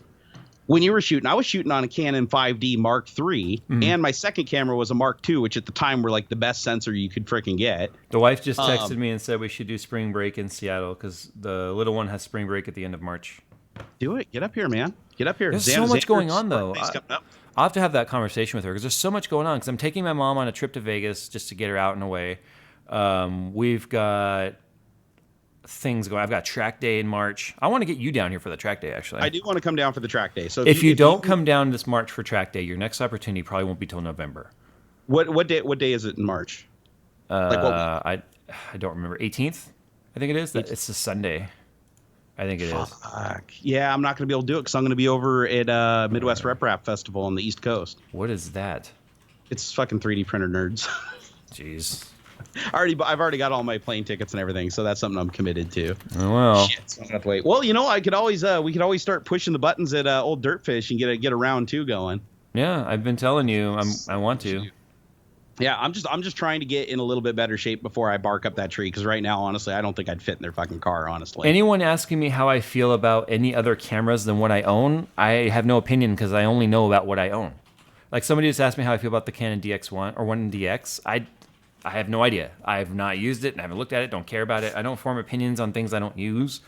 When you were shooting, I was shooting on a Canon 5D Mark III, and my second camera was a Mark II, which at the time were like the best sensor you could freaking get. The wife just texted me and said we should do spring break in Seattle because the little one has spring break at the end of March. Do it. Get up here, man. Get up here. There's so much going on, though. I'll have to have that conversation with her because there's so much going on because I'm taking my mom on a trip to Vegas just to get her out and away. We've got things going. I've got track day in March. I want to get you down here for the track day, actually. I do want to come down for the track day. So if you don't come down this March for track day, your next opportunity probably won't be till November. What day is it in March? I don't remember. 18th, I think it is. It's a Sunday. I think it is. Yeah, I'm not going to be able to do it because I'm going to be over at Midwest Rep Rap Festival on the East Coast. What is that? It's fucking 3D printer nerds. Jeez. I've already got all my plane tickets and everything, so that's something I'm committed to. Oh, well. Shit, so I'm gonna have to wait. Well, you know, we could always start pushing the buttons at Old Dirtfish and get a round 2 going. Yeah, I've been telling you, I want to. Yeah, I'm just trying to get in a little bit better shape before I bark up that tree because right now, honestly, I don't think I'd fit in their fucking car. Honestly, anyone asking me how I feel about any other cameras than what I own, I have no opinion because I only know about what I own. Like somebody just asked me how I feel about the Canon DX1 or 1DX. I have no idea. I have not used it and I haven't looked at it. Don't care about it. I don't form opinions on things I don't use,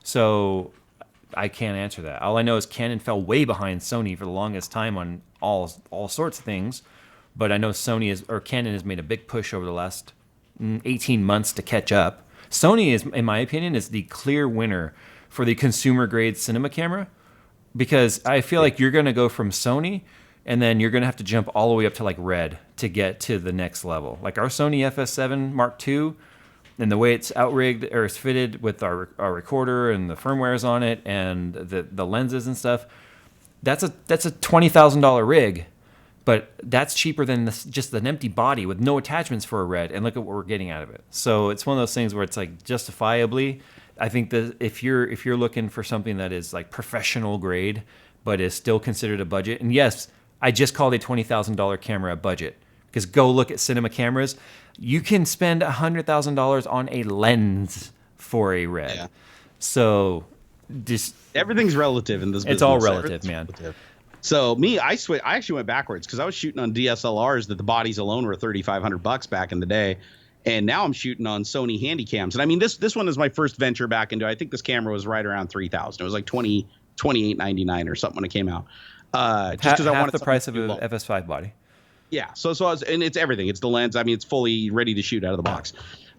so I can't answer that. All I know is Canon fell way behind Sony for the longest time on all sorts of things. But I know Canon has made a big push over the last 18 months to catch up. Sony is, in my opinion, is the clear winner for the consumer grade cinema camera because I feel like you're going to go from Sony and then you're going to have to jump all the way up to like Red to get to the next level. Like our Sony FS7 Mark II and the way it's outrigged or is fitted with our recorder and the firmwares on it and the lenses and stuff, that's a $20,000 rig. But that's cheaper than just an empty body with no attachments for a Red, and look at what we're getting out of it. So it's one of those things where it's like justifiably, I think that if you're looking for something that is like professional grade, but is still considered a budget, and yes, I just called a $20,000 camera a budget because go look at cinema cameras, you can spend $100,000 on a lens for a Red. Yeah. So just everything's relative in this business. It's all relative, man. Relative. So I actually went backwards because I was shooting on DSLRs that the bodies alone were $3,500 back in the day, and now I'm shooting on Sony Handycams. And I mean this one is my first venture back into. I think this camera was right around $3,000. It was like $28.99 or something when it came out. Just because I wanted the price of an FS5 body. Yeah. So I was, and it's everything. It's the lens. I mean, it's fully ready to shoot out of the box.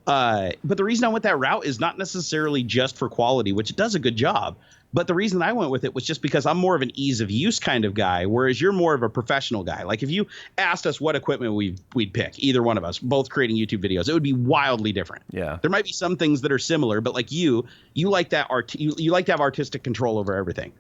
But the reason I went that route is not necessarily just for quality, which it does a good job. But the reason I went with it was just because I'm more of an ease of use kind of guy, whereas you're more of a professional guy. Like if you asked us what equipment we'd pick, either one of us, both creating YouTube videos, it would be wildly different. Yeah. There might be some things that are similar, but like you like that you like to have artistic control over everything.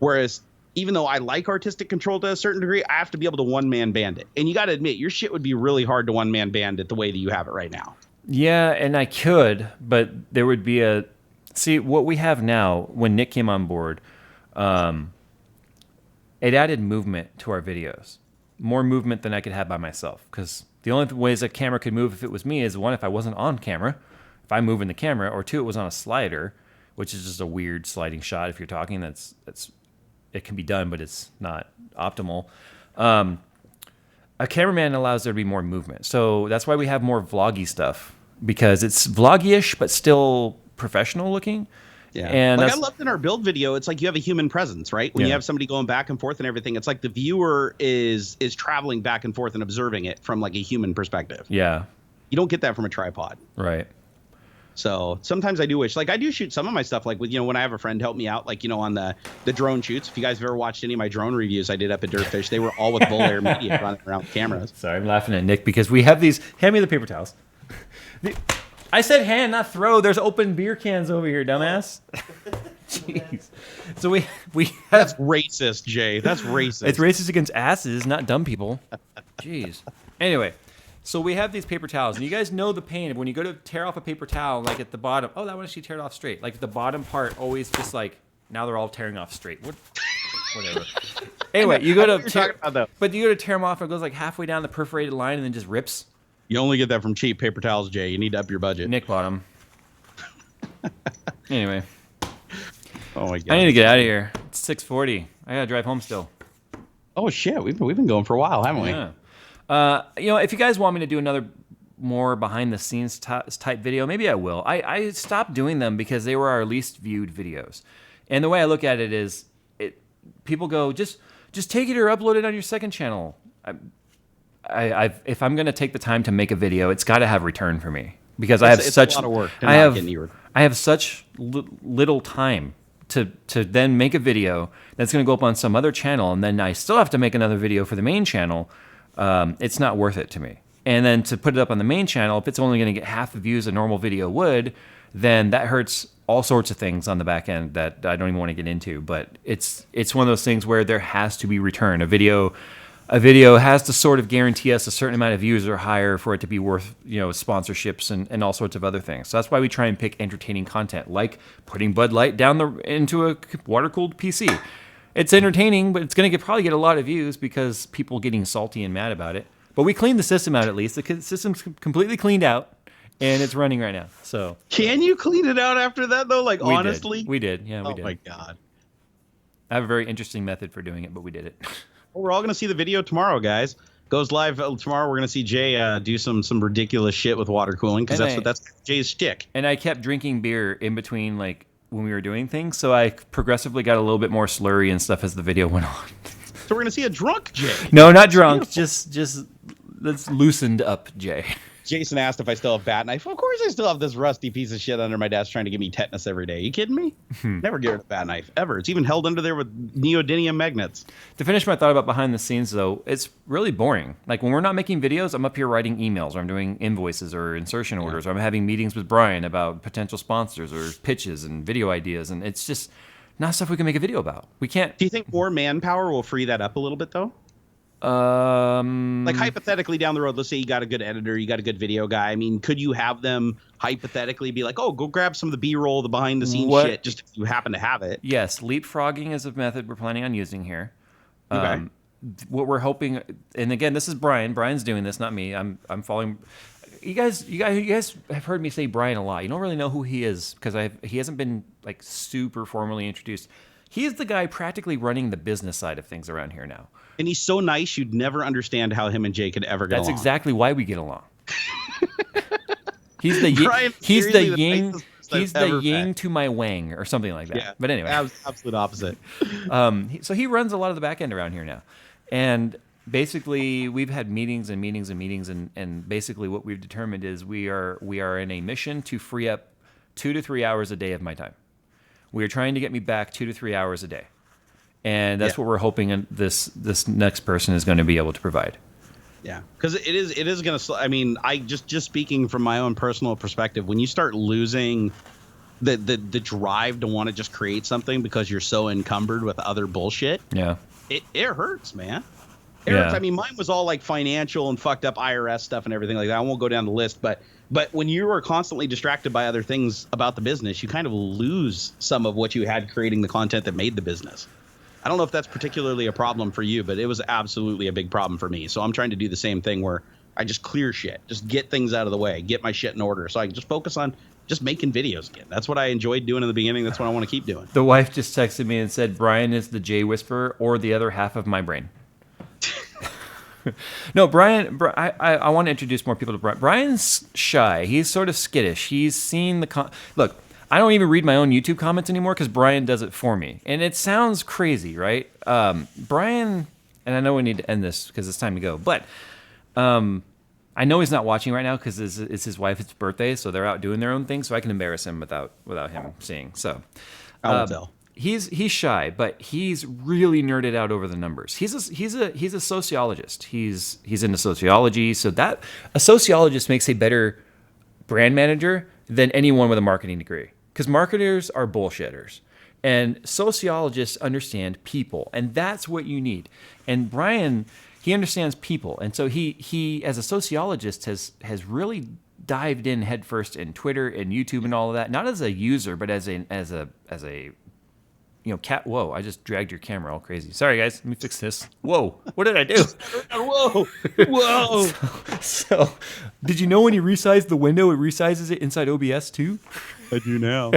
Whereas even though I like artistic control to a certain degree, I have to be able to one-man band it. And you got to admit, your shit would be really hard to one-man band it the way that you have it right now. Yeah, and I could, but there would be see, what we have now, when Nick came on board, it added movement to our videos. More movement than I could have by myself. Because the only ways a camera could move if it was me is, one, if I wasn't on camera, if I move in the camera, or two, it was on a slider, which is just a weird sliding shot. If you're talking, it can be done, but it's not optimal. A cameraman allows there to be more movement. So that's why we have more vloggy stuff, because it's vloggy-ish, but still professional looking. Yeah. And like I loved in our build video, it's like you have a human presence, right? When you have somebody going back and forth and everything, it's like the viewer is traveling back and forth and observing it from like a human perspective. Yeah. You don't get that from a tripod. Right. So sometimes I do wish, like I do shoot some of my stuff, like with, when I have a friend help me out, like, on the drone shoots. If you guys have ever watched any of my drone reviews I did up at Dirtfish, they were all with Bull Air Media running around with cameras. Sorry, I'm laughing at Nick because we have these. Hand me the paper towels. I said hand, not throw. There's open beer cans over here, dumbass. Jeez. So we have. That's racist, Jay. That's racist. It's racist against asses, not dumb people. Jeez. Anyway. So we have these paper towels, and you guys know the pain of when you go to tear off a paper towel, like at the bottom. Oh, that one actually teared off straight. Like the bottom part always just like, now they're all tearing off straight. Whatever. Anyway, you go to tear, but you go to tear them off, and it goes like halfway down the perforated line, and then just rips. You only get that from cheap paper towels, Jay. You need to up your budget. Nick bought them. Anyway. Oh my god. I need to get out of here. It's 6:40. I gotta drive home still. Oh shit, we've been going for a while, haven't we? Yeah. If you guys want me to do another more behind the scenes type video, maybe I will. I stopped doing them because they were our least viewed videos. And the way I look at it is, people go, just take it or upload it on your second channel. If I'm going to take the time to make a video, it's got to have return for me, because it's a lot of work. I have such little time to then make a video that's going to go up on some other channel, and then I still have to make another video for the main channel. It's not worth it to me. And then to put it up on the main channel, if it's only going to get half the views a normal video would, then that hurts all sorts of things on the back end that I don't even want to get into. But it's one of those things where there has to be return. A video has to sort of guarantee us a certain amount of views or higher for it to be worth, sponsorships and all sorts of other things. So that's why we try and pick entertaining content, like putting Bud Light into a water-cooled PC. It's entertaining, but it's going to probably get a lot of views because people getting salty and mad about it. But we cleaned the system out at least. The system's completely cleaned out, and it's running right now. So can you clean it out after that, though? Like, honestly? We did. Yeah, we did. Oh, my God. I have a very interesting method for doing it, but we did it. Well, we're all going to see the video tomorrow, guys. Goes live tomorrow. We're going to see Jay do some ridiculous shit with water cooling, because that's Jay's shtick. And I kept drinking beer in between, like, when we were doing things, so I progressively got a little bit more slurry and stuff as the video went on. So we're gonna see a drunk Jay. No, not drunk. Just let's loosened up Jay. Jason asked if I still have bat knife. Of course I still have this rusty piece of shit under my desk trying to give me tetanus every day. You kidding me? Never get rid of a bat knife, ever. It's even held under there with neodymium magnets. To finish my thought about behind the scenes, though, it's really boring. Like, when we're not making videos, I'm up here writing emails, or I'm doing invoices or insertion orders, or I'm having meetings with Brian about potential sponsors or pitches and video ideas, and it's just not stuff we can make a video about. We can't. Do you think more manpower will free that up a little bit, though? Like, hypothetically down the road, let's say you got a good editor, you got a good video guy. I mean, could you have them hypothetically be like, oh, go grab some of the B-roll, the behind-the-scenes shit, just if you happen to have it? Yes, leapfrogging is a method we're planning on using here. Okay. What we're hoping, and again, this is Brian. Brian's doing this, not me. I'm following. You guys have heard me say Brian a lot. You don't really know who he is because he hasn't been like super formally introduced. He is the guy practically running the business side of things around here now. And he's so nice, you'd never understand how him and Jay could ever get along. That's exactly why we get along. He's the yin to my wang, or something like that. Yeah, but anyway, absolute opposite. So he runs a lot of the back end around here now, and basically we've had meetings and meetings and meetings, and basically what we've determined is we are in a mission to free up 2 to 3 hours a day of my time. We are trying to get me back 2 to 3 hours a day. And that's Yeah. what we're hoping this next person is going to be able to provide. Yeah, because it is going to. I mean, I just speaking from my own personal perspective, when you start losing the drive to want to just create something because you're so encumbered with other bullshit, Yeah. it hurts, man. It hurts. I mean, mine was all like financial and fucked up IRS stuff and everything like that. I won't go down the list, but when you are constantly distracted by other things about the business, you kind of lose some of what you had creating the content that made the business. I don't know if that's particularly a problem for you, but it was absolutely a big problem for me. So I'm trying to do the same thing where I just clear shit, just get things out of the way, get my shit in order, so I can just focus on just making videos again. That's what I enjoyed doing in the beginning. That's what I want to keep doing. The wife just texted me and said, Brian is the Jay Whisperer or the other half of my brain. No, Brian, I want to introduce more people to Brian. Brian's shy. He's sort of skittish. He's seen the... Look, I don't even read my own YouTube comments anymore because Brian does it for me. And it sounds crazy, right? Brian, and I know we need to end this because it's time to go, but I know he's not watching right now because it's his wife's birthday, so they're out doing their own thing, so I can embarrass him without him seeing. So I will tell. He's shy, but he's really nerded out over the numbers. He's a sociologist. He's into sociology, so that a sociologist makes a better brand manager than anyone with a marketing degree. Because marketers are bullshitters. And sociologists understand people. And that's what you need. And Brian, he understands people. And so he as a sociologist, has really dived in headfirst in Twitter and YouTube and all of that. Not as a user, but as a cat. Whoa, I just dragged your camera all crazy. Sorry, guys. Let me fix this. Whoa, what did I do? Whoa. So, did you know when you resize the window, it resizes it inside OBS too? I do now.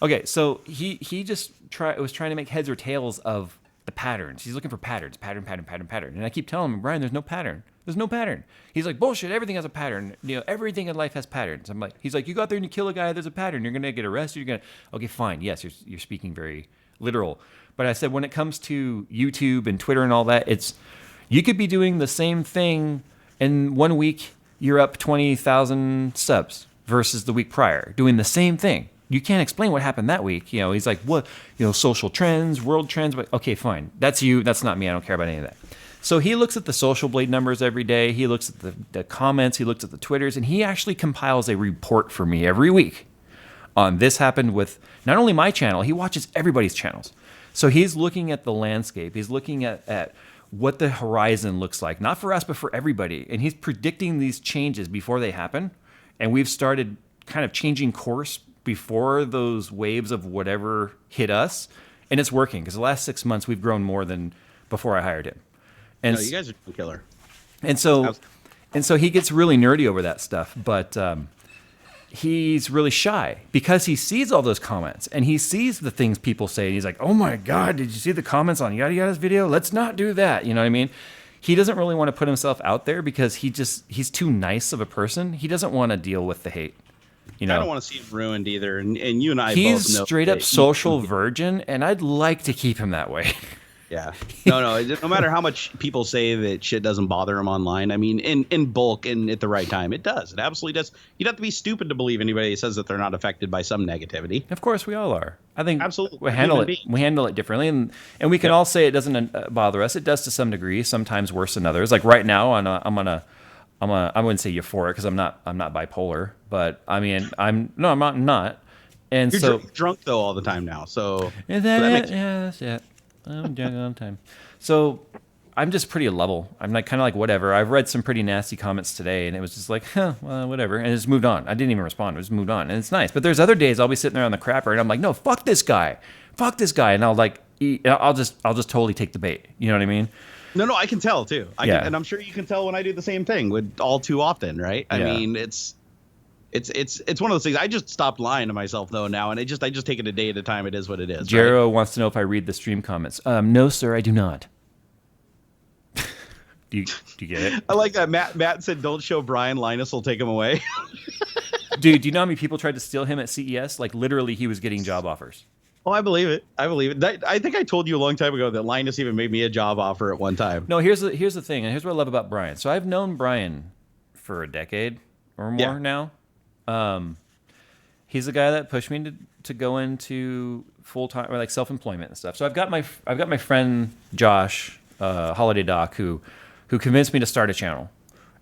Okay, so he just was trying to make heads or tails of the patterns. He's looking for patterns, pattern. And I keep telling him, Brian, there's no pattern. There's no pattern. He's like, bullshit, everything has a pattern. Everything in life has patterns. I'm like, he's like, you go out there and you kill a guy, there's a pattern. You're going to get arrested. Okay, fine. Yes, you're speaking very literal. But I said, when it comes to YouTube and Twitter and all that, you could be doing the same thing in 1 week, you're up 20,000 subs versus the week prior, doing the same thing. You can't explain what happened that week. He's like, what? Social trends, world trends. But okay, fine. That's you. That's not me. I don't care about any of that. So he looks at the Social Blade numbers every day. He looks at the comments. He looks at the Twitters. And he actually compiles a report for me every week on this happened with not only my channel, he watches everybody's channels. So he's looking at the landscape. He's looking at what the horizon looks like, not for us, but for everybody. And he's predicting these changes before they happen. And we've started kind of changing course before those waves of whatever hit us. And it's working because the last 6 months we've grown more than before I hired him. And you guys are a killer. And so he gets really nerdy over that stuff, but he's really shy because he sees all those comments and he sees the things people say. And he's like, oh my God, did you see the comments on Yada Yada's video? Let's not do that. You know what I mean? He doesn't really want to put himself out there because he's too nice of a person. He doesn't want to deal with the hate. I don't want to see him ruined either. And you and I both know. He's straight up social virgin, and I'd like to keep him that way. Yeah. No matter how much people say that shit doesn't bother him online, I mean, in bulk and at the right time, it does. It absolutely does. You'd have to be stupid to believe anybody that says that they're not affected by some negativity. Of course, we all are. I think absolutely we handle it differently, and we can all say it doesn't bother us. It does to some degree, sometimes worse than others. Like right now, I wouldn't say euphoric because I'm not bipolar, but I mean, I'm not. And you're so drunk though all the time now. So is that it? Yeah, that's it. I'm drunk all the time. So I'm just pretty level. I'm like kind of like whatever. I've read some pretty nasty comments today, and it was just like, well, whatever, and it just moved on. I didn't even respond. I just moved on, and it's nice. But there's other days I'll be sitting there on the crapper, and I'm like, no, fuck this guy, and I'll just totally take the bait. You know what I mean? No, I can tell too. And I'm sure you can tell when I do the same thing with all too often, right? I mean, it's one of those things. I just stopped lying to myself though now, and I just take it a day at a time. It is what it is. Jero wants to know if I read the stream comments. No, sir, I do not. do you get it? I like that. Matt said, "Don't show Brian. Linus will take him away." Dude, do you know how many people tried to steal him at CES? Like literally, he was getting job offers. Oh, I believe it. I think I told you a long time ago that Linus even made me a job offer at one time. No, here's the thing, and here's what I love about Brian. So I've known Brian for a decade or more now. He's the guy that pushed me to go into full time or like self-employment and stuff. So I've got my friend Josh Holiday Doc who convinced me to start a channel,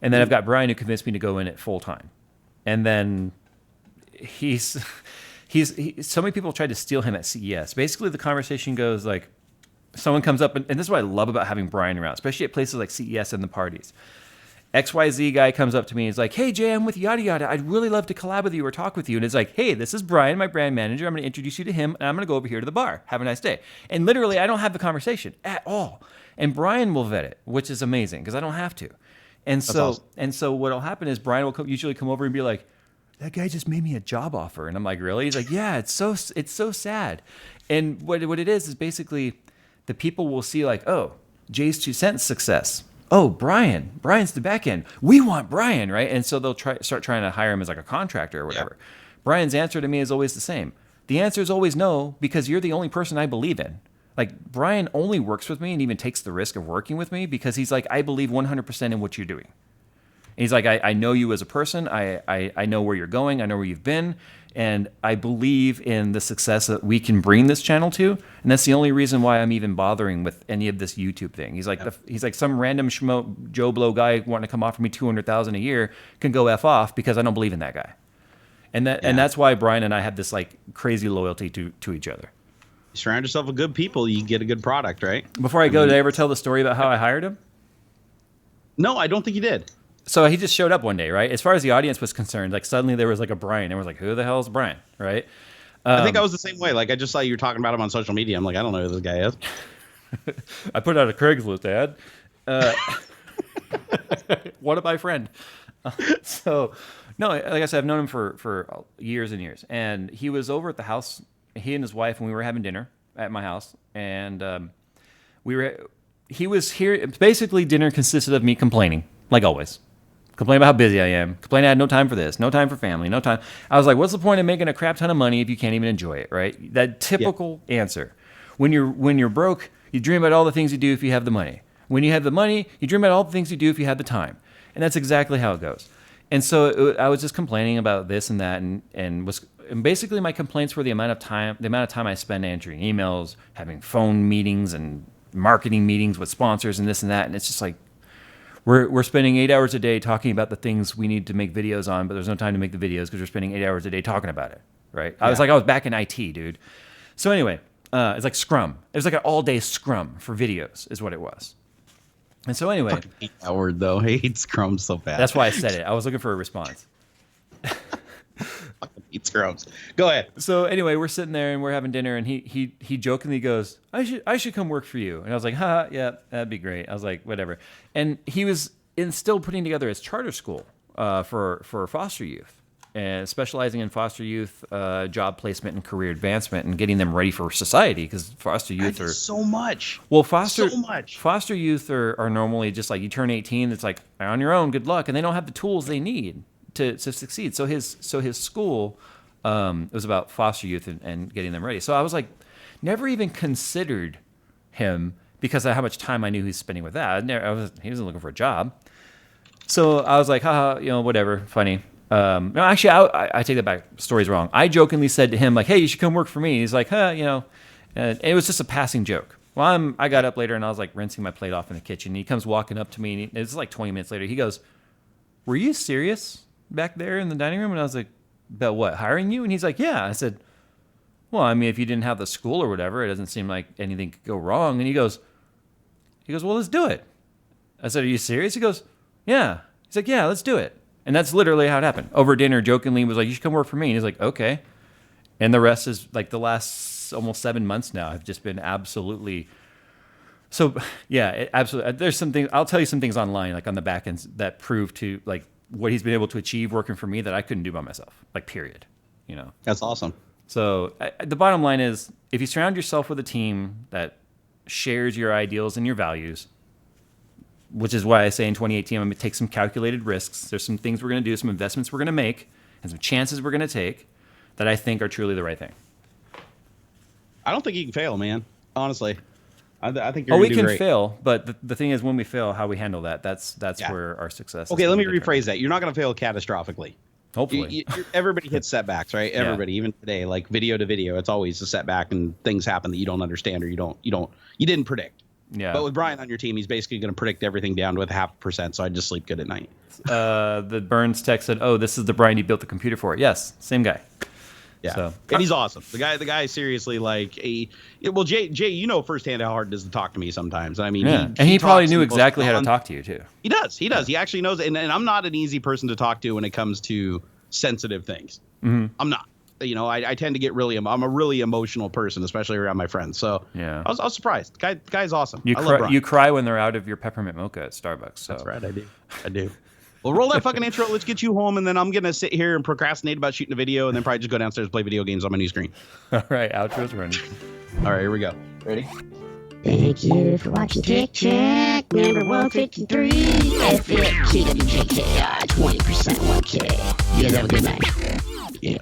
and then I've got Brian who convinced me to go in it full time, and then he's so many people tried to steal him at CES. Basically, the conversation goes like, someone comes up, and this is what I love about having Brian around, especially at places like CES and the parties. XYZ guy comes up to me and is like, hey, Jay, I'm with Yada Yada. I'd really love to collab with you or talk with you. And it's like, hey, this is Brian, my brand manager. I'm going to introduce you to him, and I'm going to go over here to the bar. Have a nice day. And literally, I don't have the conversation at all. And Brian will vet it, which is amazing because I don't have to. And so what'll happen is Brian will usually come over and be like, that guy just made me a job offer. And I'm like, really? He's like, yeah, it's so sad. And what it is basically the people will see like, oh, JayzTwoCents success. Oh, Brian's the back end. We want Brian, right? And so they'll start trying to hire him as like a contractor or whatever. Yeah. Brian's answer to me is always the same. The answer is always no, because you're the only person I believe in. Like, Brian only works with me and even takes the risk of working with me because he's like, I believe 100% in what you're doing. And he's like, I know you as a person. I know where you're going. I know where you've been. And I believe in the success that we can bring this channel to. And that's the only reason why I'm even bothering with any of this YouTube thing. He's like, he's like some random schmo Joe Blow guy wanting to come offer me $200,000 a year can go F off because I don't believe in that guy. And that's why Brian and I have this like crazy loyalty to each other. You surround yourself with good people, you get a good product, right? Before I go, did I ever tell the story about how I hired him? No, I don't think you did. So he just showed up one day, right? As far as the audience was concerned, like suddenly there was like a Brian. Everyone's like, who the hell is Brian, right? I think I was the same way. Like, I just saw you talking about him on social media. I'm like, I don't know who this guy is. I put out a Craigslist ad. What a my friend. So, no, like I said, I've known him for years and years. And he was over at the house, he and his wife, and we were having dinner at my house. And he was here. Basically, dinner consisted of me complaining, like always. Complain about how busy I am. Complain I had no time for this, no time for family, no time. I was like, what's the point of making a crap ton of money if you can't even enjoy it, right? That typical answer. When you're broke, you dream about all the things you do if you have the money. When you have the money, you dream about all the things you do if you have the time. And that's exactly how it goes. And so I was just complaining about this and that, and basically my complaints were the amount of time I spend answering emails, having phone meetings and marketing meetings with sponsors and this and that. And it's just like, we're spending 8 hours a day talking about the things we need to make videos on, but there's no time to make the videos because we're spending 8 hours a day talking about it, right? I was back in IT, dude. So anyway, it's like Scrum. It was like an all-day Scrum for videos is what it was. And so anyway. I hate that word, though. I hate Scrum so bad. That's why I said it. I was looking for a response. Fucking hate Scrums. Go ahead. So anyway, we're sitting there and we're having dinner, and he jokingly goes, I should come work for you. And I was like, yeah, that'd be great. I was like, whatever. And he was still putting together his charter school for foster youth, and specializing in foster youth job placement and career advancement and getting them ready for society, because foster youth are so much. Well, foster youth are normally just like, you turn 18, it's like, on your own, good luck, and they don't have the tools they need to succeed. So his school was about foster youth and getting them ready. So I was like, never even considered him because of how much time I knew he was spending with that. He wasn't looking for a job. So I was like, haha, whatever, funny. No, actually, I take that back. Story's wrong. I jokingly said to him, like, hey, you should come work for me. He's like, and it was just a passing joke. Well, I got up later and I was like rinsing my plate off in the kitchen. He comes walking up to me, and it's like 20 minutes later. He goes, were you serious back there in the dining room? And I was like, about what, hiring you? And he's like, yeah. I said, well, I mean, if you didn't have the school or whatever, it doesn't seem like anything could go wrong. And he goes, well, let's do it. I said, are you serious? He goes, yeah. He's like, yeah, let's do it. And that's literally how it happened. Over dinner, jokingly was like, you should come work for me. And he's like, okay. And the rest is like the last almost 7 months now. I've just been absolutely. So yeah, absolutely. There's some things, I'll tell you some things online, like on the back end, that prove to like what he's been able to achieve working for me that I couldn't do by myself, like period. That's awesome. So the bottom line is, if you surround yourself with a team that shares your ideals and your values, which is why I say in 2018, I'm going to take some calculated risks. There's some things we're going to do, some investments we're going to make, and some chances we're going to take that I think are truly the right thing. I don't think you can fail, man. Honestly. I think you're going to do great. We can fail, but the thing is, when we fail, how we handle that, that's where our success is. Okay, let me rephrase that. You're not going to fail catastrophically. Hopefully. Everybody hits setbacks, right? Everybody, even today, like video to video, it's always a setback and things happen that you don't understand or you didn't predict. Yeah. But with Brian on your team, he's basically going to predict everything down to with 0.5%. So I just sleep good at night. The Burns text said, "Oh, this is the Brian you built the computer for." Yes, same guy. Yeah, so, and he's awesome. The guy seriously well, Jay, you know firsthand how hard it is to talk to me sometimes. I mean, he probably knew exactly how to talk to you too. He does. He actually knows, and I'm not an easy person to talk to when it comes to sensitive things. Mm-hmm. I'm not. I tend to get I'm a really emotional person, especially around my friends. So yeah, I was surprised. Guy's awesome. You cry when they're out of your peppermint mocha at Starbucks. So. That's right, I do. Well, roll that fucking intro. Let's get you home, and then I'm gonna sit here and procrastinate about shooting a video, and then probably just go downstairs and play video games on my new screen. All right, outro's running. All right, here we go. Ready? Thank you for watching TikTok number 153. fFkwjki20, 20% 1K. You have a good night. Yeah.